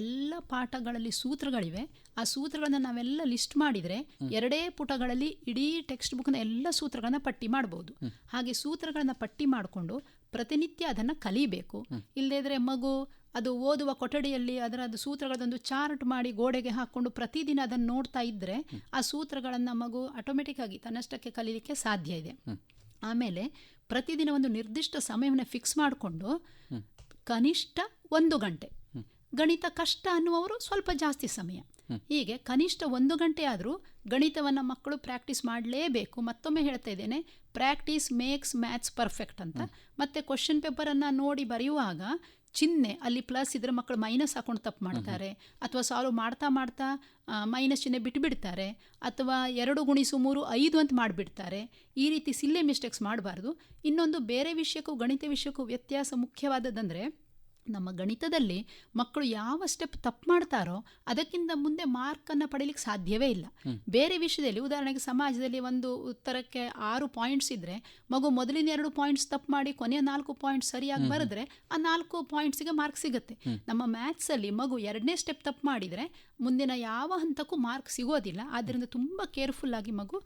ಎಲ್ಲ ಪಾಠಗಳಲ್ಲಿ ಸೂತ್ರಗಳಿವೆ. ಆ ಸೂತ್ರಗಳನ್ನು ನಾವೆಲ್ಲ ಲಿಸ್ಟ್ ಮಾಡಿದರೆ 2 ಪುಟಗಳಲ್ಲಿ ಇಡೀ ಟೆಕ್ಸ್ಟ್ ಬುಕ್ನ ಎಲ್ಲ ಸೂತ್ರಗಳನ್ನು ಪಟ್ಟಿ ಮಾಡ್ಬೋದು. ಹಾಗೆ ಸೂತ್ರಗಳನ್ನು ಪಟ್ಟಿ ಮಾಡಿಕೊಂಡು ಪ್ರತಿನಿತ್ಯ ಅದನ್ನು ಕಲಿಬೇಕು. ಇಲ್ಲದಿದ್ದರೆ ಮಗು ಅದು ಓದುವ ಕೊಠಡಿಯಲ್ಲಿ ಅದರದ್ದು ಸೂತ್ರಗಳದೊಂದು ಚಾರ್ಟ್ ಮಾಡಿ ಗೋಡೆಗೆ ಹಾಕ್ಕೊಂಡು ಪ್ರತಿದಿನ ಅದನ್ನು ನೋಡ್ತಾ ಇದ್ದರೆ ಆ ಸೂತ್ರಗಳನ್ನು ಮಗು ಆಟೋಮೆಟಿಕ್ ಆಗಿ ತನ್ನಷ್ಟಕ್ಕೆ ಕಲೀಲಿಕ್ಕೆ ಸಾಧ್ಯ ಇದೆ. ಆಮೇಲೆ ಪ್ರತಿದಿನ ಒಂದು ನಿರ್ದಿಷ್ಟ ಸಮಯವನ್ನು ಫಿಕ್ಸ್ ಮಾಡಿಕೊಂಡು ಕನಿಷ್ಠ 1 ಗಂಟೆ, ಗಣಿತ ಕಷ್ಟ ಅನ್ನುವರು ಸ್ವಲ್ಪ ಜಾಸ್ತಿ ಸಮಯ. ಹೀಗೆ ಕನಿಷ್ಠ 1 ಗಂಟೆ ಆದರೂ ಗಣಿತವನ್ನು ಮಕ್ಕಳು ಪ್ರಾಕ್ಟೀಸ್ ಮಾಡಲೇಬೇಕು. ಮತ್ತೊಮ್ಮೆ ಹೇಳ್ತಾ ಇದ್ದೇನೆ, ಪ್ರಾಕ್ಟೀಸ್ ಮೇಕ್ಸ್ ಮ್ಯಾಥ್ಸ್ ಪರ್ಫೆಕ್ಟ್ ಅಂತ. ಮತ್ತು ಕ್ವಶನ್ ಪೇಪರನ್ನು ನೋಡಿ ಬರೆಯುವಾಗ ಚಿಹ್ನೆ ಅಲ್ಲಿ ಪ್ಲಸ್ ಇದ್ರೆ ಮಕ್ಕಳು ಮೈನಸ್ ಹಾಕೊಂಡು ತಪ್ಪು ಮಾಡ್ತಾರೆ, ಅಥವಾ ಸಾಲ್ವ್ ಮಾಡ್ತಾ ಮಾಡ್ತಾ ಮೈನಸ್ ಚಿಹ್ನೆ ಬಿಟ್ಟುಬಿಡ್ತಾರೆ, ಅಥವಾ 2 × 3 5 ಅಂತ ಮಾಡಿಬಿಡ್ತಾರೆ. ಈ ರೀತಿ ಸಿಲ್ಲೆ ಮಿಸ್ಟೇಕ್ಸ್ ಮಾಡಬಾರ್ದು. ಇನ್ನೊಂದು, ಬೇರೆ ವಿಷಯಕ್ಕೂ ಗಣಿತ ವಿಷಯಕ್ಕೂ ವ್ಯತ್ಯಾಸ ಮುಖ್ಯವಾದದ್ದಂದರೆ, ನಮ್ಮ ಗಣಿತದಲ್ಲಿ ಮಕ್ಕಳು ಯಾವ ಸ್ಟೆಪ್ ತಪ್ಪು ಮಾಡ್ತಾರೋ ಅದಕ್ಕಿಂತ ಮುಂದೆ ಮಾರ್ಕನ್ನು ಪಡೀಲಿಕ್ಕೆ ಸಾಧ್ಯವೇ ಇಲ್ಲ. ಬೇರೆ ವಿಷಯದಲ್ಲಿ ಉದಾಹರಣೆಗೆ ಸಮಾಜದಲ್ಲಿ ಒಂದು ಉತ್ತರಕ್ಕೆ 6 ಪಾಯಿಂಟ್ಸ್ ಇದ್ದರೆ ಮಗು ಮೊದಲಿನ 2 ಪಾಯಿಂಟ್ಸ್ ತಪ್ಪು ಮಾಡಿ ಕೊನೆಯ 4 ಪಾಯಿಂಟ್ಸ್ ಸರಿಯಾಗಿ ಬರೆದ್ರೆ ಆ 4 ಪಾಯಿಂಟ್ಸಿಗೆ ಮಾರ್ಕ್ ಸಿಗುತ್ತೆ. ನಮ್ಮ ಮ್ಯಾಥ್ಸಲ್ಲಿ ಮಗು 2ನೇ ಸ್ಟೆಪ್ ತಪ್ಪು ಮಾಡಿದರೆ ಮುಂದಿನ ಯಾವ ಹಂತಕ್ಕೂ ಮಾರ್ಕ್ ಸಿಗೋದಿಲ್ಲ. ಆದ್ದರಿಂದ ತುಂಬ ಕೇರ್ಫುಲ್ಲಾಗಿ ಮಗು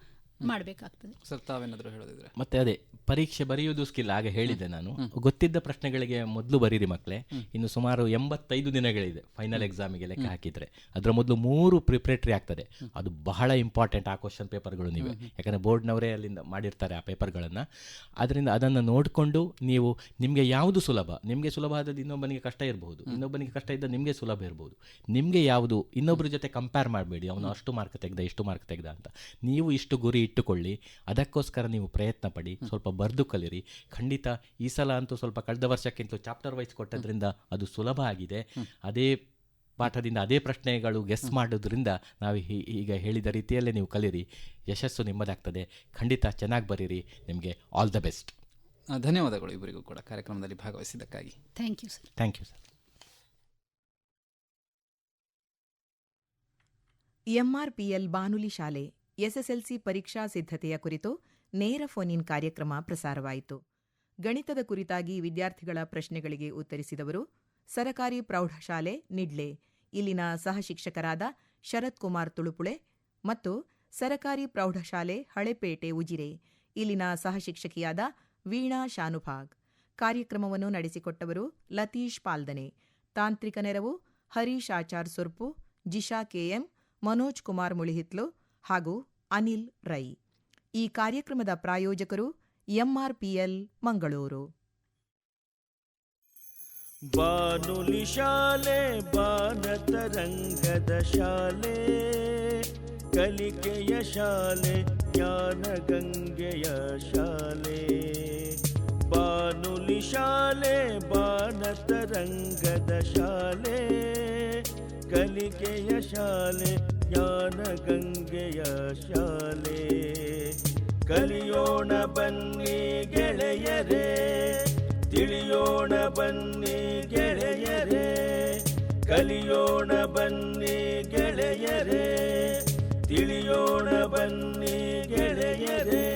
ಮಾಡಬೇಕಾಗ್ತದೆ. ಸರ್, ತಾವೇನಾದರೂ ಹೇಳೋದಿದ್ರೆ? ಮತ್ತೆ ಅದೇ ಪರೀಕ್ಷೆ ಬರೆಯುವುದು ಸ್ಕಿಲ್, ಆಗ ಹೇಳಿದೆ ನಾನು. ಗೊತ್ತಿದ್ದ ಪ್ರಶ್ನೆಗಳಿಗೆ ಮೊದಲು ಬರೀರಿ ಮಕ್ಕಳೇ. ಇನ್ನು ಸುಮಾರು 85 ದಿನಗಳಿದೆ ಫೈನಲ್ ಎಕ್ಸಾಮಿಗೆ ಲೆಕ್ಕ ಹಾಕಿದರೆ. ಅದರ ಮೊದಲು 3 ಪ್ರಿಪ್ರೇಟರಿ ಆಗ್ತದೆ. ಅದು ಬಹಳ ಇಂಪಾರ್ಟೆಂಟ್. ಆ ಕ್ವಶನ್ ಪೇಪರ್ಗಳು ನೀವೇ, ಯಾಕಂದರೆ ಬೋರ್ಡ್ನವರೇ ಅಲ್ಲಿಂದ ಮಾಡಿರ್ತಾರೆ ಆ ಪೇಪರ್ಗಳನ್ನು. ಅದರಿಂದ ಅದನ್ನು ನೋಡಿಕೊಂಡು ನೀವು, ನಿಮಗೆ ಯಾವುದು ಸುಲಭ, ನಿಮಗೆ ಸುಲಭ ಆದದ್ದು ಇನ್ನೊಬ್ಬನಿಗೆ ಕಷ್ಟ ಇರಬಹುದು, ಇನ್ನೊಬ್ಬನಿಗೆ ಕಷ್ಟ ಇದ್ದ ನಿಮಗೆ ಸುಲಭ ಇರ್ಬೋದು. ನಿಮಗೆ ಯಾವುದು, ಇನ್ನೊಬ್ಬರ ಜೊತೆ ಕಂಪೇರ್ ಮಾಡಬೇಡಿ, ಅವನು ಅಷ್ಟು ಮಾರ್ಕ್ ತೆಗೆದ ಇಷ್ಟು ಮಾರ್ಕ್ ತೆಗೆದ ಅಂತ. ನೀವು ಇಷ್ಟು ಗುರಿ ಇಟ್ಟುಕೊಳ್ಳಿ, ಅದಕ್ಕೋಸ್ಕರ ನೀವು ಪ್ರಯತ್ನ ಪಡಿ, ಸ್ವಲ್ಪ ಬರೆದು ಕಲಿರಿ. ಖಂಡಿತ ಈ ಸಲ ಅಂತೂ ಸ್ವಲ್ಪ ಕಳೆದ ವರ್ಷಕ್ಕಿಂತ ಚಾಪ್ಟರ್ ವೈಸ್ ಕೊಟ್ಟದ್ರಿಂದ ಅದು ಸುಲಭ ಆಗಿದೆ. ಅದೇ ಪಾಠದಿಂದ ಅದೇ ಪ್ರಶ್ನೆಗಳು ಗೆಸ್ ಮಾಡೋದ್ರಿಂದ ನಾವು ಈಗ ಹೇಳಿದ ರೀತಿಯಲ್ಲೇ ನೀವು ಕಲಿರಿ, ಯಶಸ್ಸು ನಿಮ್ಮದಾಗ್ತದೆ. ಖಂಡಿತ ಚೆನ್ನಾಗಿ ಬರೀರಿ. ನಿಮಗೆ ಆಲ್ ದ ಬೆಸ್ಟ್. ಧನ್ಯವಾದಗಳು ಇಬ್ಬರಿಗೂ ಕೂಡ ಕಾರ್ಯಕ್ರಮದಲ್ಲಿ ಭಾಗವಹಿಸಿದ್ದಕ್ಕಾಗಿ. Thank you sir. Thank you sir. MRPL ಬಾನುಲಿ ಶಾಲೆ ಎಸ್ಎಸ್ಎಲ್ಸಿ ಪರೀಕ್ಷಾ ಸಿದ್ಧತೆಯ ಕುರಿತು ನೇರ ಫೋನ್ ಇನ್ ಕಾರ್ಯಕ್ರಮ ಪ್ರಸಾರವಾಯಿತು. ಗಣಿತದ ಕುರಿತಾಗಿ ವಿದ್ಯಾರ್ಥಿಗಳ ಪ್ರಶ್ನೆಗಳಿಗೆ ಉತ್ತರಿಸಿದವರು ಸರಕಾರಿ ಪ್ರೌಢಶಾಲೆ ನಿಡ್ಲೆ ಇಲ್ಲಿನ ಸಹಶಿಕ್ಷಕರಾದ ಶರತ್ ಕುಮಾರ್ ತುಳುಪುಳೆ ಮತ್ತು ಸರಕಾರಿ ಪ್ರೌಢಶಾಲೆ ಹಳೆಪೇಟೆ ಉಜಿರೆ ಇಲ್ಲಿನ ಸಹಶಿಕ್ಷಕಿಯಾದ ವೀಣಾ ಶಾನುಭಾಗ್. ಕಾರ್ಯಕ್ರಮವನ್ನು ನಡೆಸಿಕೊಟ್ಟವರು ಲತೀಶ್ ಪಾಲ್ದನೆ. ತಾಂತ್ರಿಕ ನೆರವು ಹರೀಶ್ ಆಚಾರ್ ಸುರ್ಪು, ಜಿಶಾ ಕೆಎಂ, ಮನೋಜ್ ಕುಮಾರ್ ಮುಳಿಹಿತ್ಲು ಹಾಗೂ ಅನಿಲ್ ರೈ. ಈ ಕಾರ್ಯಕ್ರಮದ ಪ್ರಾಯೋಜಕರು ಎಂಆರ್ಪಿಎಲ್ ಮಂಗಳೂರು. ಬಾನುಲಿ ಶಾಲೆ ಬಾನತರಂಗದ ಶಾಲೆ, ಕಲಿಕೆಯ ಶಾಲೆ ಜ್ಞಾನ ಗಂಗೆಯ ಶಾಲೆ. ಬಾನುಲಿ ಶಾಲೆ ಬಾನತರಂಗದ ಶಾಲೆ, ಕಲಿಕೆಯ ಶಾಲೆ ಜ್ಞಾನ ಗಂಗೆಯ ಶಾಲೆ. ಕಲಿಯೋಣ ಬನ್ನಿ ಗೆಳೆಯರೇ, ತಿಳಿಯೋಣ ಬನ್ನಿ ಗೆಳೆಯರೇ, ಕಲಿಯೋಣ ಬನ್ನಿ ಗೆಳೆಯರೇ, ತಿಳಿಯೋಣ ಬನ್ನಿ ಗೆಳೆಯರೇ.